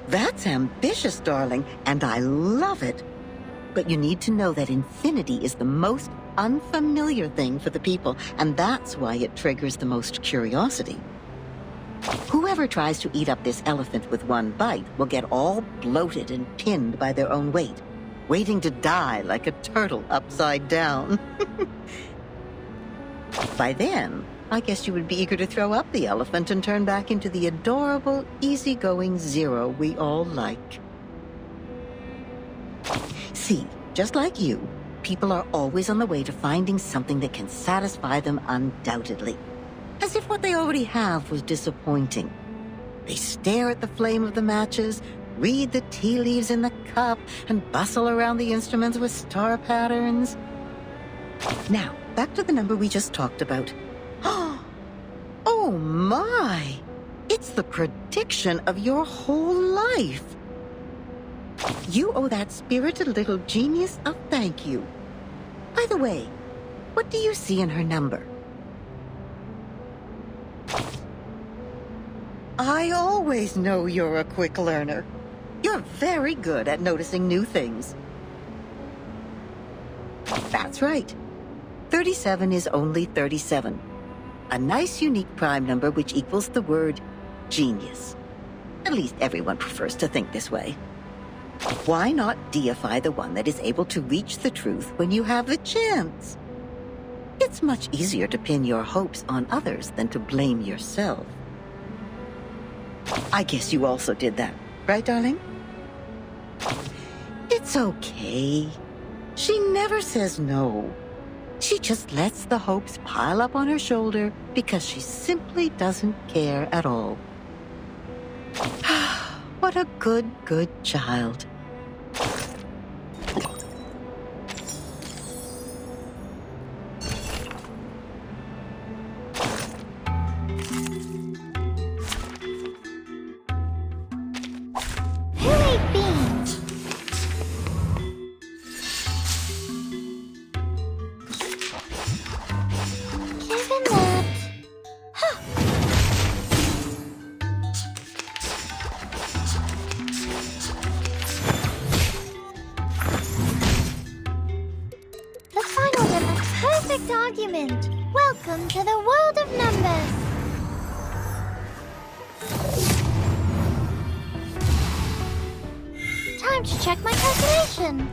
That's ambitious, darling, and I love it. But you need to know that infinity is the most unfamiliar thing for the people, and that's why it triggers the most curiosity. Whoever tries to eat up this elephant with one bite will get all bloated and pinned by their own weight, waiting to die like a turtle upside down. By then, I guess you would be eager to throw up the elephant and turn back into the adorable, easygoing 0 we all like. See, just like you, people are always on the way to finding something that can satisfy them undoubtedly. As if what they already have was disappointing. They stare at the flame of the matches, read the tea leaves in the cup, and bustle around the instruments with star patterns. Now, back to the number we just talked about. Oh my! It's the prediction of your whole life. You owe that spirited little genius a thank you. By the way, what do you see in her number? I always know you're a quick learner. You're very good at noticing new things. That's right. 37 is only 37. A nice, unique prime number which equals the word genius. At least everyone prefers to think this way. Why not deify the one that is able to reach the truth when you have the chance? It's much easier to pin your hopes on others than to blame yourself. I guess you also did that, right, darling? It's okay. She never says no. She just lets the hopes pile up on her shoulder because she simply doesn't care at all. What a good, good child. Who ate beans? Given that... Huh. The final one, a perfect argument. Welcome to the world of numbers. Time to check my calculation.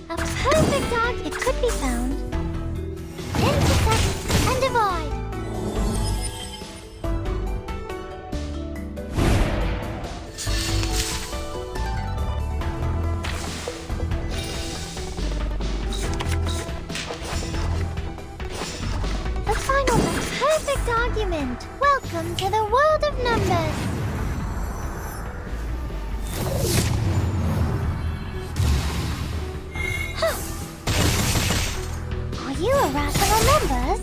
A perfect arc, it could be found. Intersect and divide. The final one, perfect argument. Welcome to the world of numbers. Huh. Are you irrational numbers?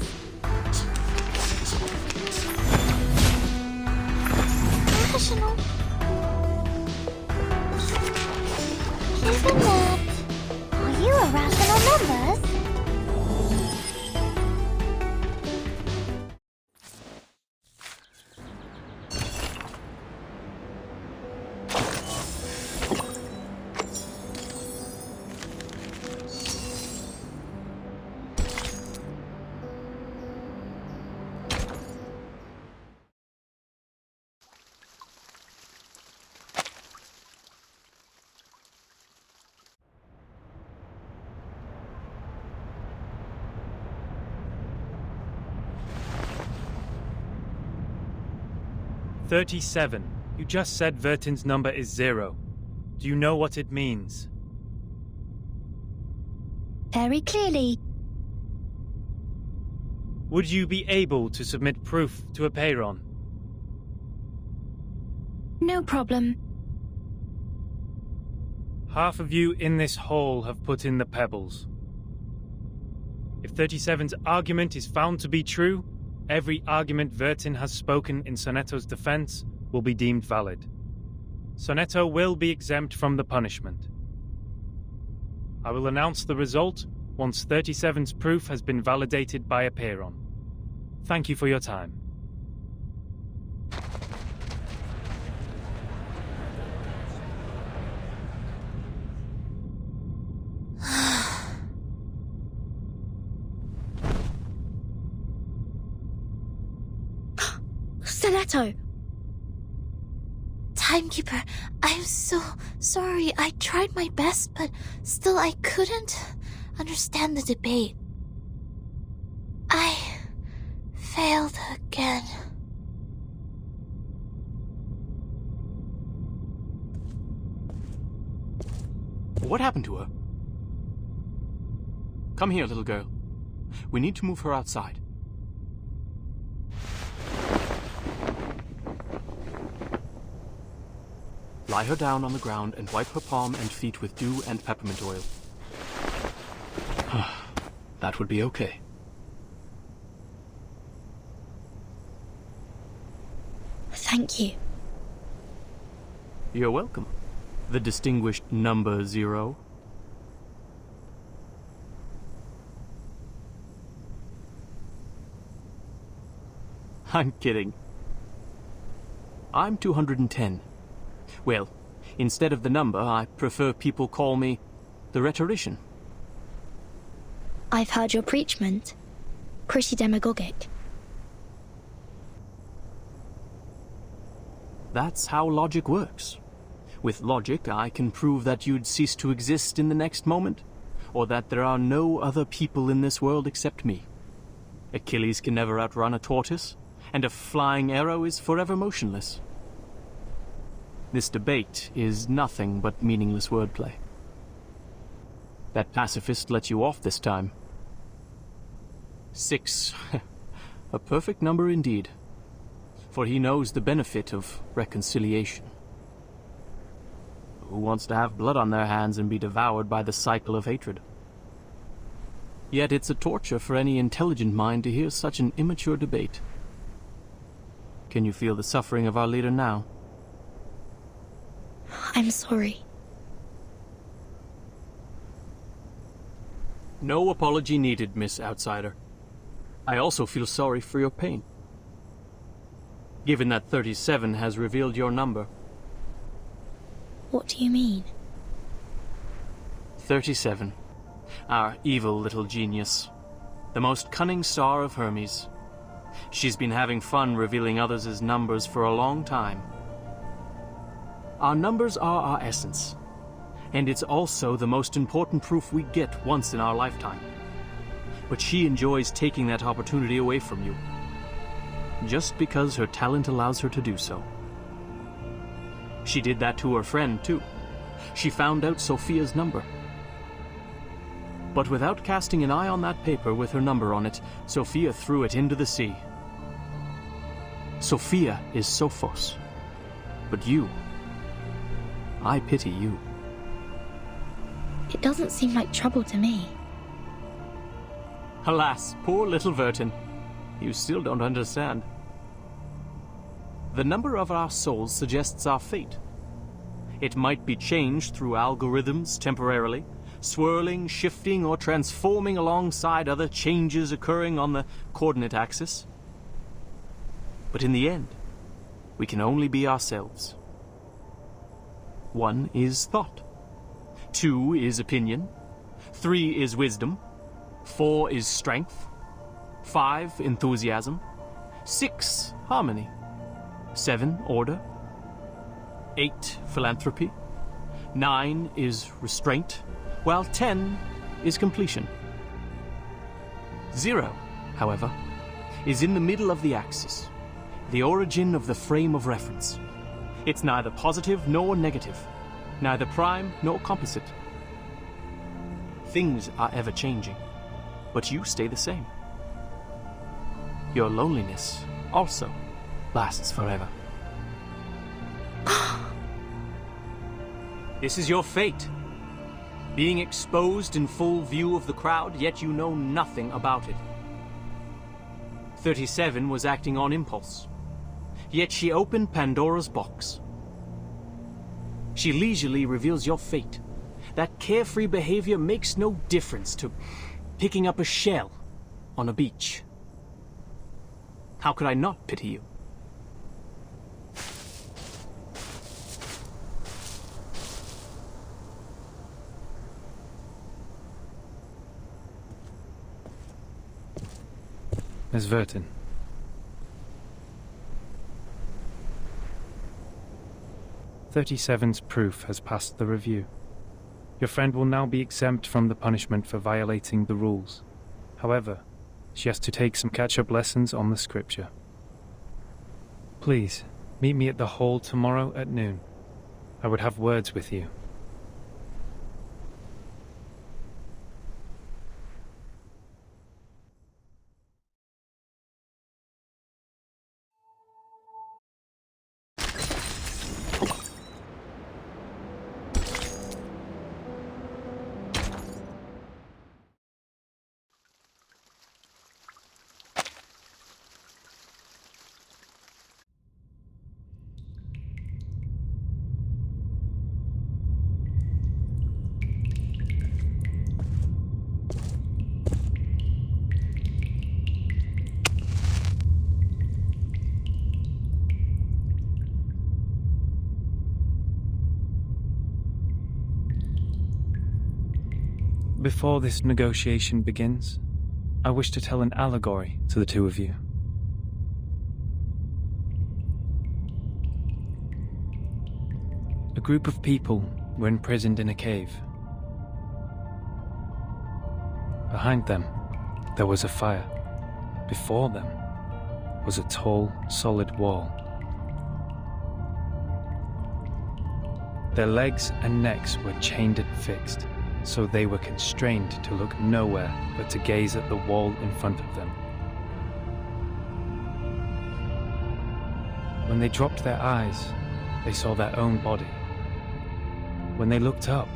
Rational. Given that, are you irrational numbers? 37. You just said Vertin's number is 0. Do you know what it means? Very clearly. Would you be able to submit proof to Apeiron? No problem. Half of you in this hall have put in the pebbles. If 37's argument is found to be true, every argument Vertin has spoken in Sonetto's defense will be deemed valid. Sonetto will be exempt from the punishment. I will announce the result once 37's proof has been validated by Apeiron. Thank you for your time. Sonetto! Timekeeper, I'm so sorry. I tried my best, but still I couldn't understand the debate. I failed again. What happened to her? Come here, little girl. We need to move her outside. Lie her down on the ground and wipe her palm and feet with dew and peppermint oil. That would be okay. Thank you. You're welcome. The distinguished number 0. I'm kidding. I'm 210. Well, instead of the number, I prefer people call me the rhetorician. I've heard your preachment. Pretty demagogic. That's how logic works. With logic, I can prove that you'd cease to exist in the next moment, or that there are no other people in this world except me. Achilles can never outrun a tortoise, and a flying arrow is forever motionless. This debate is nothing but meaningless wordplay. That pacifist let you off this time. 6. A perfect number indeed. For he knows the benefit of reconciliation. Who wants to have blood on their hands and be devoured by the cycle of hatred? Yet it's a torture for any intelligent mind to hear such an immature debate. Can you feel the suffering of our leader now? I'm sorry. No apology needed, Miss Outsider. I also feel sorry for your pain. Given that 37 has revealed your number. What do you mean? 37. Our evil little genius. The most cunning star of Hermes. She's been having fun revealing others' numbers for a long time. Our numbers are our essence, and it's also the most important proof we get once in our lifetime. But she enjoys taking that opportunity away from you, just because her talent allows her to do so. She did that to her friend, too. She found out Sophia's number. But without casting an eye on that paper with her number on it, Sophia threw it into the sea. Sophia is Sophos, but you... I pity you. It doesn't seem like trouble to me. Alas, poor little Vertin. You still don't understand. The number of our souls suggests our fate. It might be changed through algorithms temporarily, swirling, shifting, or transforming alongside other changes occurring on the coordinate axis. But in the end, we can only be ourselves. 1 is thought. 2 is opinion. 3 is wisdom. 4 is strength. 5, enthusiasm. 6, harmony. 7, order. 8, philanthropy. 9 is restraint, while 10 is completion. 0, however, is in the middle of the axis. the origin of the frame of reference. It's neither positive nor negative, neither prime nor composite. Things are ever changing, but you stay the same. Your loneliness also lasts forever. This is your fate. Being exposed in full view of the crowd, yet you know nothing about it. 37 was acting on impulse, yet she opened Pandora's box. She leisurely reveals your fate. That carefree behavior makes no difference to picking up a shell on a beach. How could I not pity you? Miss Verton. "37's proof has passed the review. Your friend will now be exempt from the punishment for violating the rules. However, she has to take some catch-up lessons on the scripture. Please, meet me at the hall tomorrow at noon. I would have words with you." Before this negotiation begins, I wish to tell an allegory to the two of you. A group of people were imprisoned in a cave. Behind them, there was a fire. Before them was a tall, solid wall. Their legs and necks were chained and fixed, so they were constrained to look nowhere but to gaze at the wall in front of them. When they dropped their eyes, they saw their own body. When they looked up,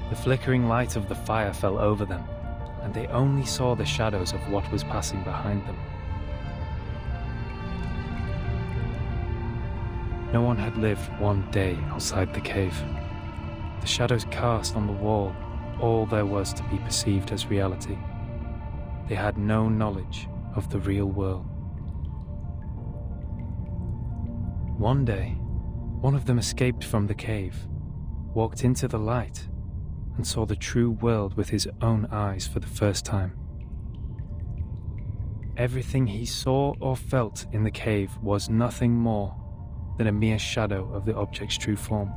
the flickering light of the fire fell over them, and they only saw the shadows of what was passing behind them. No one had lived one day outside the cave. The shadows cast on the wall all there was to be perceived as reality. They had no knowledge of the real world. One day, one of them escaped from the cave, walked into the light, and saw the true world with his own eyes for the first time. Everything he saw or felt in the cave was nothing more than a mere shadow of the object's true form.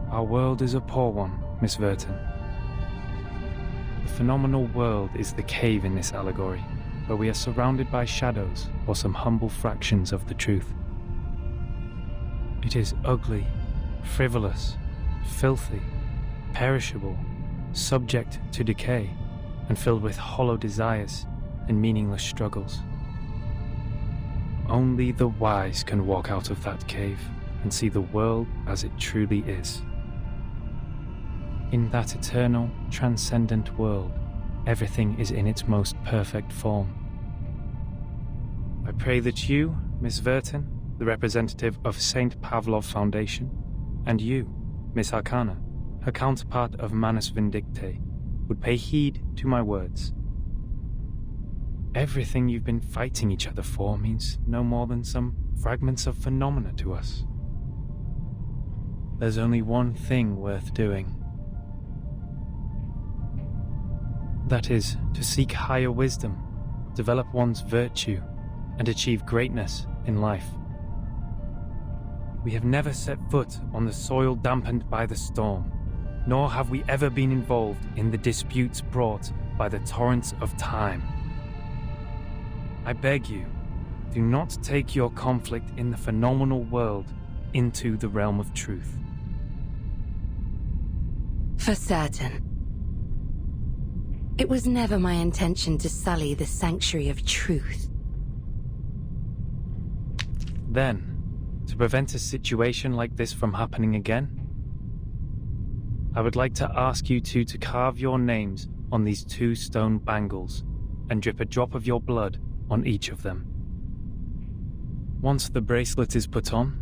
Our world is a poor one, Miss Verton. The phenomenal world is the cave in this allegory, where we are surrounded by shadows or some humble fractions of the truth. It is ugly, frivolous, filthy, perishable, subject to decay, and filled with hollow desires and meaningless struggles. Only the wise can walk out of that cave and see the world as it truly is. In that eternal, transcendent world, everything is in its most perfect form. I pray that you, Miss Verton, the representative of St. Pavlov Foundation, and you, Miss Arcana, her counterpart of Manus Vindicte, would pay heed to my words. Everything you've been fighting each other for means no more than some fragments of phenomena to us. There's only one thing worth doing. That is, to seek higher wisdom, develop one's virtue, and achieve greatness in life. We have never set foot on the soil dampened by the storm, nor have we ever been involved in the disputes brought by the torrents of time. I beg you, do not take your conflict in the phenomenal world into the realm of truth. For certain. It was never my intention to sully the sanctuary of truth. Then, to prevent a situation like this from happening again, I would like to ask you two to carve your names on these 2 stone bangles and drip a drop of your blood on each of them. Once the bracelet is put on,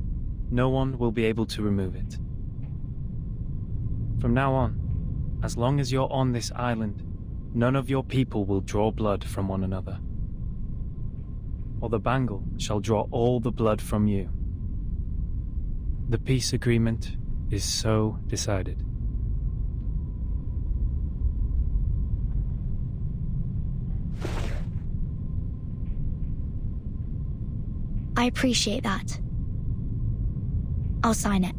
no one will be able to remove it. From now on, as long as you're on this island, none of your people will draw blood from one another, or the bangle shall draw all the blood from you. The peace agreement is so decided. I appreciate that. I'll sign it.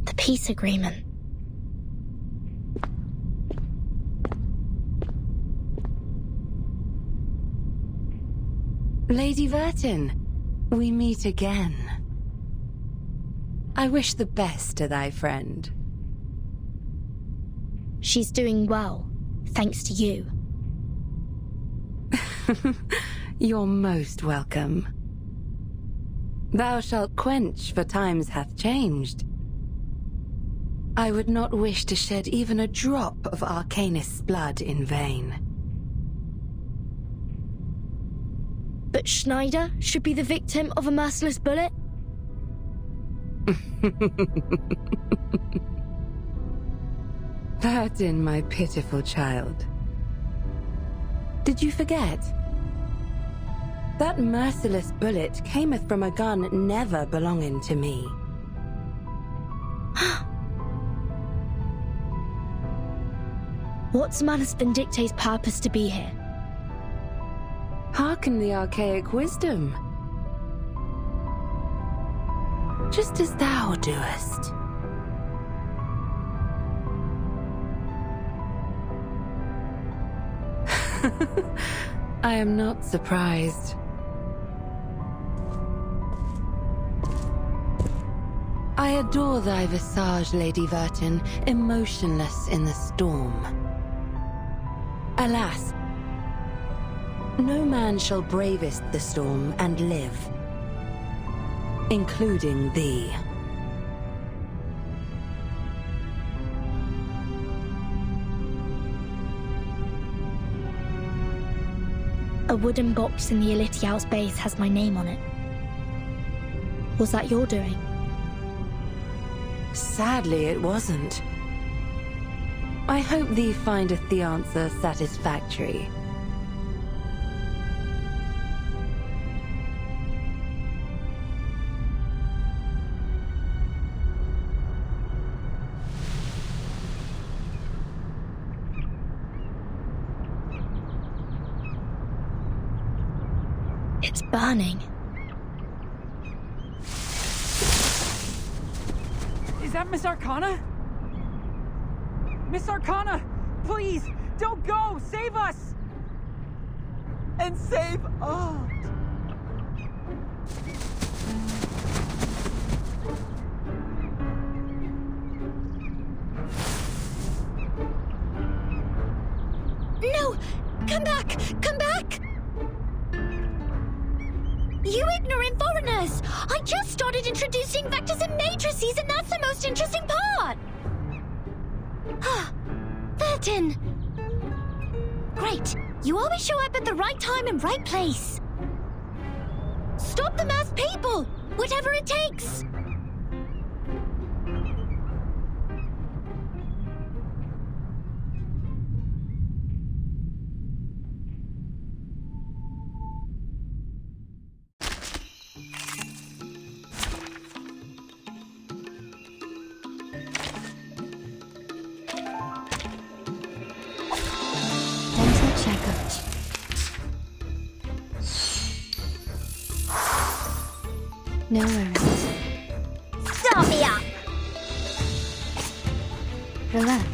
The peace agreement. Lady Vertin, we meet again. I wish the best to thy friend. She's doing well, thanks to you. You're most welcome. Thou shalt quench, for times hath changed. I would not wish to shed even a drop of Arcanist's blood in vain. But Schneider should be the victim of a merciless bullet? Vertin, my pitiful child. Did you forget? That merciless bullet cameth from a gun never belonging to me. What's Manus Vindicte's purpose to be here? Hearken the archaic wisdom. Just as thou doest. I am not surprised. I adore thy visage, Lady Vertin, emotionless in the storm. Alas, no man shall bravest the storm and live, including thee. A wooden box in the Elitiaus base has my name on it. Was that your doing? Sadly, it wasn't. I hope thee findeth the answer satisfactory. It's burning. Is that Miss Arcana? Miss Arcana, please, don't go! Save us! And save... Oh. No! Come back! Come back! You ignorant foreigners! I just started introducing vectors and matrices, and that's the most interesting part! Vertin! Great! You always show up at the right time and right place! Stop the mass people! Whatever it takes! check up. No worries. Start me up! Relax.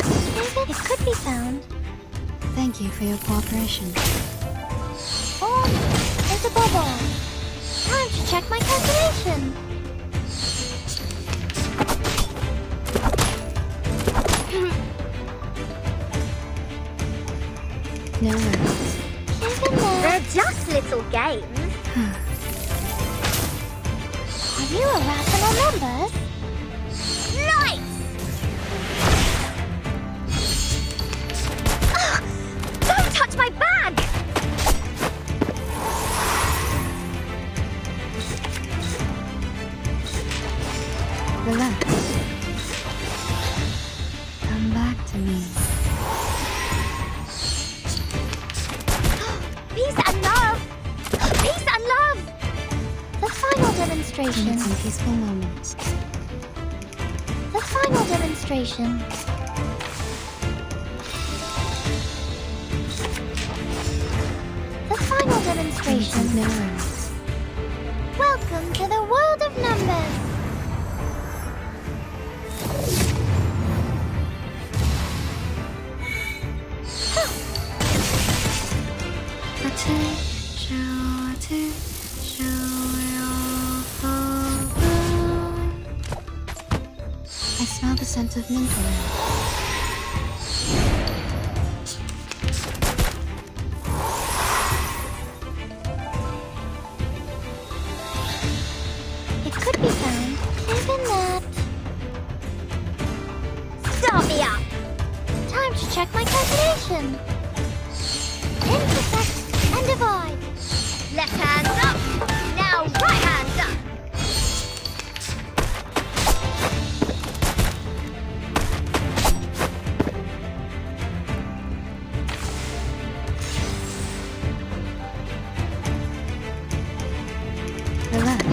It could be found. Thank you for your cooperation. Oh, there's a bubble. Time to check my calculation. No worries. They're just little games. Are you a rational numbers? Nice! Ah, don't touch my bag! Relax. Come back to me. Peace and love! Peace and love! The final demonstration. In some peaceful moments. The final demonstration. The final demonstration. No worries. Welcome to the world of numbers. I smell the scent of mint around. It could be found even that. Start me up! Time to check my calculation. Intersect and divide. Left hand up. Now right hand up. Relax.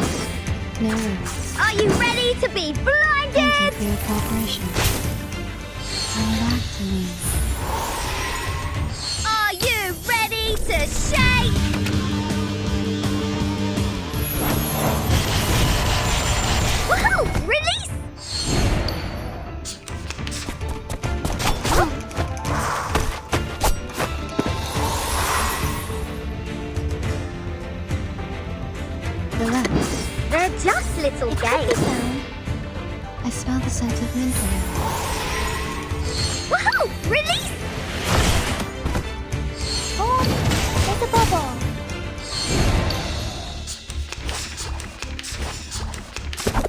No worries. Are you ready to be blinded? Thank you for your cooperation. Come back to me. Are you ready to shake? Woohoo! Release! Relax. They're just little games. I smell the scent of mint around. Woohoo! Release! Oh, there's a bubble.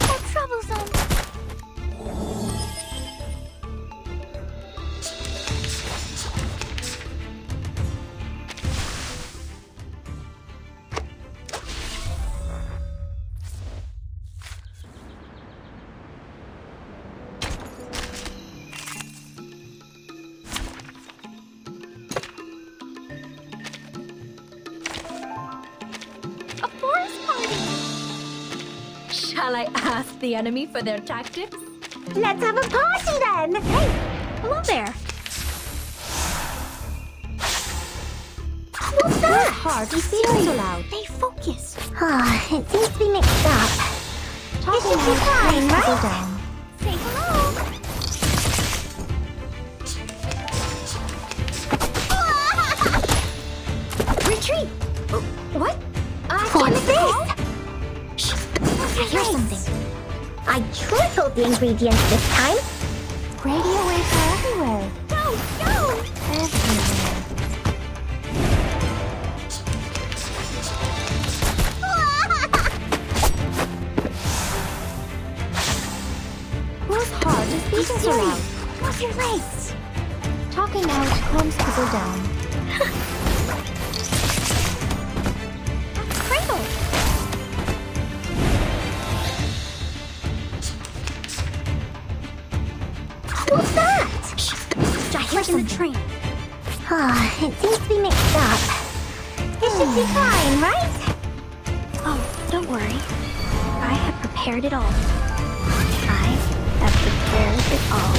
How troublesome. A forest party. Shall I ask the enemy for their tactics? Let's have a party then. Hey, hello there. What's that? Hard to see so loud. Stay focused. Ah, it seems to be mixed up. It should be fine, right? Down. Say hello. Retreat! What? What's this? Shh. I hear something. I tripled the ingredients this time. Radio waves are everywhere. Go! Everywhere. Whose heart is beating so loud? What's your race? Talking out calms people down. Cradle. What's that? I hear something. The train. Ah, it seems to be mixed up. It should be fine, right? Oh, don't worry. I have prepared it all. I have prepared it all.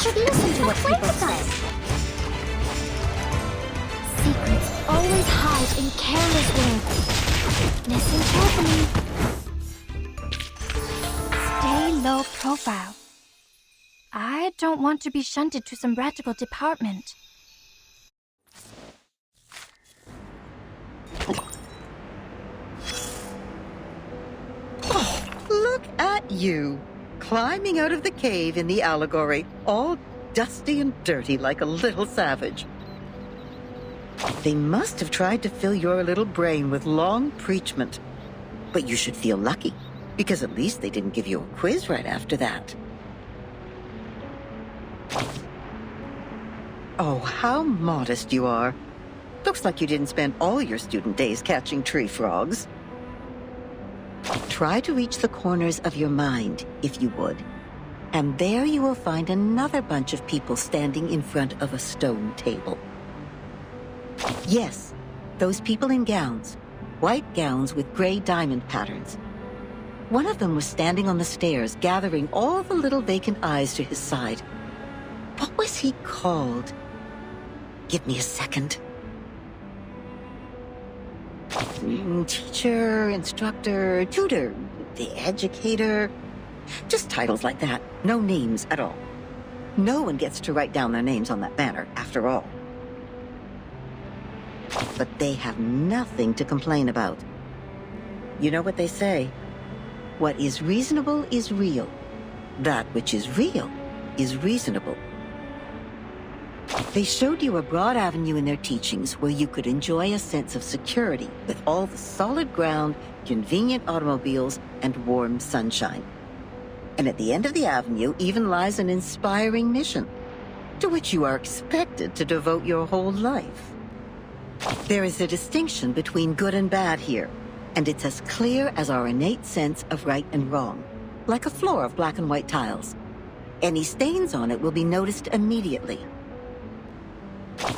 should listen to what people say. Secrets always hide in careless words. Listen carefully. Stay low profile. I don't want to be shunted to some radical department. Look at you, climbing out of the cave in the allegory, all dusty and dirty like a little savage. They must have tried to fill your little brain with long preachment. But you should feel lucky, because at least they didn't give you a quiz right after that. Oh, how modest you are. Looks like you didn't spend all your student days catching tree frogs. Try to reach the corners of your mind, if you would. And there you will find another bunch of people standing in front of a stone table. Yes, those people in gowns. White gowns with gray diamond patterns. One of them was standing on the stairs, gathering all the little vacant eyes to his side. What was he called? Give me a second. Teacher, instructor, tutor, the educator. Just titles like that. No names at all. No one gets to write down their names on that banner, after all. But they have nothing to complain about. You know what they say? What is reasonable is real. That which is real is reasonable. They showed you a broad avenue in their teachings where you could enjoy a sense of security with all the solid ground, convenient automobiles, and warm sunshine. And at the end of the avenue even lies an inspiring mission, to which you are expected to devote your whole life. There is a distinction between good and bad here, and it's as clear as our innate sense of right and wrong, like a floor of black and white tiles. Any stains on it will be noticed immediately.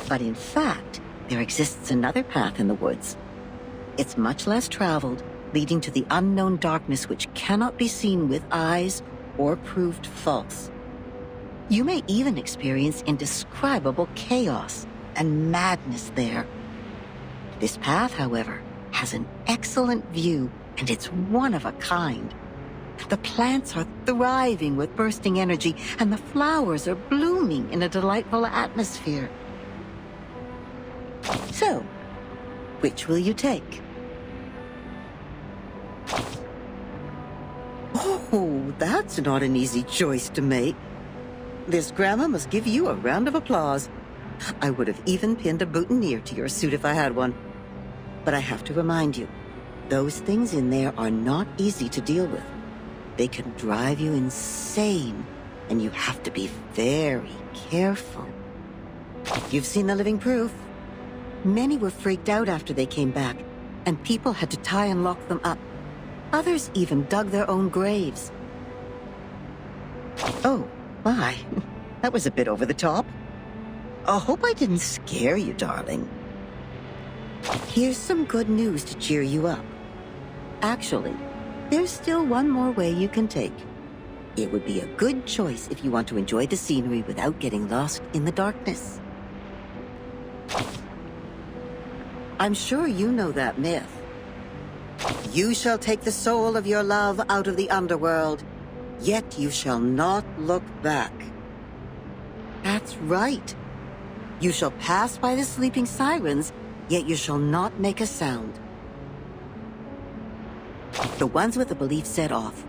But in fact, there exists another path in the woods. It's much less traveled, leading to the unknown darkness which cannot be seen with eyes or proved false. You may even experience indescribable chaos and madness there. This path, however, has an excellent view, and it's one of a kind. The plants are thriving with bursting energy, and the flowers are blooming in a delightful atmosphere. So, which will you take? Oh, that's not an easy choice to make. This grandma must give you a round of applause. I would have even pinned a boutonniere to your suit if I had one. But I have to remind you, those things in there are not easy to deal with. They can drive you insane, and you have to be very careful. You've seen the living proof. Many were freaked out after they came back, and people had to tie and lock them up. Others even dug their own graves. Oh, my. That was a bit over the top. I hope I didn't scare you, darling. Here's some good news to cheer you up. Actually, there's still one more way you can take. It would be a good choice if you want to enjoy the scenery without getting lost in the darkness. I'm sure you know that myth. You shall take the soul of your love out of the underworld, yet you shall not look back. That's right. You shall pass by the sleeping sirens, yet you shall not make a sound. The ones with the belief set off.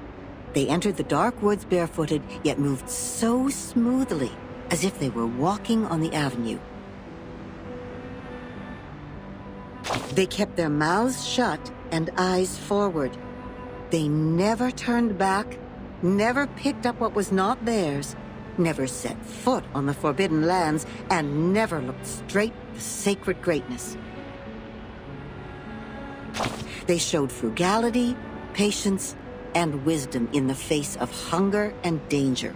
They entered the dark woods barefooted, yet moved so smoothly, as if they were walking on the avenue. They kept their mouths shut and eyes forward. They never turned back, never picked up what was not theirs, never set foot on the forbidden lands, and never looked straight to sacred greatness. They showed frugality, patience, and wisdom in the face of hunger and danger.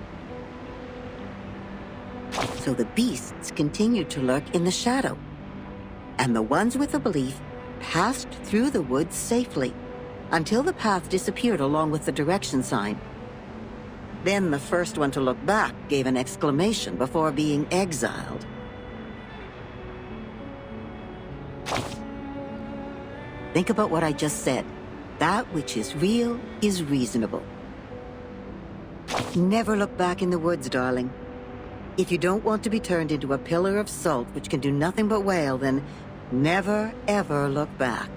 So the beasts continued to lurk in the shadow, and the ones with the belief passed through the woods safely until the path disappeared along with the direction sign. Then the first one to look back gave an exclamation before being exiled. Think about what I just said. That which is real is reasonable. Never look back in the woods, darling. If you don't want to be turned into a pillar of salt which can do nothing but wail, then never, ever look back.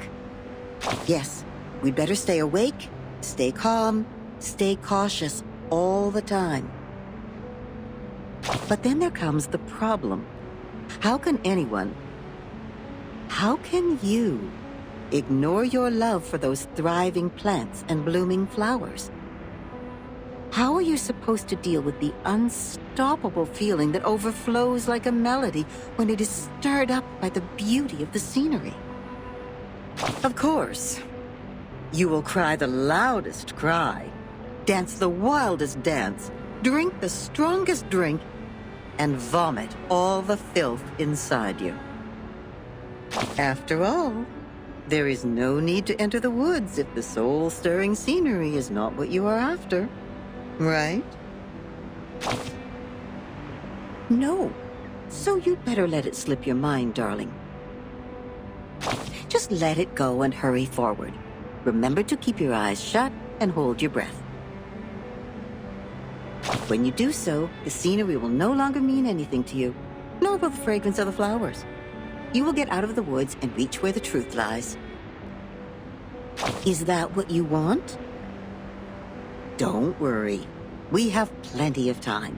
Yes, we'd better stay awake, stay calm, stay cautious all the time. But then there comes the problem. How can you ignore your love for those thriving plants and blooming flowers? How are you supposed to deal with the unstoppable feeling that overflows like a melody when it is stirred up by the beauty of the scenery? Of course, you will cry the loudest cry, dance the wildest dance, drink the strongest drink, and vomit all the filth inside you. After all, there is no need to enter the woods if the soul-stirring scenery is not what you are after. Right? No. So you'd better let it slip your mind, darling. Just let it go and hurry forward. Remember to keep your eyes shut and hold your breath. When you do so, the scenery will no longer mean anything to you, nor will the fragrance of the flowers. You will get out of the woods and reach where the truth lies. Is that what you want? Don't worry. We have plenty of time.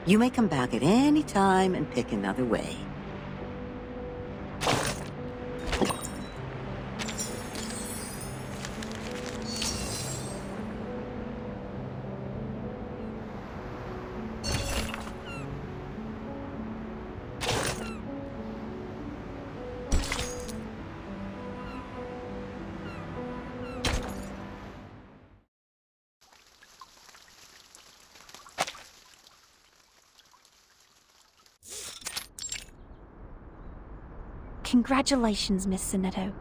You may come back at any time and pick another way. Congratulations, Miss Sonetto.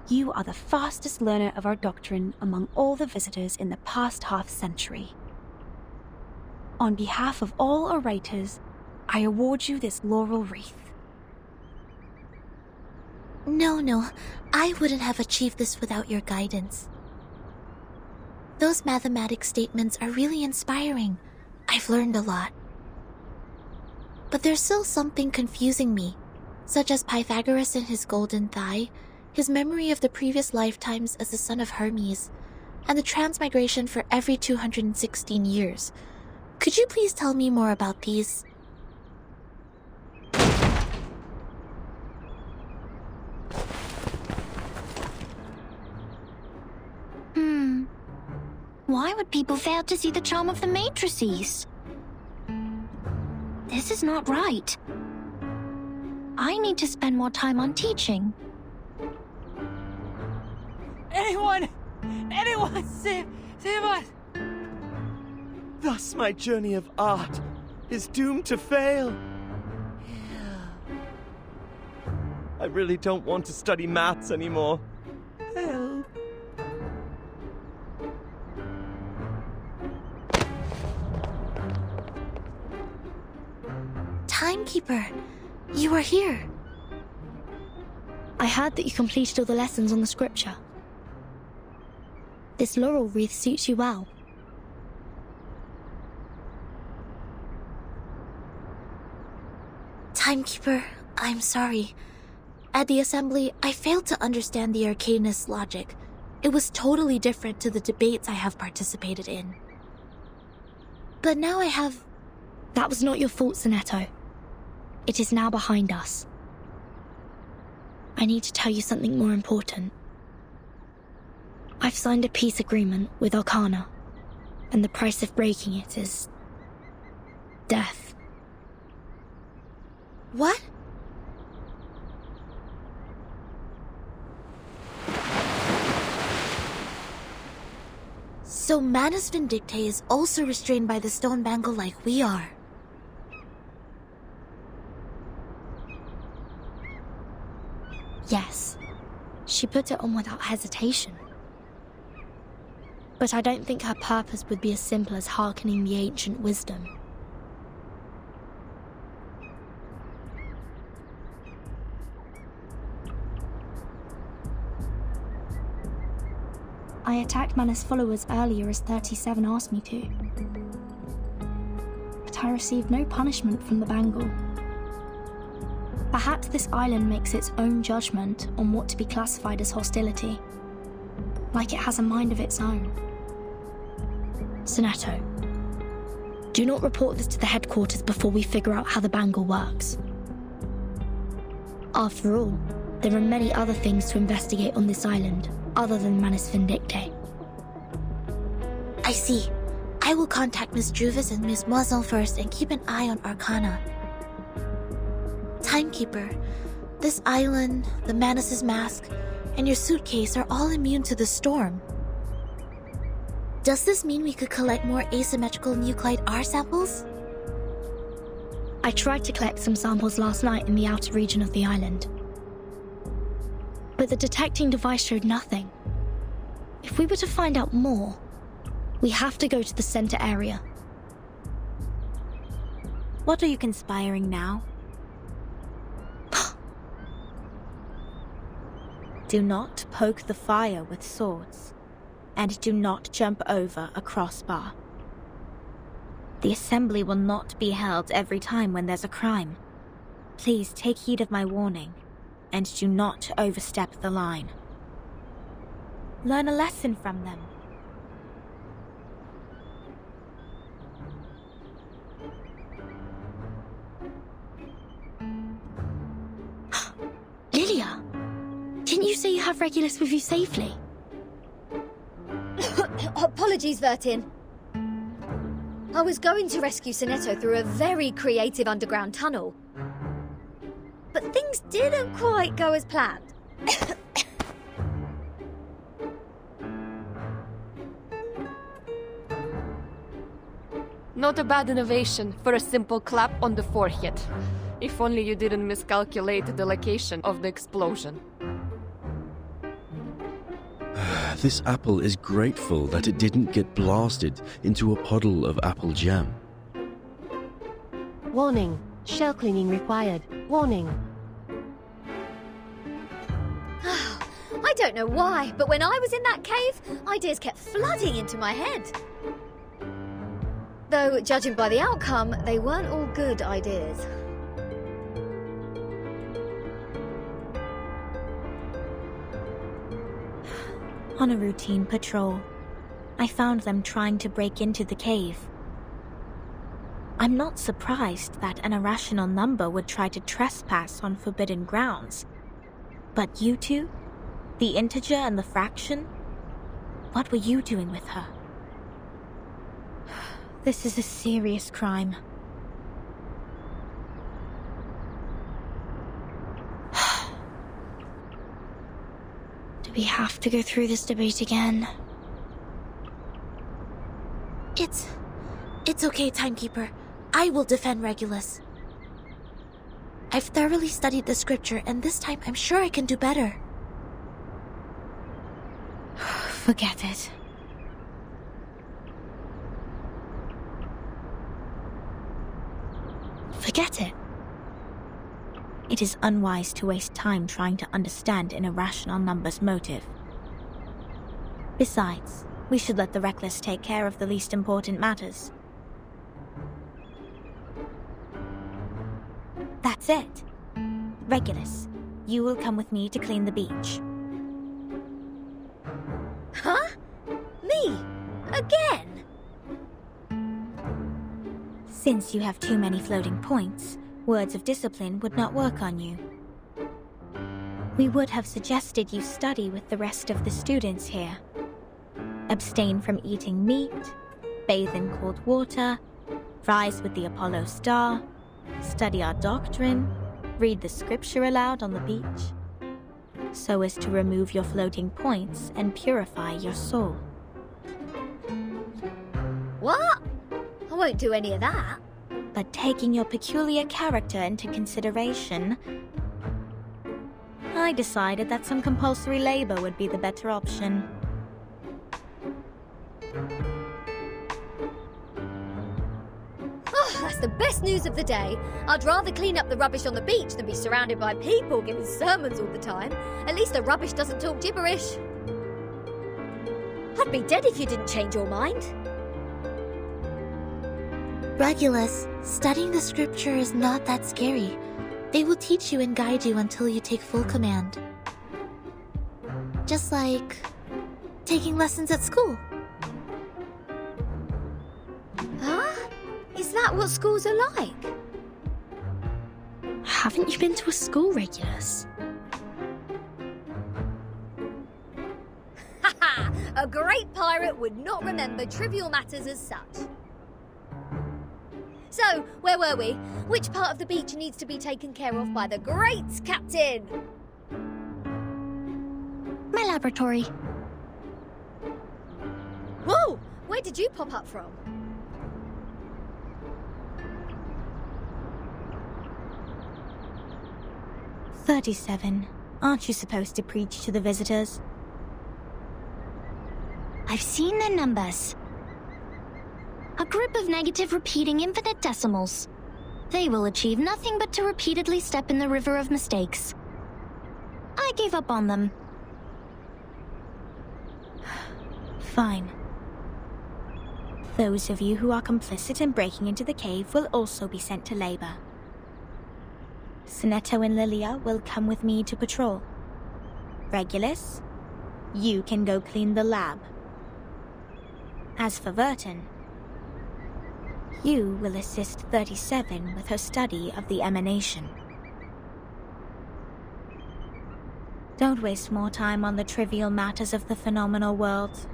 You are the fastest learner of our doctrine among all the visitors in the past half-century. On behalf of all orators, I award you this laurel wreath. No, I wouldn't have achieved this without your guidance. Those mathematics statements are really inspiring. I've learned a lot. But there's still something confusing me, such as Pythagoras and his golden thigh, his memory of the previous lifetimes as the son of Hermes, and the transmigration for every 216 years. Could you please tell me more about these? Why would people fail to see the charm of the matrices? This is not right. I need to spend more time on teaching. Anyone, save us! Thus my journey of art is doomed to fail. I really don't want to study maths anymore. Help. Timekeeper, you are here. I heard that you completed all the lessons on the scripture. This laurel wreath suits you well. Timekeeper, I'm sorry. At the assembly, I failed to understand the arcanist's logic. It was totally different to the debates I have participated in. But now I have... That was not your fault, Sonetto. It is now behind us. I need to tell you something more important. I've signed a peace agreement with Arcana, and the price of breaking it is... death. What? So Manus Vindictae is also restrained by the stone bangle like we are. Yes. She put it on without hesitation. But I don't think her purpose would be as simple as hearkening the ancient wisdom. I attacked Mana's followers earlier as 37 asked me to. But I received no punishment from the Bangle. Perhaps this island makes its own judgment on what to be classified as hostility. Like it has a mind of its own. Sonetto, do not report this to the headquarters before we figure out how the Bangle works. After all, there are many other things to investigate on this island, other than Manus Vindicte. I see. I will contact Miss Juvis and Miss Moisson first and keep an eye on Arcana. Timekeeper, this island, the Manus' mask, and your suitcase are all immune to the storm. Does this mean we could collect more asymmetrical nuclide R samples? I tried to collect some samples last night in the outer region of the island. But the detecting device showed nothing. If we were to find out more, we have to go to the center area. What are you conspiring now? Do not poke the fire with swords, and do not jump over a crossbar. The assembly will not be held every time when there's a crime. Please take heed of my warning, and do not overstep the line. Learn a lesson from them. Lilia! Didn't you say you have Regulus with you safely? Apologies, Vertin. I was going to rescue Sonetto through a very creative underground tunnel. But things didn't quite go as planned. Not a bad innovation for a simple clap on the forehead. If only you didn't miscalculate the location of the explosion. This apple is grateful that it didn't get blasted into a puddle of apple jam. Warning. Shell cleaning required. Warning. I don't know why, but when I was in that cave, ideas kept flooding into my head. Though, judging by the outcome, they weren't all good ideas. On a routine patrol, I found them trying to break into the cave. I'm not surprised that an irrational number would try to trespass on forbidden grounds. But you two? The integer and the fraction? What were you doing with her? This is a serious crime. Do we have to go through this debate again? It's okay, Timekeeper. I will defend Regulus. I've thoroughly studied the scripture, and this time I'm sure I can do better. Forget it. Forget it. It is unwise to waste time trying to understand an irrational number's motive. Besides, we should let the reckless take care of the least important matters. That's it. Regulus, you will come with me to clean the beach. Huh? Me? Again? Since you have too many floating points, words of discipline would not work on you. We would have suggested you study with the rest of the students here. Abstain from eating meat, bathe in cold water, rise with the Apollo star, study our doctrine, read the scripture aloud on the beach, so as to remove your floating points and purify your soul. What? I won't do any of that. But taking your peculiar character into consideration, I decided that some compulsory labor would be the better option. That's the best news of the day. I'd rather clean up the rubbish on the beach than be surrounded by people giving sermons all the time. At least the rubbish doesn't talk gibberish. I'd be dead if you didn't change your mind. Regulus, studying the scripture is not that scary. They will teach you and guide you until you take full command. Just like taking lessons at school. Huh? Is that what schools are like? Haven't you been to a school, Regulus? Haha! A great pirate would not remember trivial matters as such. So, where were we? Which part of the beach needs to be taken care of by the great captain? My laboratory. Whoa! Where did you pop up from? "37. Aren't you supposed to preach to the visitors?" I've seen their numbers. A group of negative repeating infinite decimals. They will achieve nothing but to repeatedly step in the river of mistakes. I gave up on them. Fine. Those of you who are complicit in breaking into the cave will also be sent to labor. Sinetto and Lilia will come with me to patrol. Regulus, you can go clean the lab. As for Verton, you will assist 37 with her study of the emanation. Don't waste more time on the trivial matters of the phenomenal world.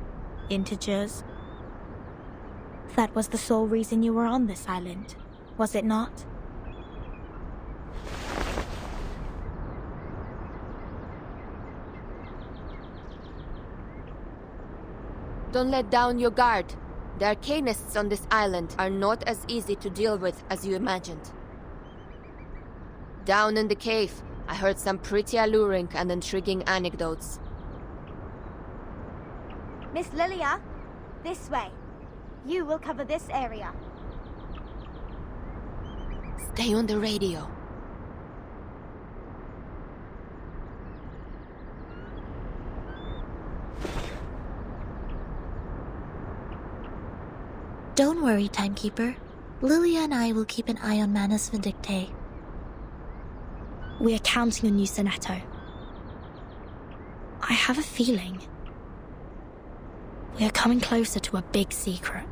Integers. That was the sole reason you were on this island, was it not? Don't let down your guard. The arcanists on this island are not as easy to deal with as you imagined. Down in the cave, I heard some pretty alluring and intriguing anecdotes. Miss Lilia, this way. You will cover this area. Stay on the radio. Don't worry, Timekeeper. Lilia and I will keep an eye on Manus Vindictae. We are counting on you, Sinetto. I have a feeling we are coming closer to a big secret.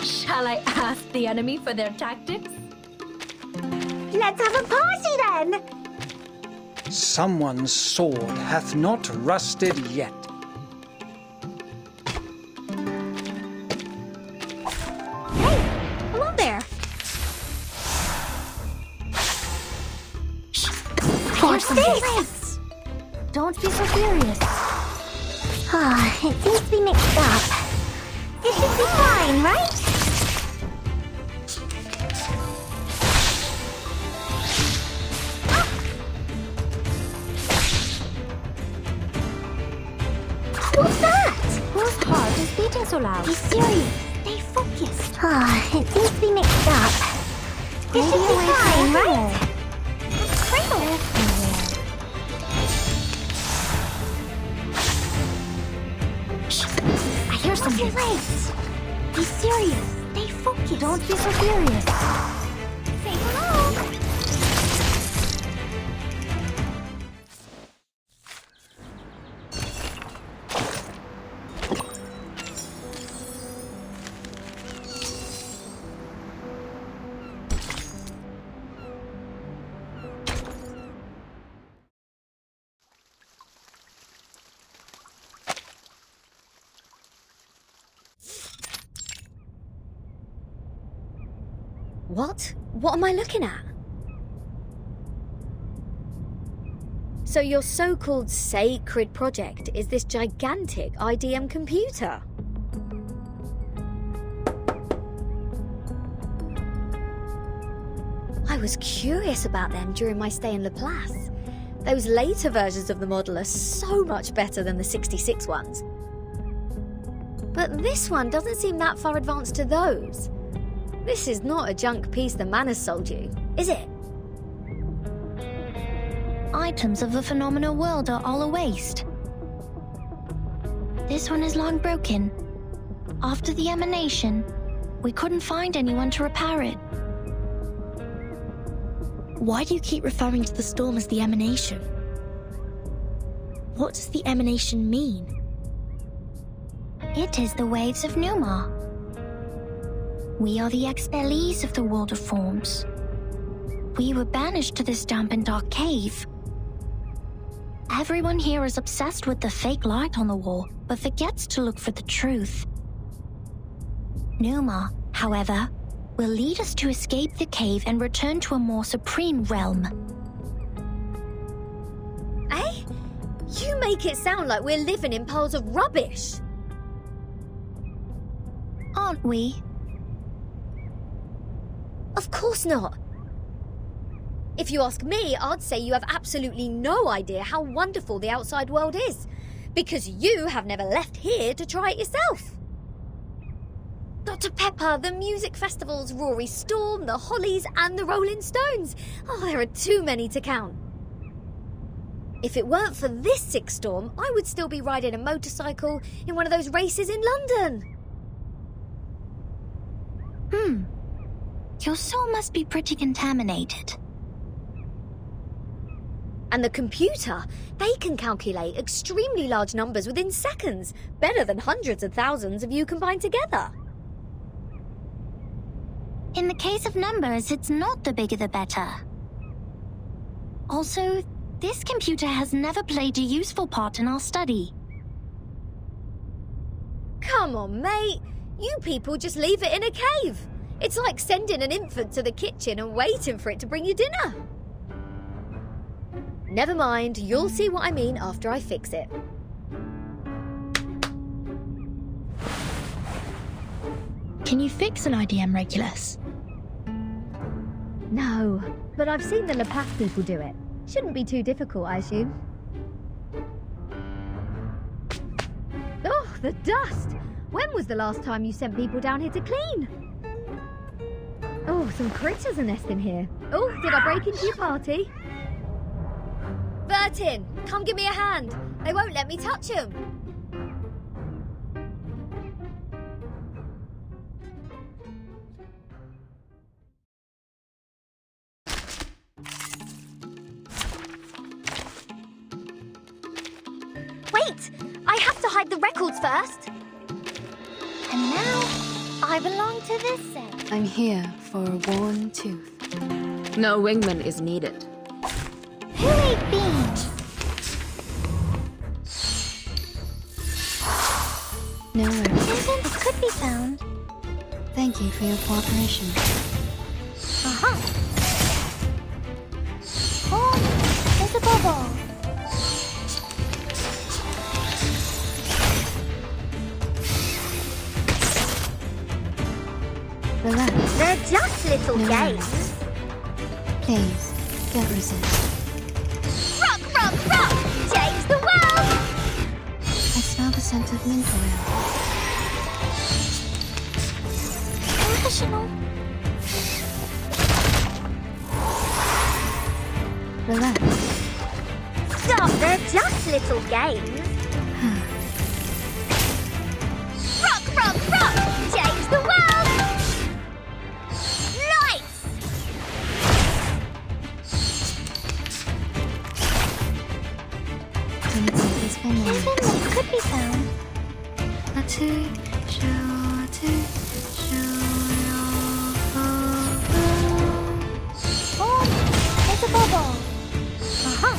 Shall I ask the enemy for their tactics? Let's have a party then! Someone's sword hath not rusted yet. Hello there! What's this? Don't be so furious. Ah, it seems to be mixed up. It should be fine, right? What's that? Whose heart is beating so loud? Be serious. Stay focused. Ah, it seems to be mixed up. It should be fine, right? I hear something. Be serious. Stay focused. Don't be so furious. Say hello. What? What am I looking at? So your so-called sacred project is this gigantic IDM computer? I was curious about them during my stay in Laplace. Those later versions of the model are so much better than the 66 ones. But this one doesn't seem that far advanced to those. This is not a junk piece the man has sold you, is it? Items of the phenomenal world are all a waste. This one is long broken. After the emanation, we couldn't find anyone to repair it. Why do you keep referring to the storm as the emanation? What does the emanation mean? It is the waves of Numa. We are the expellees of the world of forms. We were banished to this damp and dark cave. Everyone here is obsessed with the fake light on the wall, but forgets to look for the truth. Numa, however, will lead us to escape the cave and return to a more supreme realm. Eh? You make it sound like we're living in piles of rubbish. Aren't we? Of course not. If you ask me, I'd say you have absolutely no idea how wonderful the outside world is, because you have never left here to try it yourself. Dr. Pepper, the music festivals, Rory Storm, the Hollies, and the Rolling Stones. Oh, there are too many to count. If it weren't for this sick storm, I would still be riding a motorcycle in one of those races in London. Your soul must be pretty contaminated. And the computer, they can calculate extremely large numbers within seconds, better than hundreds of thousands of you combined together. In the case of numbers, it's not the bigger the better. Also, this computer has never played a useful part in our study. Come on, mate. You people just leave it in a cave. It's like sending an infant to the kitchen and waiting for it to bring you dinner. Never mind, you'll see what I mean after I fix it. Can you fix an IDM Regulus? No, but I've seen the Laplace people do it. Shouldn't be too difficult, I assume. Oh, the dust! When was the last time you sent people down here to clean? Oh, some critters are nesting here. Oh, did I break into your party? Bertin, come give me a hand. They won't let me touch them. Wait! I have to hide the records first. And now, I belong to this set. I'm here for a worn tooth. No wingman is needed. Who ate beans? No worries. Evidence could be found. Thank you for your cooperation. Aha! Oh, there's a bubble. Relax. They're just little games. Please, don't resist. Rock, rock, rock! Change the world! I smell the scent of mint oil. Professional. Relax. Stop, they're just little games. Rock, rock, rock! Change the world! Lights! Evidence could be found. Oh, there's a bubble. Aha!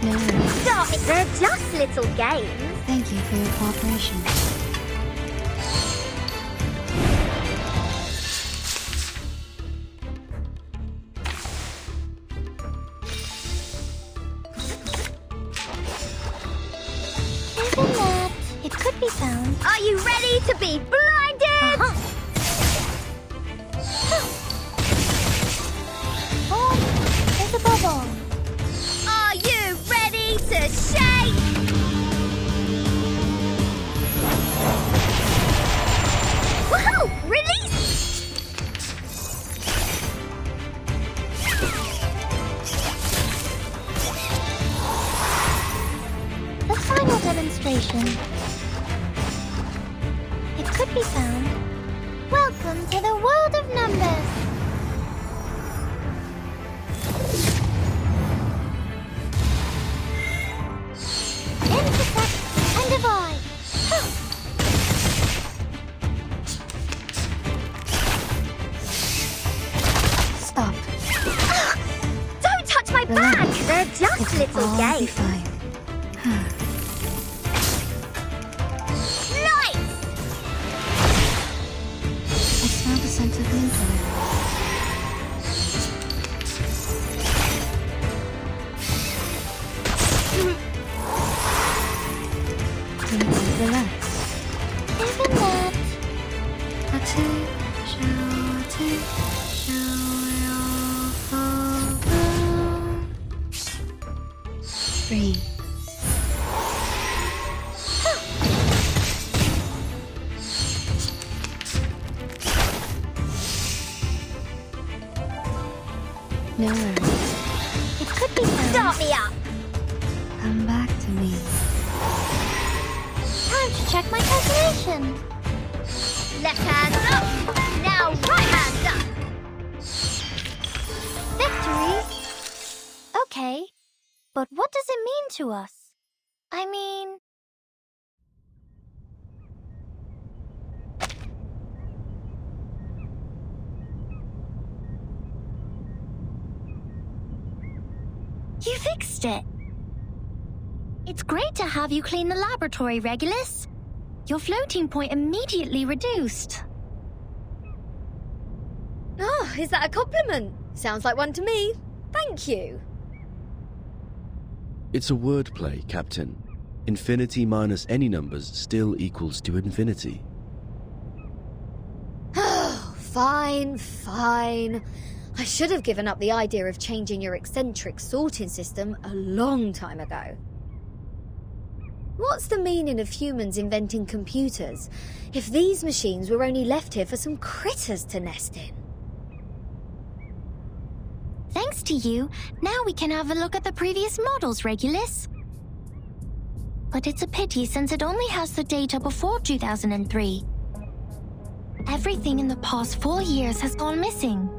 No worries. Stop it! They're just little little games. Thank you for your cooperation. Isn't that? It could be found. Are you ready to be blinded? Oh, there's a bubble. Are you ready to shake? Woohoo! Release! The final demonstration. It could be found. Welcome to the world of numbers. Intersect and divide. Stop. Don't touch my bag! They're just little All be games. fine. Lights! I smell the scent of nuclear. Relax. Isn't that? Breathe. No worries. It could be found. Start me up! Come back to me. Time to check my calculation. Left hand up! Now right hand up! Victory? Okay, but what does it mean to us? I mean... You fixed it. It's great to have you clean the laboratory, Regulus. Your floating point immediately reduced. Oh, is that a compliment? Sounds like one to me. Thank you. It's a wordplay, Captain. Infinity minus any numbers still equals to infinity. Oh, fine, fine. I should have given up the idea of changing your eccentric sorting system a long time ago. What's the meaning of humans inventing computers if these machines were only left here for some critters to nest in? Thanks to you, now we can have a look at the previous models, Regulus. But it's a pity since it only has the data before 2003. Everything in the past 4 years has gone missing.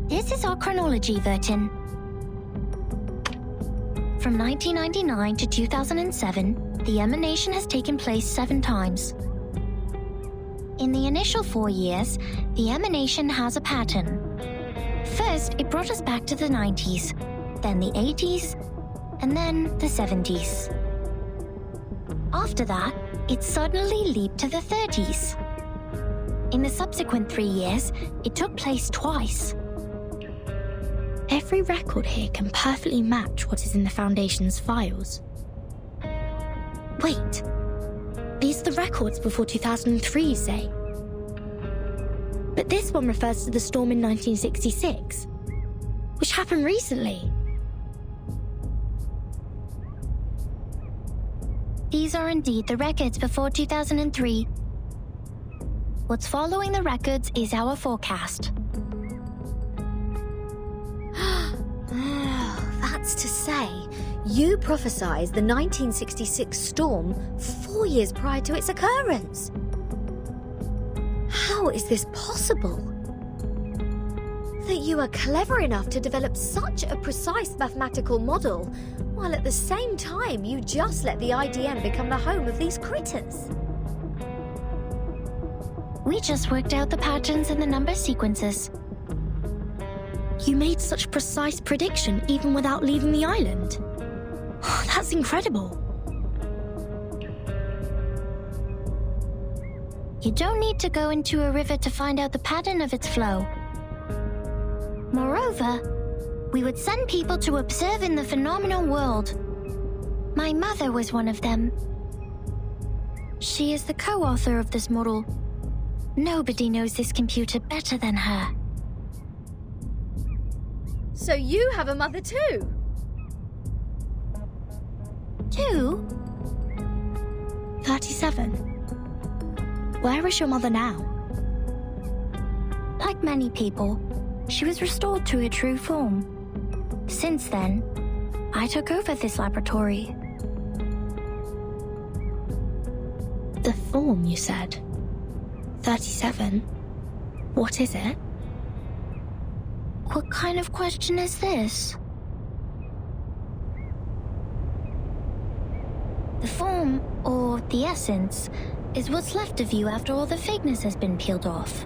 This is our chronology, Vertin. From 1999 to 2007, the emanation has taken place 7 times. In the initial 4 years, the emanation has a pattern. First, it brought us back to the 90s, then the 80s, and then the 70s. After that, it suddenly leaped to the 30s. In the subsequent 3 years, it took place twice. Every record here can perfectly match what is in the Foundation's files. Wait, these are the records before 2003, you say? But this one refers to the storm in 1966, which happened recently. These are indeed the records before 2003. What's following the records is our forecast. That's to say, you prophesied the 1966 storm 4 years prior to its occurrence. How is this possible? That you are clever enough to develop such a precise mathematical model, while at the same time you just let the IDM become the home of these critters. We just worked out the patterns in the number sequences. You made such precise prediction even without leaving the island. That's incredible. You don't need to go into a river to find out the pattern of its flow. Moreover, we would send people to observe in the phenomenal world. My mother was one of them. She is the co-author of this model. Nobody knows this computer better than her. So you have a mother too? Two? 37. Where is your mother now? Like many people, she was restored to her true form. Since then, I took over this laboratory. The form, you said? 37? What is it? What kind of question is this? The form, or the essence, is what's left of you after all the fakeness has been peeled off.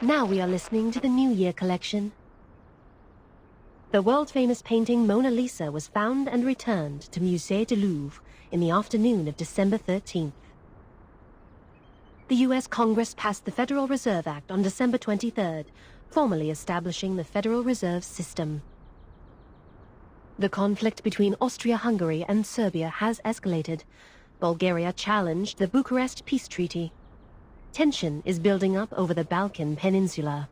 Now we are listening to the New Year collection. The world-famous painting Mona Lisa was found and returned to Musée du Louvre in the afternoon of December 13th. The U.S. Congress passed the Federal Reserve Act on December 23rd, formally establishing the Federal Reserve System. The conflict between Austria-Hungary and Serbia has escalated. Bulgaria challenged the Bucharest Peace Treaty. Tension is building up over the Balkan Peninsula.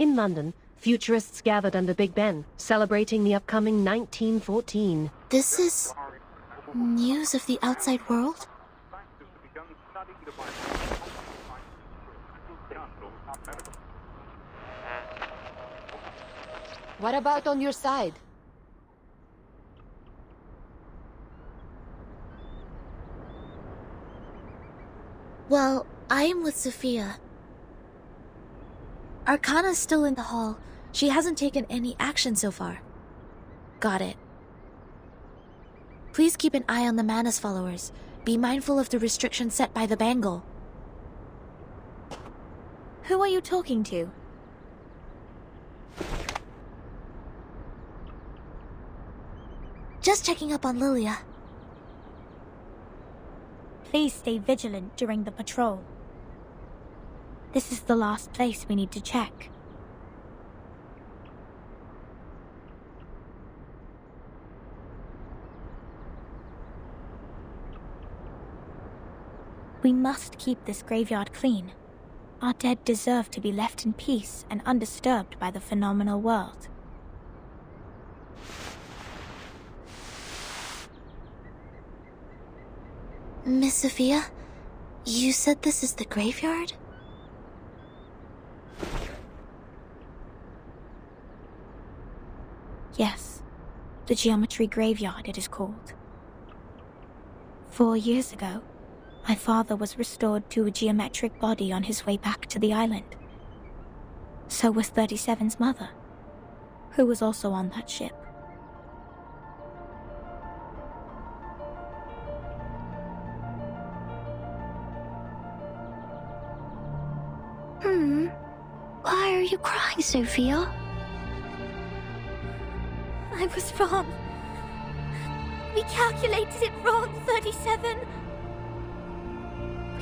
In London, futurists gathered under Big Ben, celebrating the upcoming 1914. This is news of the outside world? What about on your side? Well, I am with Sophia. Arcana's still in the hall. She hasn't taken any action so far. Got it. Please keep an eye on the Manus followers. Be mindful of the restrictions set by the Bangle. Who are you talking to? Just checking up on Lilia. Please stay vigilant during the patrol. This is the last place we need to check. We must keep this graveyard clean. Our dead deserve to be left in peace and undisturbed by the phenomenal world. Miss Sophia, you said this is the graveyard? Yes, the geometry graveyard it is called. 4 years ago, my father was restored to a geometric body on his way back to the island. So was 37's mother, who was also on that ship. Why are you crying, Sophia? I was wrong. We calculated it wrong, 37.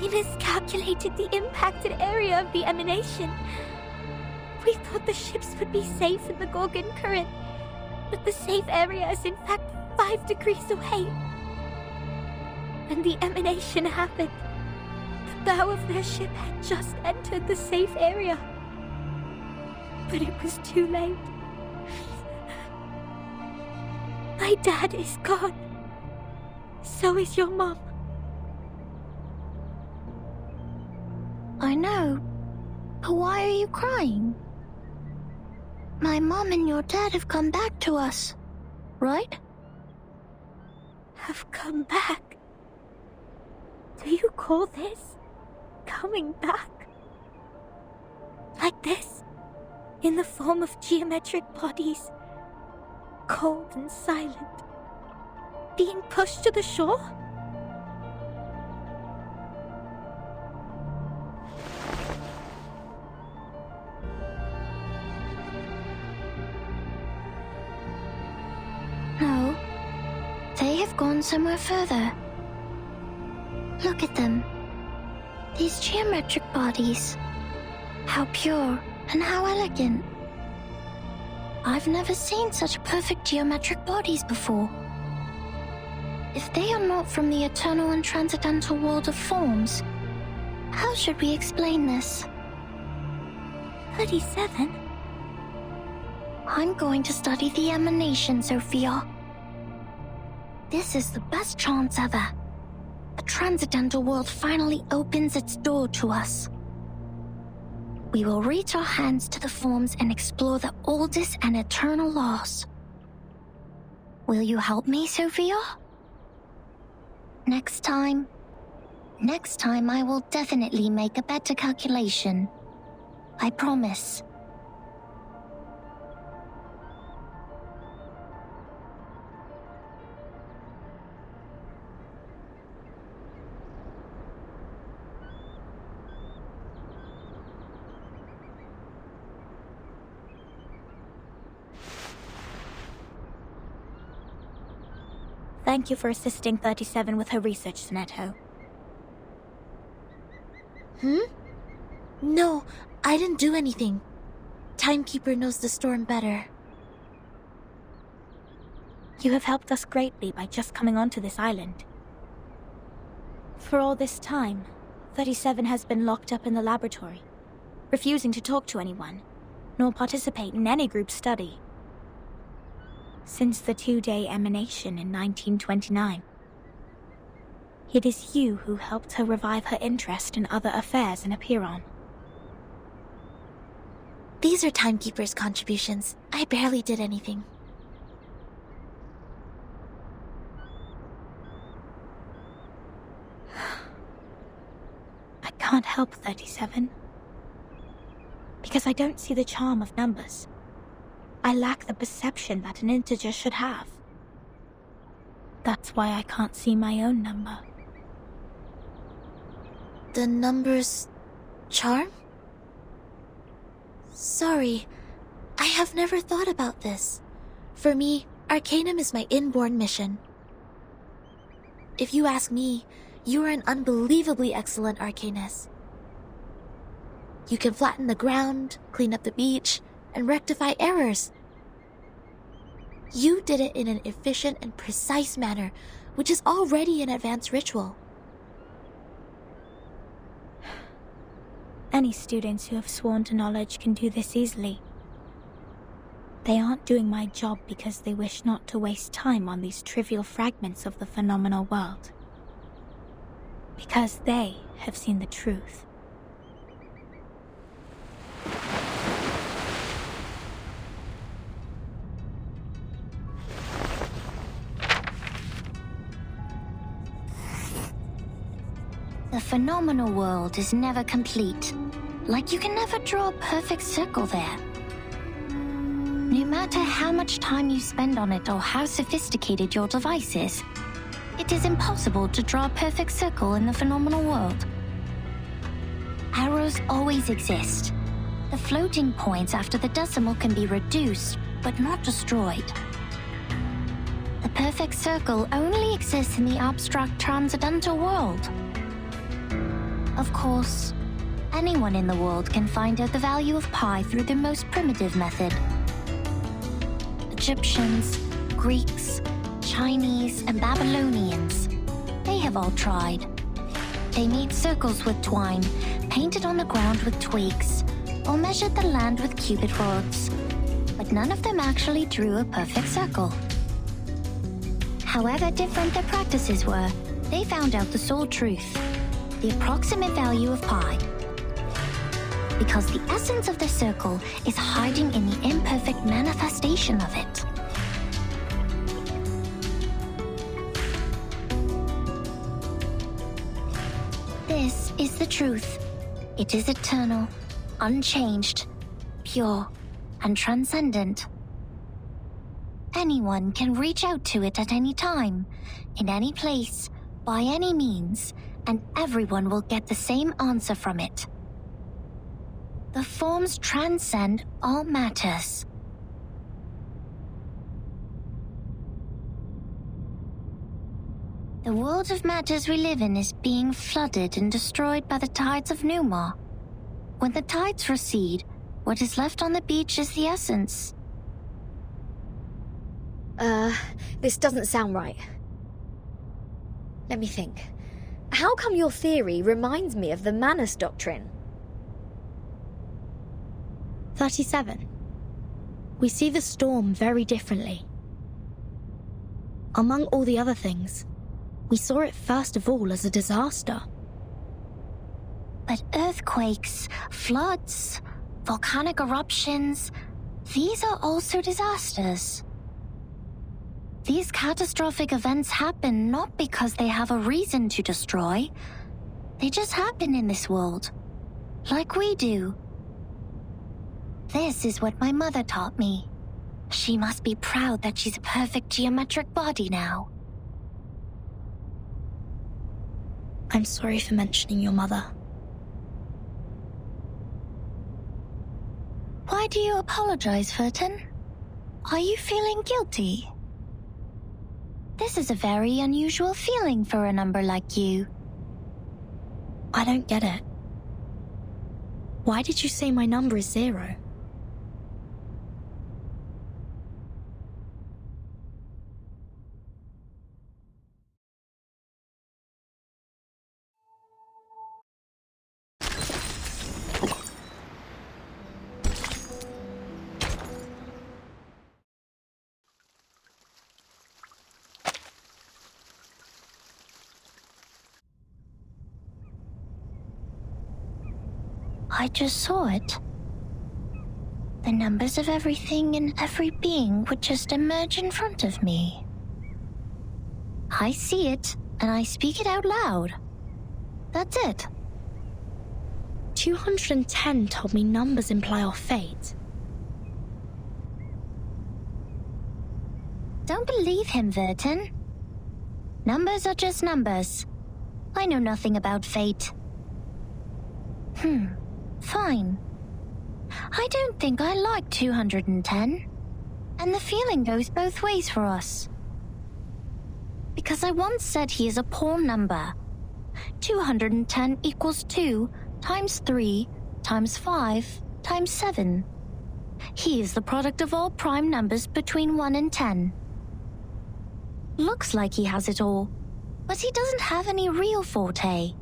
We miscalculated the impacted area of the emanation. We thought the ships would be safe in the Gorgon current, but the safe area is in fact 5 degrees away. When the emanation happened, the bow of their ship had just entered the safe area. But it was too late. My dad is gone. So is your mom. I know, but why are you crying? My mom and your dad have come back to us, right? Have come back? Do you call this coming back? Like this? In the form of geometric bodies? Cold and silent? Being pushed to the shore? No. They have gone somewhere further. Look at them. These geometric bodies. How pure and how elegant. I've never seen such perfect geometric bodies before. If they are not from the eternal and transcendental world of forms, how should we explain this? 37? I'm going to study the emanation, Sophia. This is the best chance ever. The transcendental world finally opens its door to us. We will reach our hands to the forms and explore the oldest and eternal laws. Will you help me, Sophia? Next time I will definitely make a better calculation. I promise. Thank you for assisting 37 with her research, Sineto. No, I didn't do anything. Timekeeper knows the storm better. You have helped us greatly by just coming onto this island. For all this time, 37 has been locked up in the laboratory, refusing to talk to anyone, nor participate in any group study. Since the 2-day emanation in 1929. It is you who helped her revive her interest in other affairs in Apiron. These are Timekeeper's contributions. I barely did anything. I can't help 37. Because I don't see the charm of numbers. I lack the perception that an integer should have. That's why I can't see my own number. The number's charm? Sorry, I have never thought about this. For me, Arcanum is my inborn mission. If you ask me, you are an unbelievably excellent Arcanist. You can flatten the ground, clean up the beach, and rectify errors. You did it in an efficient and precise manner, which is already an advanced ritual. Any students who have sworn to knowledge can do this easily. They aren't doing my job because they wish not to waste time on these trivial fragments of the phenomenal world. Because they have seen the truth. The phenomenal world is never complete. Like you can never draw a perfect circle there. No matter how much time you spend on it or how sophisticated your device is, it is impossible to draw a perfect circle in the phenomenal world. Arrows always exist. The floating points after the decimal can be reduced, but not destroyed. The perfect circle only exists in the abstract transcendental world. Of course, anyone in the world can find out the value of pi through the most primitive method. Egyptians, Greeks, Chinese, and Babylonians, they have all tried. They made circles with twine, painted on the ground with twigs, or measured the land with cubit rods, but none of them actually drew a perfect circle. However different their practices were, they found out the sole truth. The approximate value of pi. because the essence of the circle is hiding in the imperfect manifestation of it. This is the truth. It is eternal, unchanged, pure, and transcendent. Anyone can reach out to it at any time, in any place, by any means, and everyone will get the same answer from it. The forms transcend all matters. The world of matters we live in is being flooded and destroyed by the tides of Numa. When the tides recede, what is left on the beach is the essence. This doesn't sound right. Let me think. How come your theory reminds me of the Manus Doctrine? 37. We see the storm very differently. Among all the other things, we saw it first of all as a disaster. But earthquakes, floods, volcanic eruptions, these are also disasters. These catastrophic events happen not because they have a reason to destroy. They just happen in this world, like we do. This is what my mother taught me. She must be proud that she's a perfect geometric body now. I'm sorry for mentioning your mother. Why do you apologize, Furton? Are you feeling guilty? This is a very unusual feeling for a number like you. I don't get it. Why did you say my number is 0? I just saw it. The numbers of everything and every being would just emerge in front of me. I see it, and I speak it out loud. That's it. 210 told me numbers imply our fate. Don't believe him, Verton. Numbers are just numbers. I know nothing about fate. Fine. I don't think I like 210. And the feeling goes both ways for us. Because I once said he is a poor number. 210 equals 2 times 3 times 5 times 7. He is the product of all prime numbers between 1 and 10. Looks like he has it all, but he doesn't have any real forte.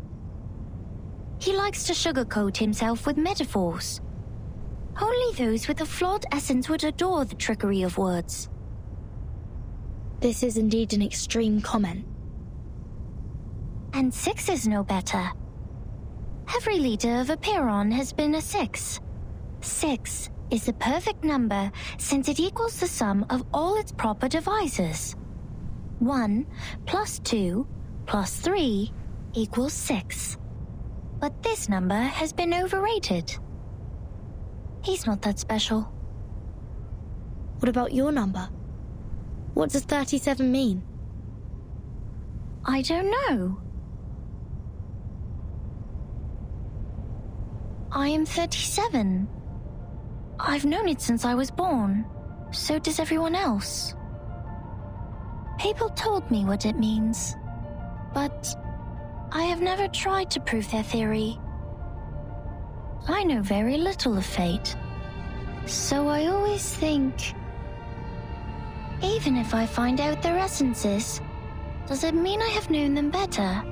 He likes to sugarcoat himself with metaphors. Only those with a flawed essence would adore the trickery of words. This is indeed an extreme comment. And 6 is no better. Every leader of a Piron has been a 6. 6 is the perfect number since it equals the sum of all its proper divisors. 1 plus 2 plus 3 equals 6. But this number has been overrated. He's not that special. What about your number? What does 37 mean? I don't know. I am 37. I've known it since I was born. So does everyone else. People told me what it means, but I have never tried to prove their theory. I know very little of fate, so I always think, even if I find out their essences, does it mean I have known them better?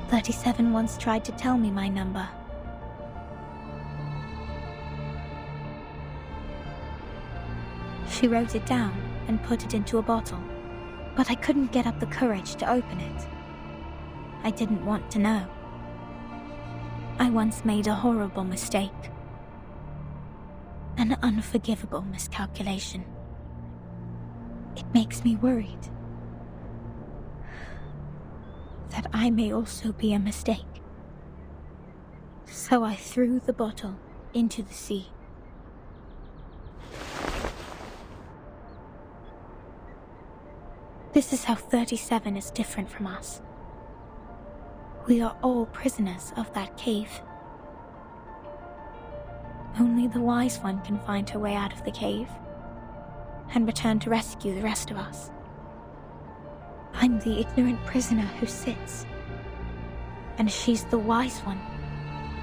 "37 once tried to tell me my number. She wrote it down and put it into a bottle. but I couldn't get up the courage to open it. I didn't want to know. I once made a horrible mistake. An unforgivable miscalculation. It makes me worried that I may also be a mistake. So I threw the bottle into the sea. This is how 37 is different from us. We are all prisoners of that cave. Only the wise one can find her way out of the cave and return to rescue the rest of us. I'm the ignorant prisoner who sits, and she's the wise one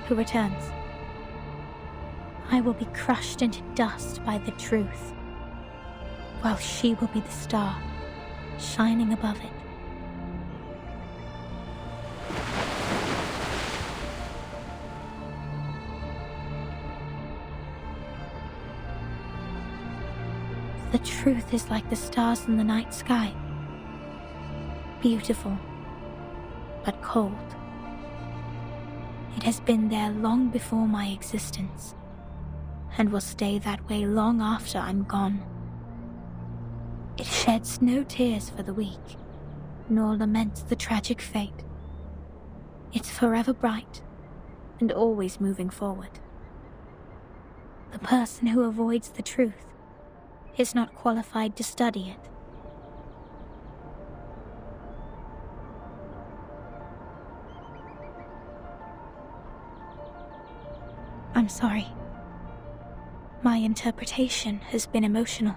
who returns. I will be crushed into dust by the truth, while she will be the star shining above it. The truth is like the stars in the night sky. Beautiful, but cold. It has been there long before my existence, and will stay that way long after I'm gone. It sheds no tears for the weak, nor laments the tragic fate. It's forever bright, and always moving forward. The person who avoids the truth is not qualified to study it. I'm sorry. My interpretation has been emotional.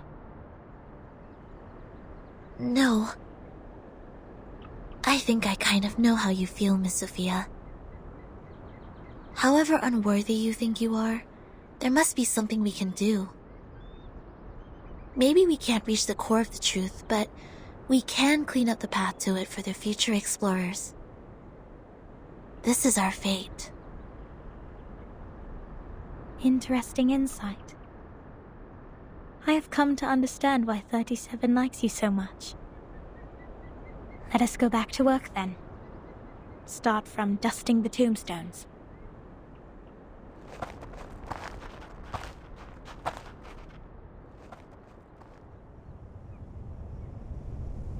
No. I think I kind of know how you feel, Miss Sophia. However unworthy you think you are, there must be something we can do. Maybe we can't reach the core of the truth, but we can clean up the path to it for the future explorers. This is our fate. Interesting insight. I have come to understand why 37 likes you so much. Let us go back to work then. Start from dusting the tombstones.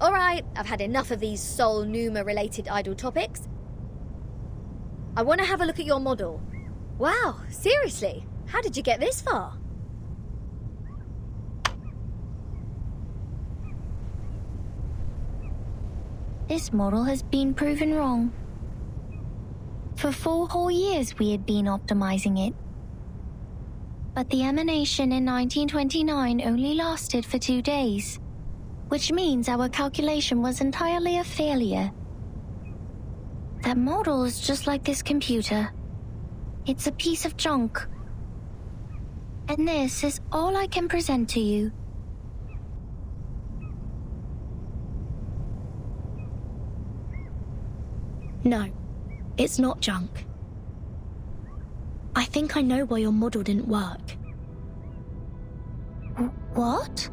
Alright, I've had enough of these Sol Numa-related idle topics. I want to have a look at your model. Wow, seriously? How did you get this far? This model has been proven wrong. For 4 whole years we had been optimizing it. But the emanation in 1929 only lasted for 2 days, which means our calculation was entirely a failure. That model is just like this computer. It's a piece of junk. And this is all I can present to you. No, it's not junk. I think I know why your model didn't work. What?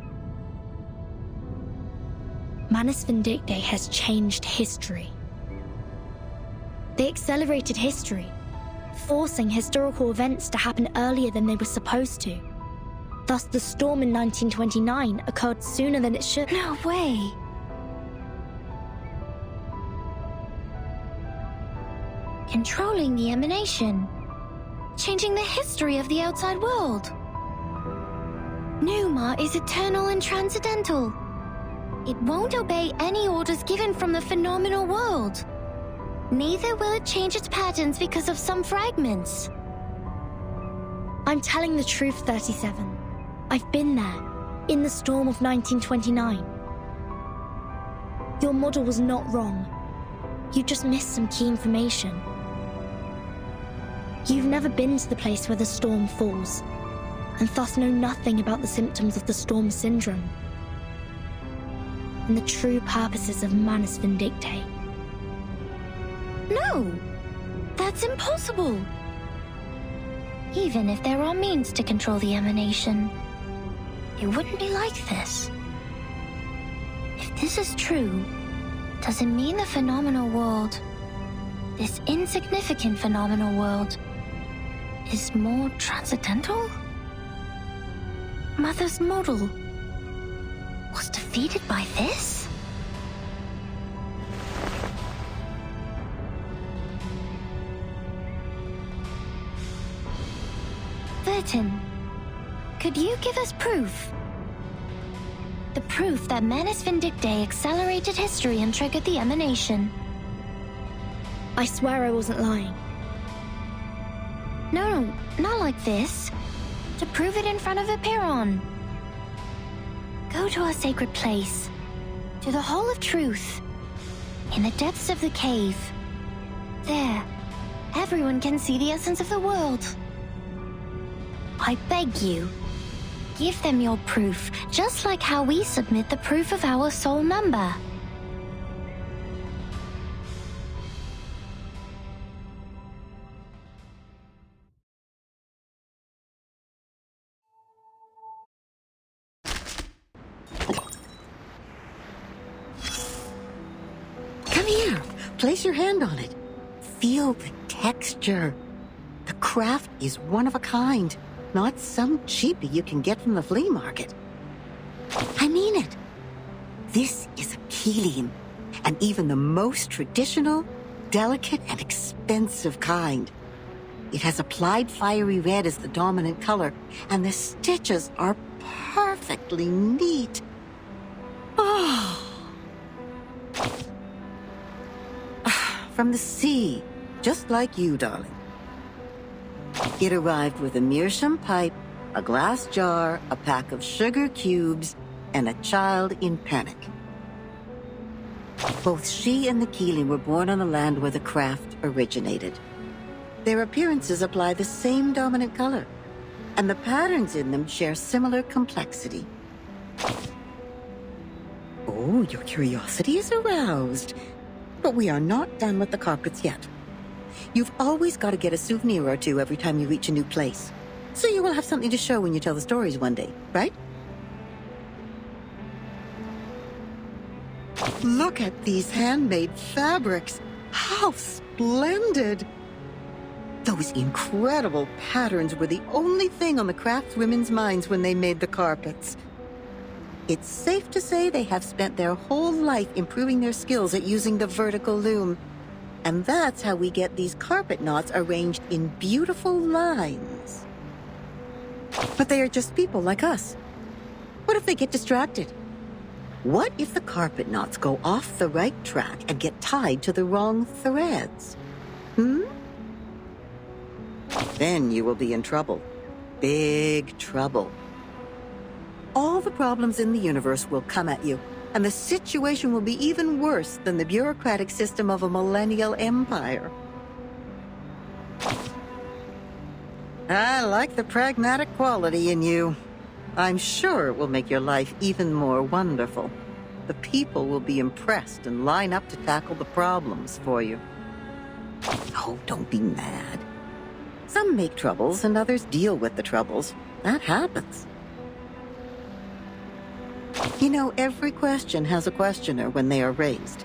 Manus Vindictae has changed history. They accelerated history, forcing historical events to happen earlier than they were supposed to. Thus, the storm in 1929 occurred sooner than it should. No way! Controlling the emanation. Changing the history of the outside world. Numa is eternal and transcendental. It won't obey any orders given from the phenomenal world. Neither will it change its patterns because of some fragments. I'm telling the truth, 37. I've been there, in the storm of 1929. Your model was not wrong. You just missed some key information. You've never been to the place where the storm falls, and thus know nothing about the symptoms of the storm syndrome and the true purposes of Manus Vindictae. No! That's impossible! Even if there are means to control the emanation, it wouldn't be like this. If this is true, does it mean the phenomenal world, this insignificant phenomenal world, is more transcendental? Mother's model was defeated by this? Vertin, could you give us proof? The proof that Manus Vindictae accelerated history and triggered the emanation. I swear I wasn't lying. No, not like this. To prove it in front of Epiron. Go to our sacred place, to the Hall of Truth, in the depths of the cave. There, everyone can see the essence of the world. I beg you, give them your proof, just like how we submit the proof of our soul number. Come here. Place your hand on it. Feel the texture. The craft is one of a kind, not some cheapie you can get from the flea market. I mean it. This is a Keelim, and even the most traditional, delicate, and expensive kind. It has applied fiery red as the dominant color, and the stitches are perfectly neat. Oh. From the sea, just like you, darling. It arrived with a meerschaum pipe, a glass jar, a pack of sugar cubes, and a child in panic. Both she and the Keeling were born on the land where the craft originated. Their appearances apply the same dominant color, and the patterns in them share similar complexity. Oh, your curiosity is aroused. But we are not done with the carpets yet. You've always got to get a souvenir or two every time you reach a new place. So you will have something to show when you tell the stories one day, right? Look at these handmade fabrics. How splendid! Those incredible patterns were the only thing on the craftswomen's minds when they made the carpets. It's safe to say they have spent their whole life improving their skills at using the vertical loom. And that's how we get these carpet knots arranged in beautiful lines. But they are just people like us. What if they get distracted? What if the carpet knots go off the right track and get tied to the wrong threads? Then you will be in trouble. Big trouble. All the problems in the universe will come at you, and the situation will be even worse than the bureaucratic system of a millennial empire. I like the pragmatic quality in you. I'm sure it will make your life even more wonderful. The people will be impressed and line up to tackle the problems for you. Oh, don't be mad. Some make troubles and others deal with the troubles. That happens. You know, every question has a questioner when they are raised.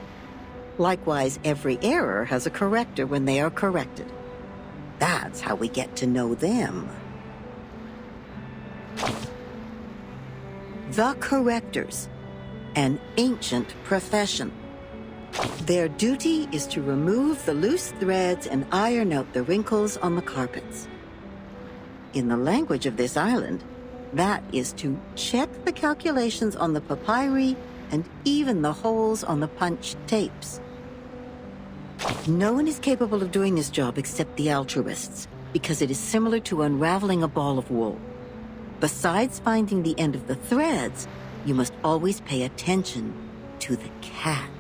Likewise, every error has a corrector when they are corrected. That's how we get to know them. The correctors, an ancient profession. Their duty is to remove the loose threads and iron out the wrinkles on the carpets. In the language of this island, that is to check the calculations on the papyri and even the holes on the punched tapes. No one is capable of doing this job except the altruists, because it is similar to unraveling a ball of wool. Besides finding the end of the threads, you must always pay attention to the cats.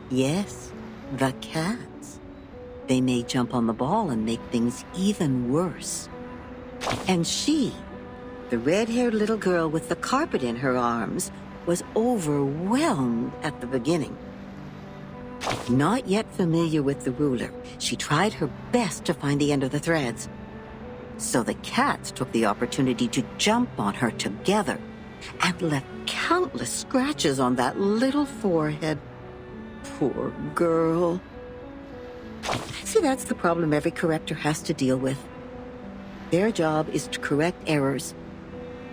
Yes, the cats. They may jump on the ball and make things even worse. And she, the red-haired little girl with the carpet in her arms, was overwhelmed at the beginning. Not yet familiar with the ruler, she tried her best to find the end of the threads. So the cats took the opportunity to jump on her together and left countless scratches on that little forehead. Poor girl. See, that's the problem every corrector has to deal with. Their job is to correct errors.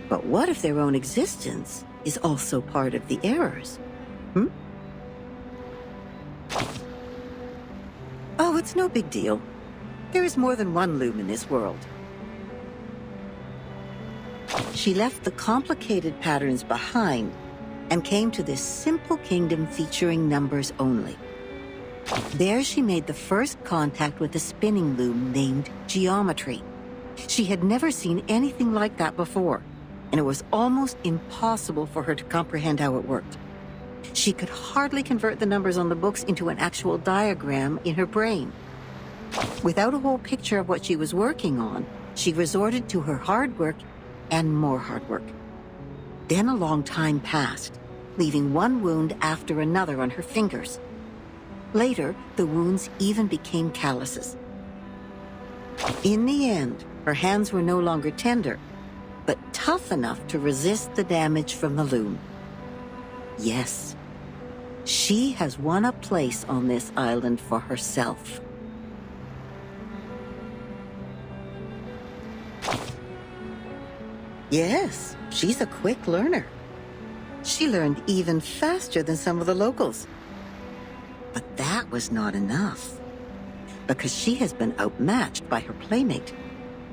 But what if their own existence is also part of the errors? Oh, it's no big deal. There is more than one loom in this world. She left the complicated patterns behind and came to this simple kingdom featuring numbers only. There she made the first contact with a spinning loom named geometry. She had never seen anything like that before, and it was almost impossible for her to comprehend how it worked. She could hardly convert the numbers on the books into an actual diagram in her brain. Without a whole picture of what she was working on, she resorted to her hard work and more hard work. Then a long time passed, leaving one wound after another on her fingers. Later, the wounds even became calluses. In the end, her hands were no longer tender, but tough enough to resist the damage from the loom. Yes, she has won a place on this island for herself. Yes, she's a quick learner. She learned even faster than some of the locals. But that was not enough, because she has been outmatched by her playmate,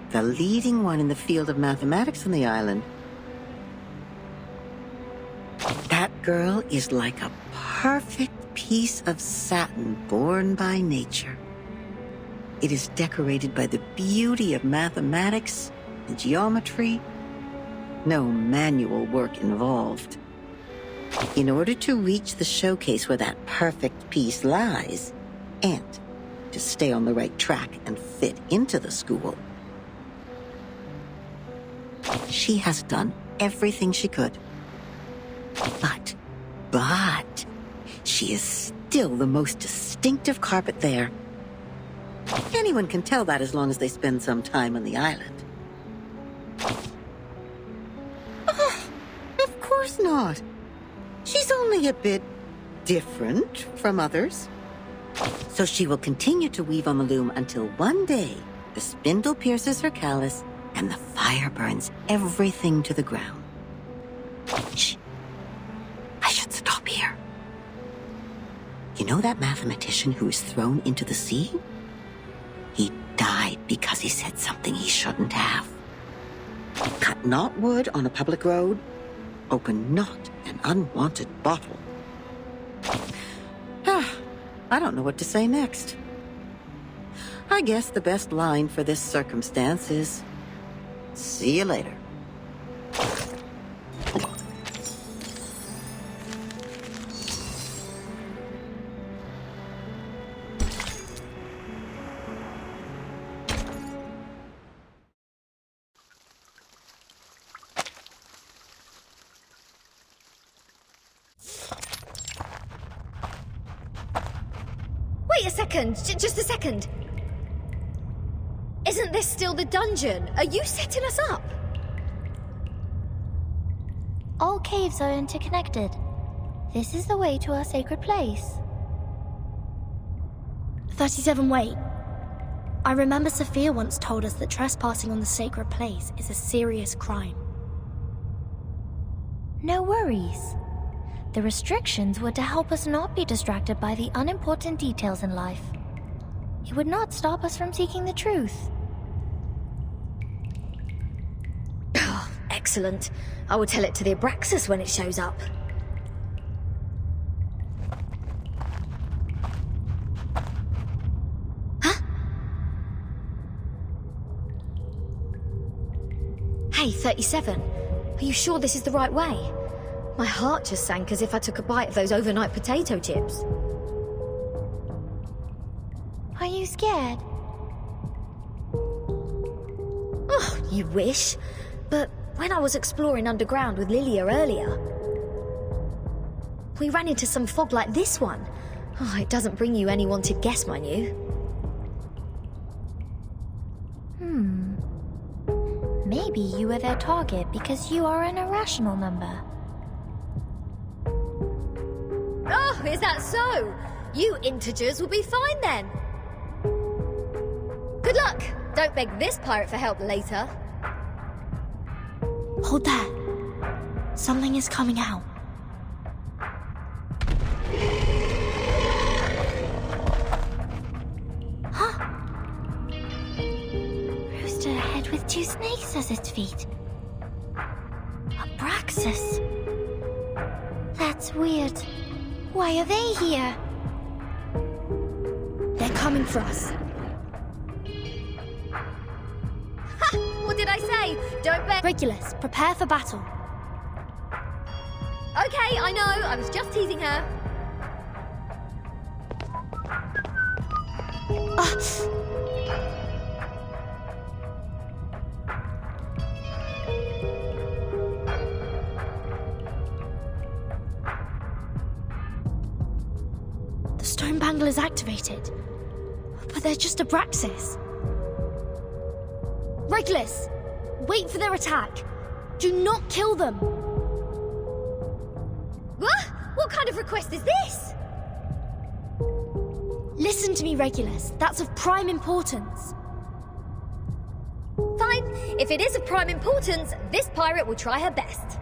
the leading one in the field of mathematics on the island. That girl is like a perfect piece of satin born by nature. It is decorated by the beauty of mathematics and geometry. No manual work involved. In order to reach the showcase where that perfect piece lies, and to stay on the right track and fit into the school, she has done everything she could. But, she is still the most distinctive carpet there. Anyone can tell that as long as they spend some time on the island. Of course not. She's only a bit different from others. So she will continue to weave on the loom until one day the spindle pierces her callus and the fire burns everything to the ground. Shh. I should stop here. You know that mathematician who was thrown into the sea? He died because he said something he shouldn't have. Cut not wood on a public road. Open not an unwanted bottle. I don't know what to say next. I guess the best line for this circumstance is, see you later. Wait a second, just a second. Isn't this still the dungeon? Are you setting us up? All caves are interconnected. This is the way to our sacred place. 37, wait. I remember Sophia once told us that trespassing on the sacred place is a serious crime. No worries. The restrictions were to help us not be distracted by the unimportant details in life. It would not stop us from seeking the truth. Excellent. I will tell it to the Abraxas when it shows up. Huh? Hey, 37. Are you sure this is the right way? My heart just sank as if I took a bite of those overnight potato chips. Are you scared? Oh, you wish. But when I was exploring underground with Lilia earlier, we ran into some fog like this one. Oh, it doesn't bring you any wanted guests, mind you. Maybe maybe you were their target because you are an irrational number. Oh, is that so? You integers will be fine then. Good luck. Don't beg this pirate for help later. Hold there. Something is coming out. Huh? Rooster head with two snakes as its feet. Abraxas. That's weird. Why are they here? They're coming for us. Ha! What did I say? Don't beg. Regulus, prepare for battle. Okay, I know. I was just teasing her. The stone bangle is activated. But they're just Abraxas. Regulus, wait for their attack. Do not kill them. What kind of request is this? Listen to me, Regulus. That's of prime importance. Fine. If it is of prime importance, this pirate will try her best.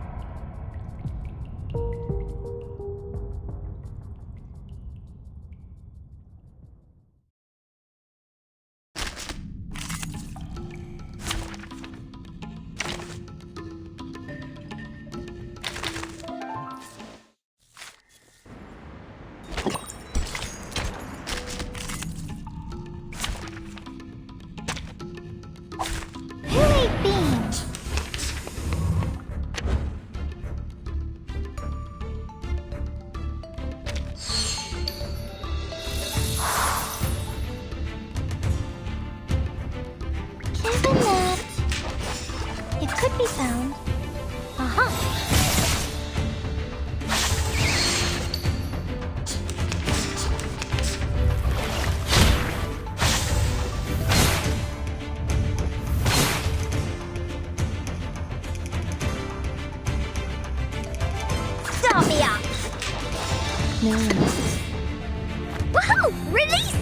Woohoo! Release!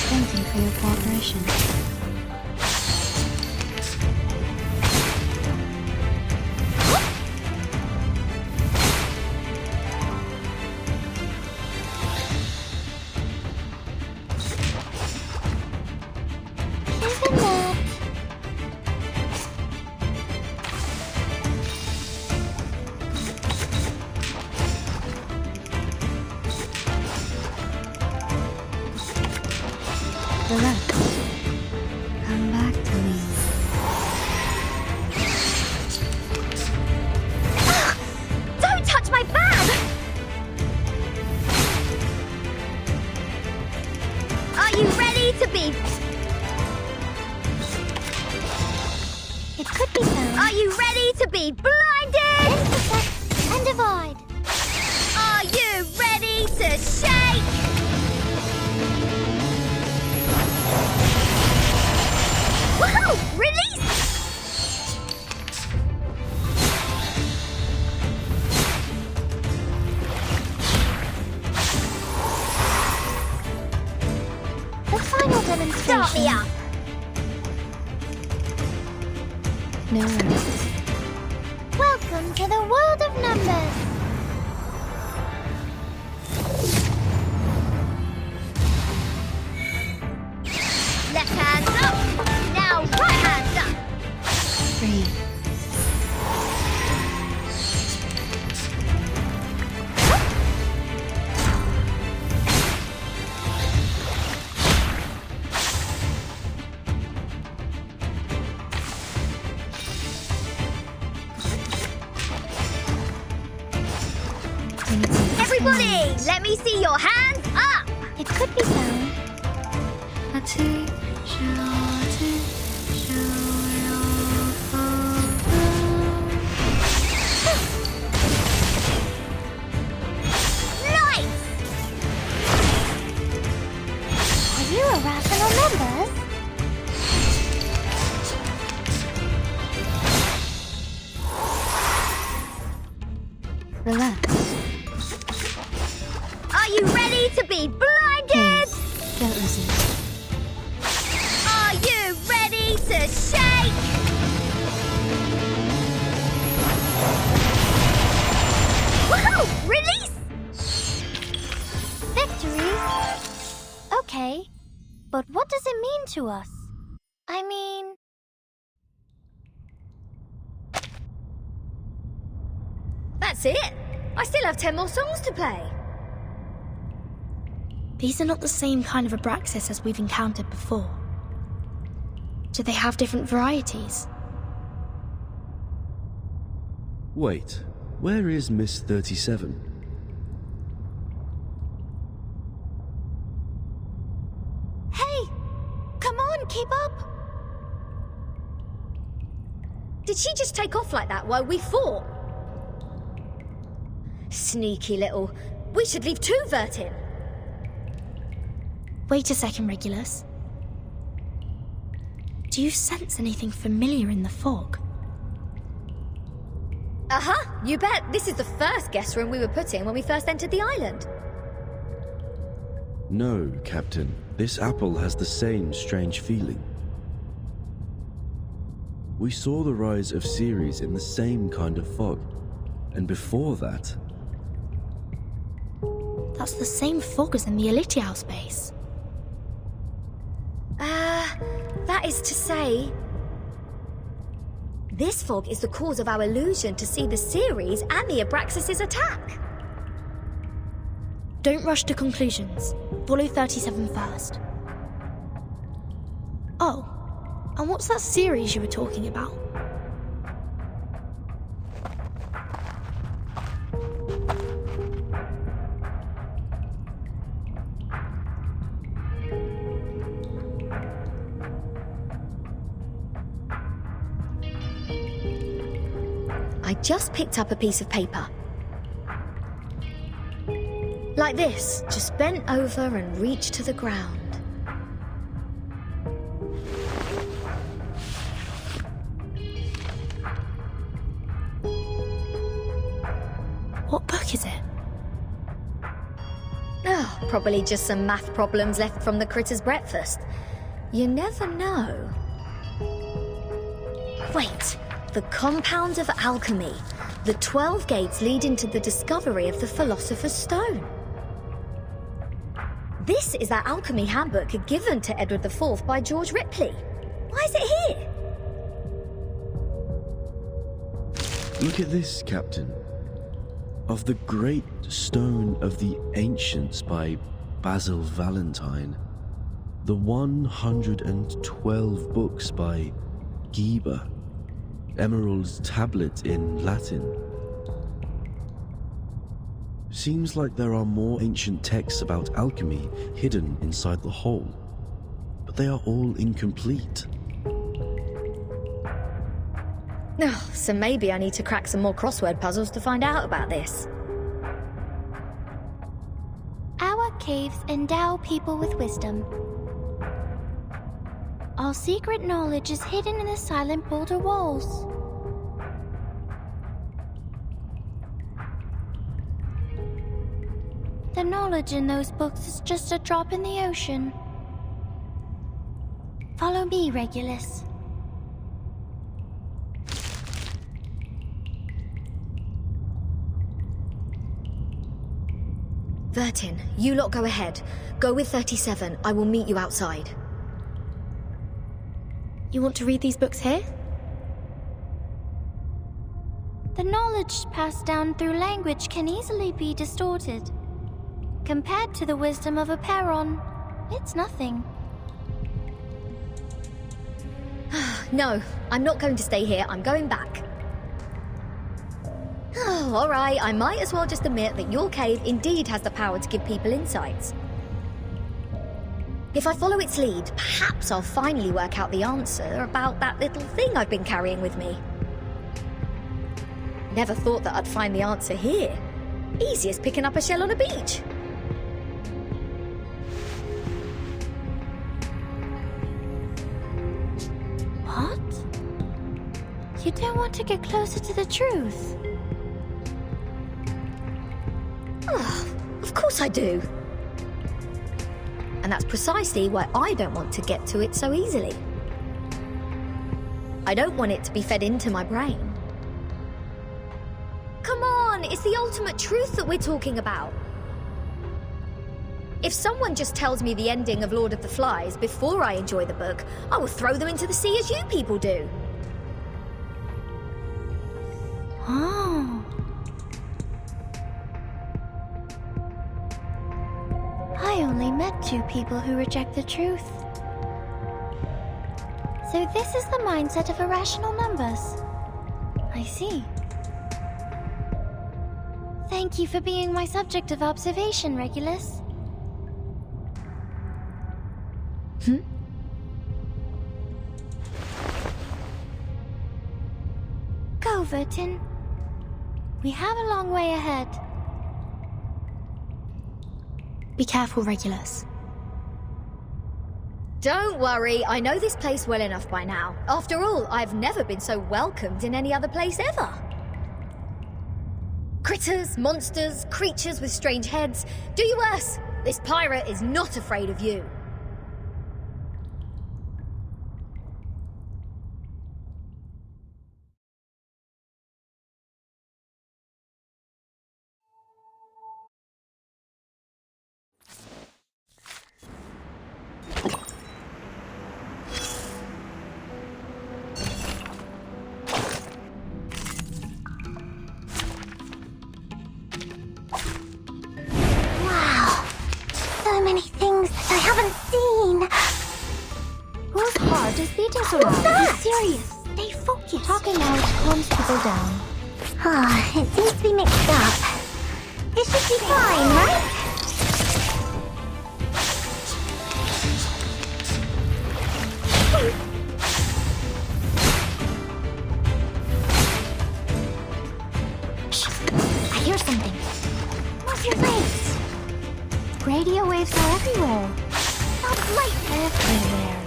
Thank you for your cooperation. Come back to me. Don't touch my bag! Are you ready to be... It could be found. Are you ready to be blinded? Intersect and divide. Are you ready to shake? Woohoo! Release! The final demonstration. Start me up! No worries. Welcome to the world of numbers. Left hand up. Now right hand up. 3. Everybody, let me see your hands up. It could be found. A 2. Nice! Are you irrational numbers? nevertheless. Are you ready to be blinded? Don't listen. Are you ready to shake? Woohoo! Release! Victory? Okay, but what does it mean to us? I mean... That's it. I still have 10 more songs to play. These are not the same kind of Abraxas as we've encountered before. Do they have different varieties? Wait, where is Miss 37? Hey! Come on, keep up! Did she just take off like that while we fought? Sneaky little... We should leave too, Vertin. Wait a second, Regulus. Do you sense anything familiar in the fog? Uh-huh, you bet. This is the first guest room we were put in when we first entered the island. No, Captain. This apple has the same strange feeling. We saw the rise of Ceres in the same kind of fog. And before that... That's the same fog as in the Elitiao base. That is to say... This fog is the cause of our illusion to see the Ceres and the Abraxas' attack. Don't rush to conclusions. Follow 37 first. Oh, and what's that series you were talking about? I just picked up a piece of paper. Like this, just bent over and reached to the ground. What book is it? Oh, probably just some math problems left from the critter's breakfast. You never know. Wait. The Compound of Alchemy. The 12 gates leading to the discovery of the Philosopher's Stone. This is that alchemy handbook given to Edward IV by George Ripley. Why is it here? Look at this, Captain. Of the Great Stone of the Ancients by Basil Valentine. The 112 books by Geber. Emerald's tablet in Latin. Seems like there are more ancient texts about alchemy hidden inside the whole, but they are all incomplete. Oh, so maybe I need to crack some more crossword puzzles to find out about this. Our caves endow people with wisdom. Our secret knowledge is hidden in the silent boulder walls. The knowledge in those books is just a drop in the ocean. Follow me, Regulus. Vertin, you lot go ahead. Go with 37. I will meet you outside. You want to read these books here? The knowledge passed down through language can easily be distorted. Compared to the wisdom of a Perron, it's nothing. No, I'm not going to stay here. I'm going back. Oh, all right. I might as well just admit that your cave indeed has the power to give people insights. If I follow its lead, perhaps I'll finally work out the answer about that little thing I've been carrying with me. Never thought that I'd find the answer here. Easy as picking up a shell on a beach. What? You don't want to get closer to the truth? Of course I do. And that's precisely why I don't want to get to it so easily. I don't want it to be fed into my brain. Come on, it's the ultimate truth that we're talking about. If someone just tells me the ending of Lord of the Flies before I enjoy the book, I will throw them into the sea as you people do. Oh. I only met 2 people who reject the truth. So this is the mindset of irrational numbers. I see. Thank you for being my subject of observation, Regulus. Go, Vertin. We have a long way ahead. Be careful, Regulus. Don't worry, I know this place well enough by now. After all, I've never been so welcomed in any other place ever. Critters, monsters, creatures with strange heads. Do you worse. This pirate is not afraid of you. Wow. So many things that I haven't seen. Whose heart is beating so loud? Be serious. Stay focused. Talking out calms people down. It seems to be mixed up. It should be fine, right? I hear something. What's your face? Radio waves are everywhere. Not light everywhere.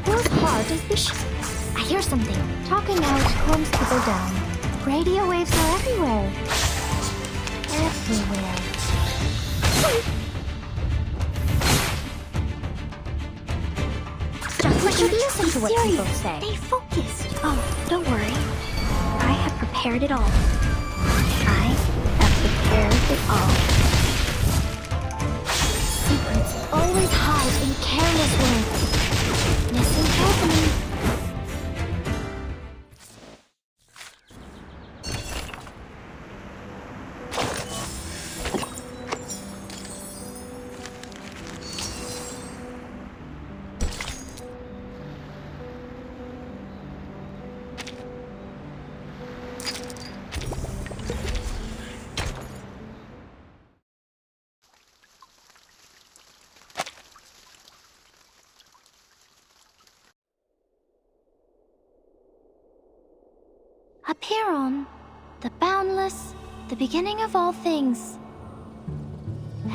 Whose heart is this? I hear something. Talking out calms people down. Radio waves are everywhere. Everywhere. Just like you listen to what people Serious. say. Stay focused. Oh, don't worry. I have prepared it all. I have prepared it all. Secrets always hide in careless words. Listen carefully. Apeiron, the boundless, the beginning of all things.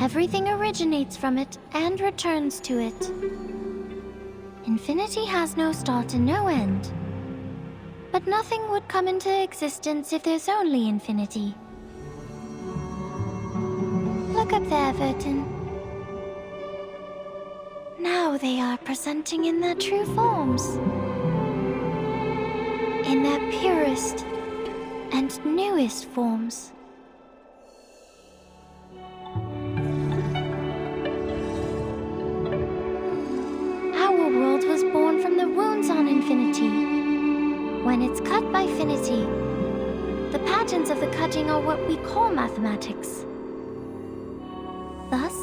Everything originates from it and returns to it. Infinity has no start and no end. But nothing would come into existence if there's only infinity. Look up there, Vertin. Now they are presenting in their true forms. In their purest and newest forms. Our world was born from the wounds on infinity. When it's cut by finity, the patterns of the cutting are what we call mathematics. Thus,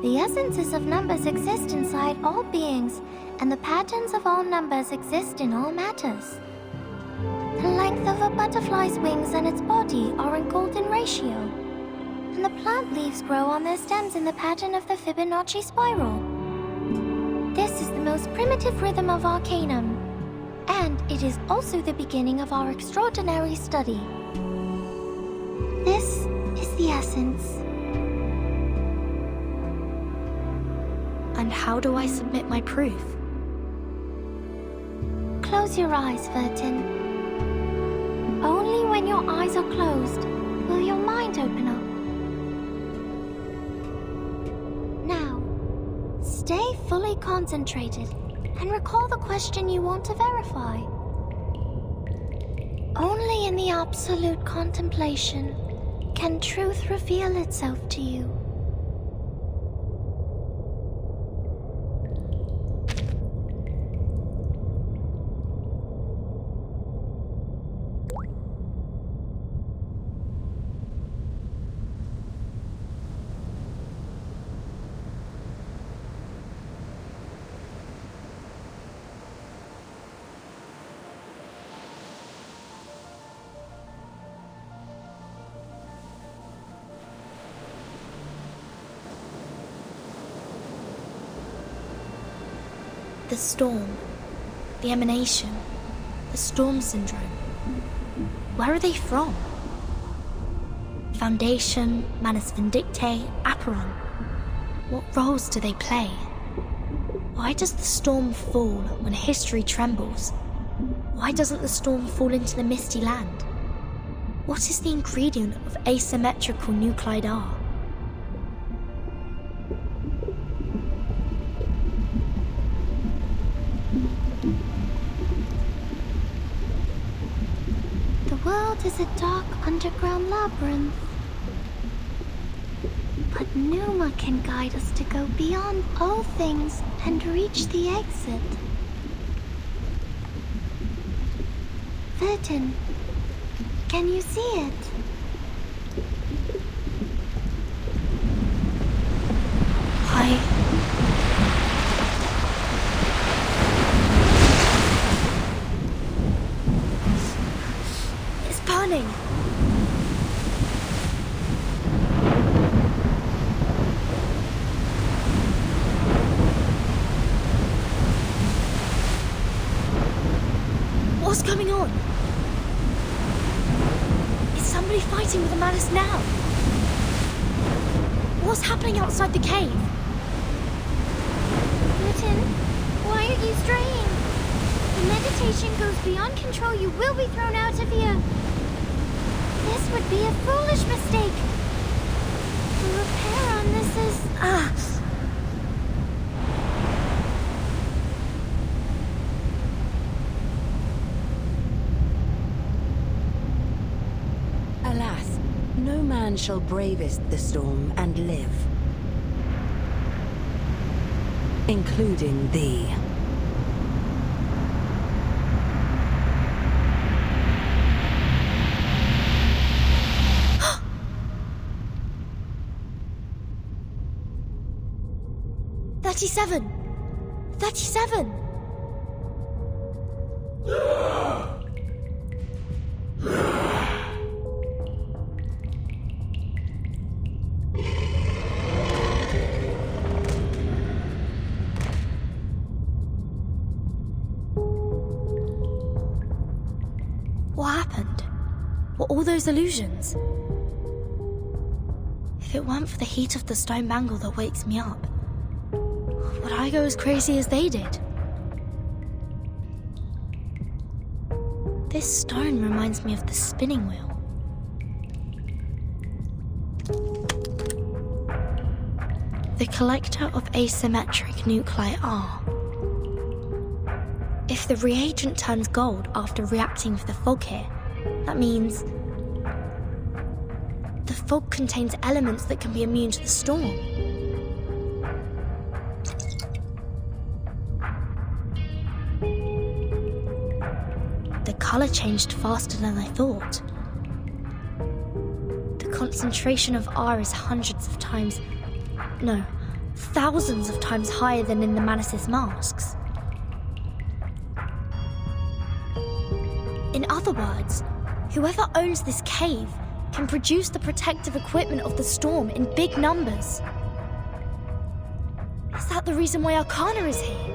the essences of numbers exist inside all beings, and the patterns of all numbers exist in all matters. The length of a butterfly's wings and its body are in golden ratio, and the plant leaves grow on their stems in the pattern of the Fibonacci spiral. This is the most primitive rhythm of Arcanum, and it is also the beginning of our extraordinary study. This is the essence. And how do I submit my proof? Close your eyes, Vertin. Only when your eyes are closed will your mind open up. Now, stay fully concentrated and recall the question you want to verify. Only in the absolute contemplation can truth reveal itself to you. The storm, the emanation, the storm syndrome. Where are they from? Foundation, Manus Vindictae, Aperon. What roles do they play? Why does the storm fall when history trembles? Why doesn't the storm fall into the misty land? What is the ingredient of asymmetrical nuclide R? The world is a dark underground labyrinth. But Numa can guide us to go beyond all things and reach the exit. Vertin, can you see it? It's burning! What's going on? Is somebody fighting with the Manus now? What's happening outside the cave? Vertin, why are you straying? The meditation goes beyond control. You will be thrown out of here. This would be a foolish mistake. The repair on this is... Alas, no man shall bravest the storm and live. Including thee. "37! 37! What happened? Were all those illusions? If it weren't for the heat of the stone bangle that wakes me up, would I go as crazy as they did? This stone reminds me of the spinning wheel. The collector of asymmetric nuclei R. If the reagent turns gold after reacting with the fog here, that means the fog contains elements that can be immune to the storm. The color changed faster than I thought. The concentration of R is hundreds of times, no, thousands of times higher than in the Manus' masks. In other words, whoever owns this cave can produce the protective equipment of the storm in big numbers. Is that the reason why Arcana is here?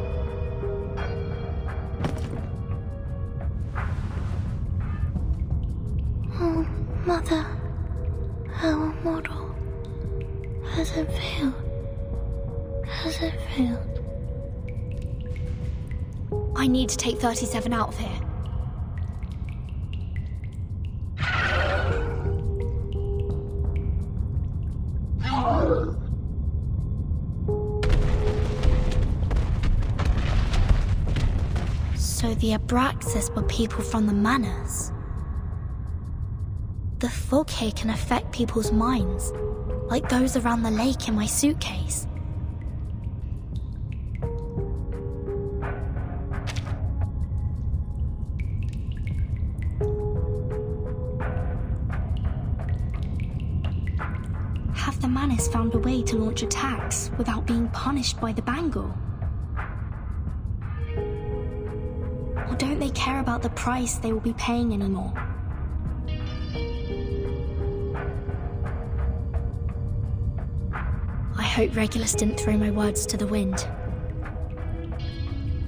Oh, Mother, our model. Has it failed? Has it failed? I need to take 37 out of here. So the Abraxas were people from the manors. The fog here can affect people's minds, like those around the lake in my suitcase. Have the manors found a way to launch attacks without being punished by the Bangle? Or don't they care about the price they will be paying anymore? I hope Regulus didn't throw my words to the wind.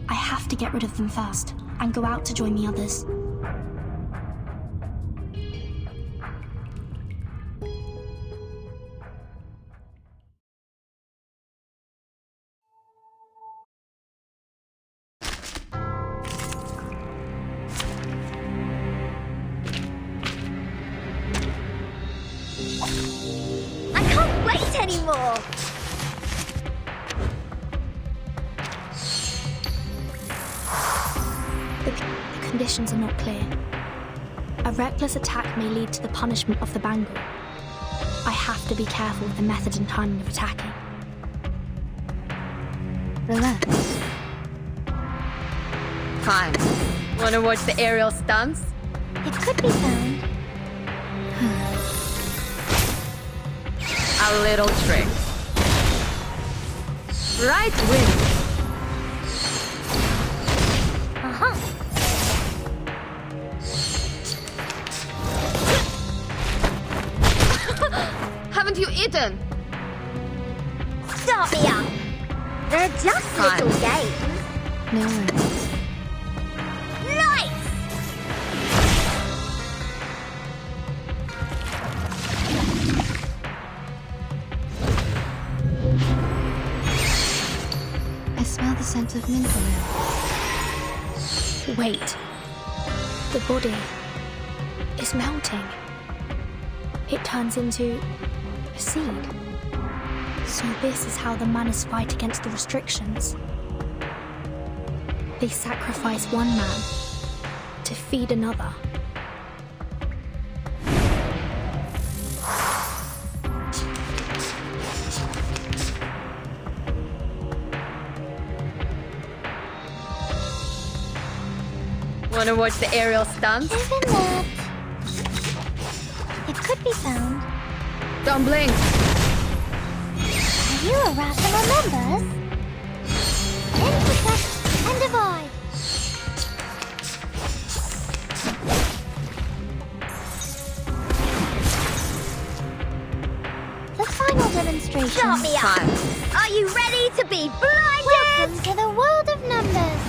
I have to get rid of them first, and go out to join the others. I can't wait anymore! The conditions are not clear. A reckless attack may lead to the punishment of the Bangle. I have to be careful with the method and timing of attacking. Relax. Fine. Wanna watch the aerial stunts? It could be found. A little trick. Right wing. Uh-huh. Haven't you eaten? Start me up! They're just Fine. little games. No worries. Nice! I smell the scent of mint oil. Wait. The body is melting. It turns into a seed. So this is how the manors fight against the restrictions. They sacrifice one man to feed another. Wanna watch the aerial stunts? Isn't that? It could be found. Don't blink. Are you a rational members? Intersect and divide. The final demonstration. Start me up! Are you ready to be blinded? Welcome to the world of numbers.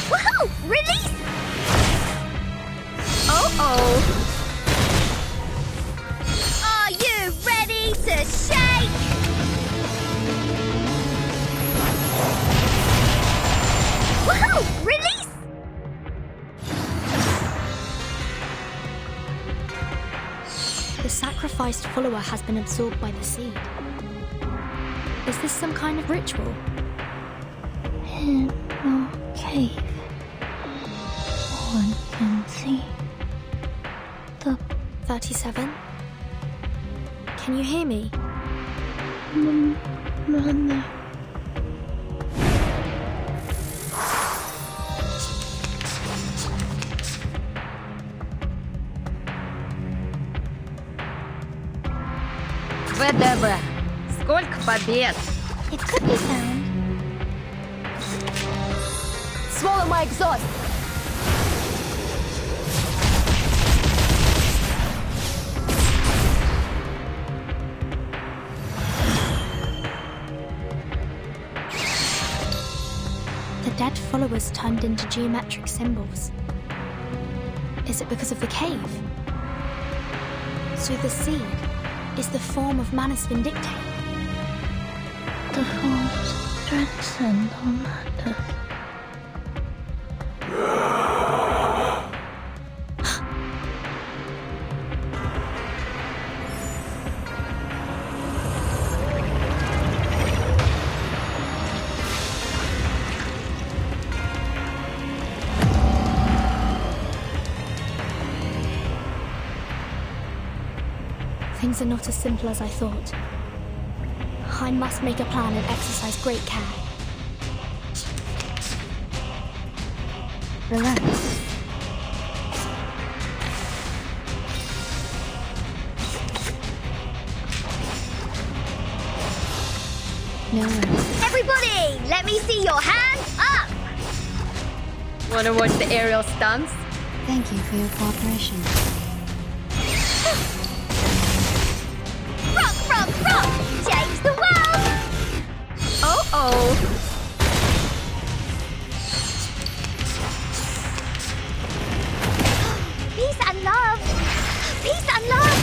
Woohoo! Release! Uh-oh! Are you ready to shake? Woohoo! Release! The sacrificed follower has been absorbed by the seed. Is this some kind of ritual? In a cave, one can see the 37? Can you hear me? mother. ВДВ. Сколько побед? It could be found. Swallow my exhaust. The dead followers turned into geometric symbols. Is it because of the cave? So the seed, is the form of Manus Vindictae. The forms transcend all matter. Things are not as simple as I thought. I must make a plan and exercise great care. Relax. No worries. Everybody, let me see your hands up! Wanna watch the aerial stunts? Thank you for your cooperation. Rock, rock, rock! Change the world! Oh. Peace and love! Peace and love!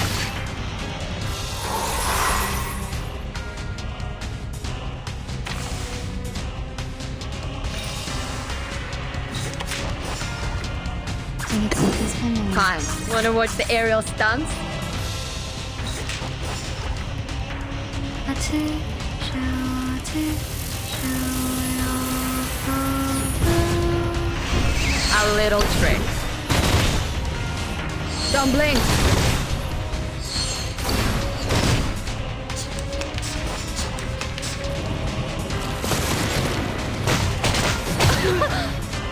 Fine. Wanna watch the aerial stunts? A little trick. Don't blink.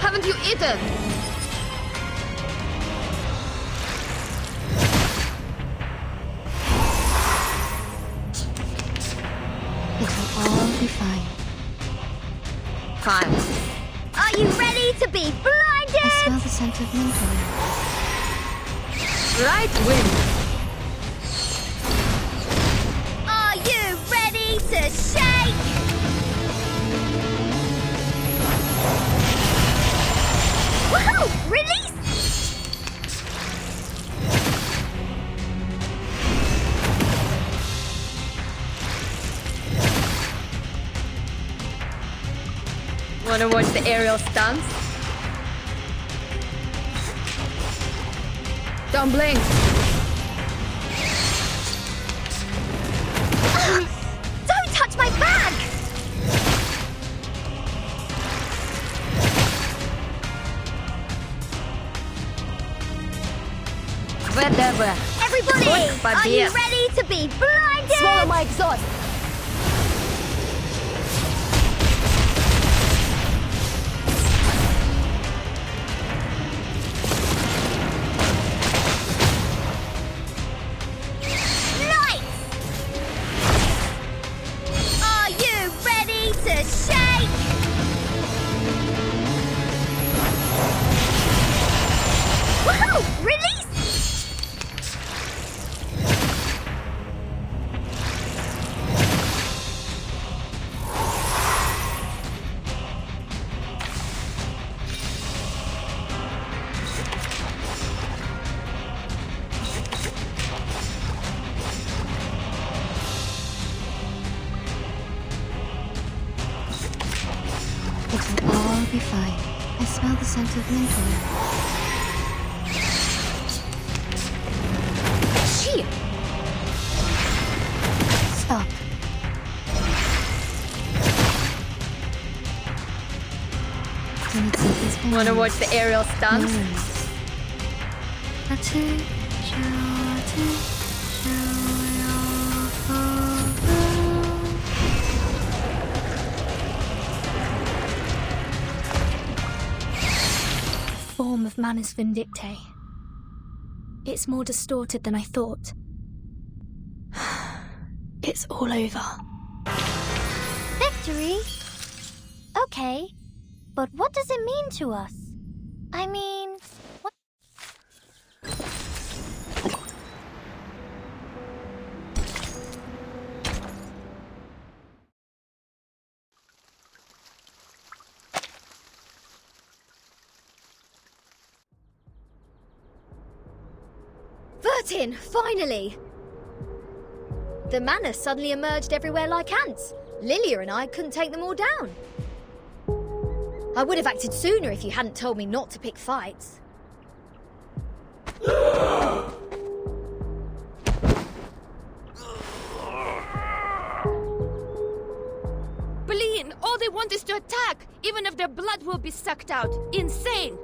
Haven't you eaten? It will all be fine. Fine. Are you ready to be blinded? I smell the scent of mint oil. Right wind. Are you ready to shake? Woohoo! Release! Wanna watch the aerial stunts? Don't blink. Don't touch my bag! Whatever. Everybody, are you ready to be blinded? Swallow my exhaust. Are you ready to shake? Woohoo! Release! It will all be fine. I smell the scent of mint oil. Shit! Stop. Wanna watch the aerial stunts? Form of Manus Vindictae. It's more distorted than I thought. It's all over. Victory? Okay, but what does it mean to us? I mean, what? Vertin, finally! The manor suddenly emerged everywhere like ants. Lilia and I couldn't take them all down. I would have acted sooner if you hadn't told me not to pick fights. Bleen, all they want is to attack, even if their blood will be sucked out. Insane!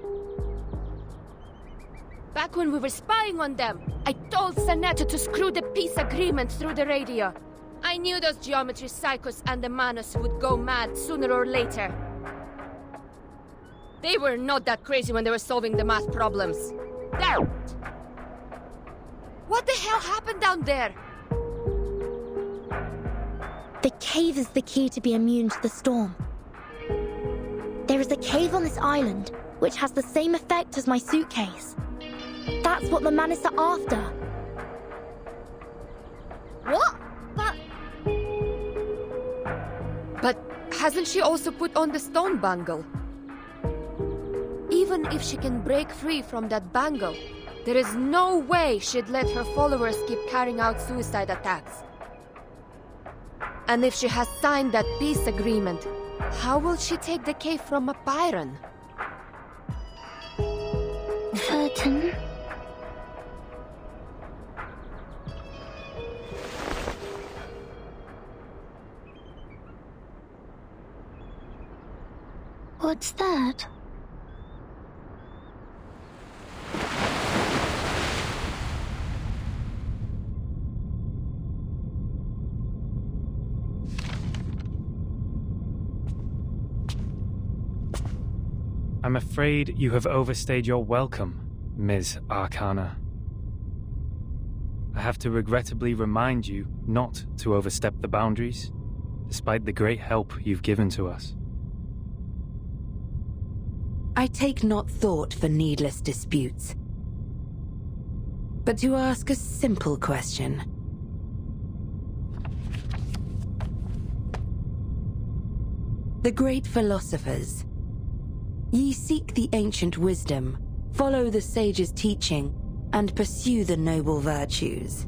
Back when we were spying on them, I told Sanetta to screw the peace agreement through the radio. I knew those geometry psychos and the Manus would go mad sooner or later. They were not that crazy when they were solving the math problems. There! What the hell happened down there? The cave is the key to be immune to the storm. There is a cave on this island, which has the same effect as my suitcase. That's what the Manus are after. What? But hasn't she also put on the stone bangle? Even if she can break free from that bangle, there is no way she'd let her followers keep carrying out suicide attacks. And if she has signed that peace agreement, how will she take the cave from a Byron? Curtain. What's that? I'm afraid you have overstayed your welcome, Ms. Arcana. I have to regrettably remind you not to overstep the boundaries, despite the great help you've given to us. I take not thought for needless disputes. But to ask a simple question. The great philosophers. Ye seek the ancient wisdom, follow the sage's teaching, and pursue the noble virtues.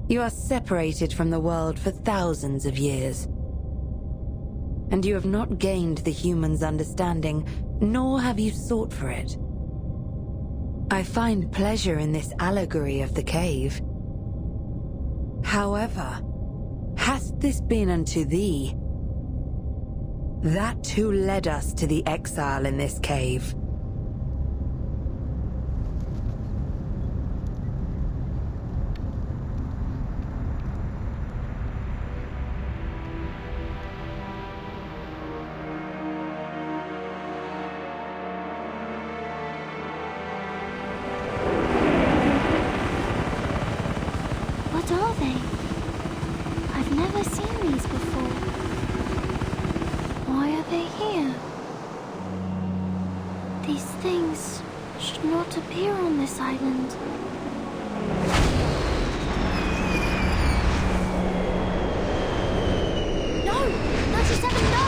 You are separated from the world for thousands of years. And you have not gained the human's understanding, nor have you sought for it. I find pleasure in this allegory of the cave. However, hast this been unto thee? That who led us to the exile in this cave. What are they? I've never seen these before. Why are they here? These things should not appear on this island. No! 97, no!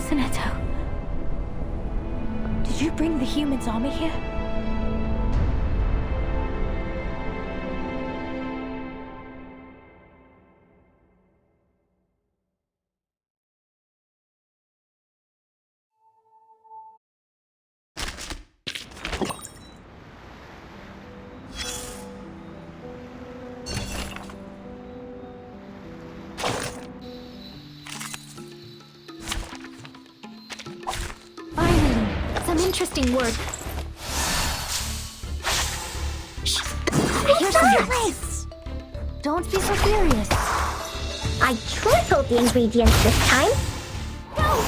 Sinetto. Did you bring the humans' army here? Interesting work. Here's some place. Don't be so furious. I tripled the ingredients this time. No!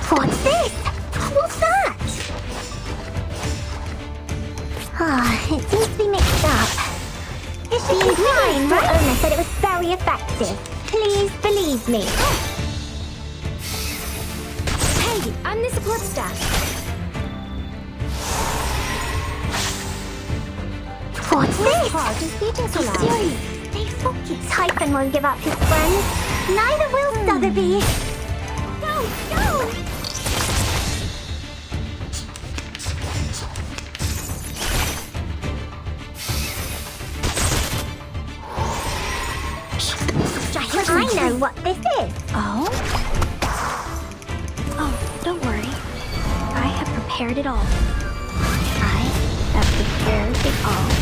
What's this? What's that? Ah, it seems to be mixed up. Is The Imperial Store owner said it was very effective. Please believe me. Hey, I'm the support staff. What's this? Heart is beating so loud. Serious. Stay focused. Typhon won't give up his friends. Neither will Sotheby. Go, go! I know what this is. Oh? Oh, don't worry. I have prepared it all. I have prepared it all.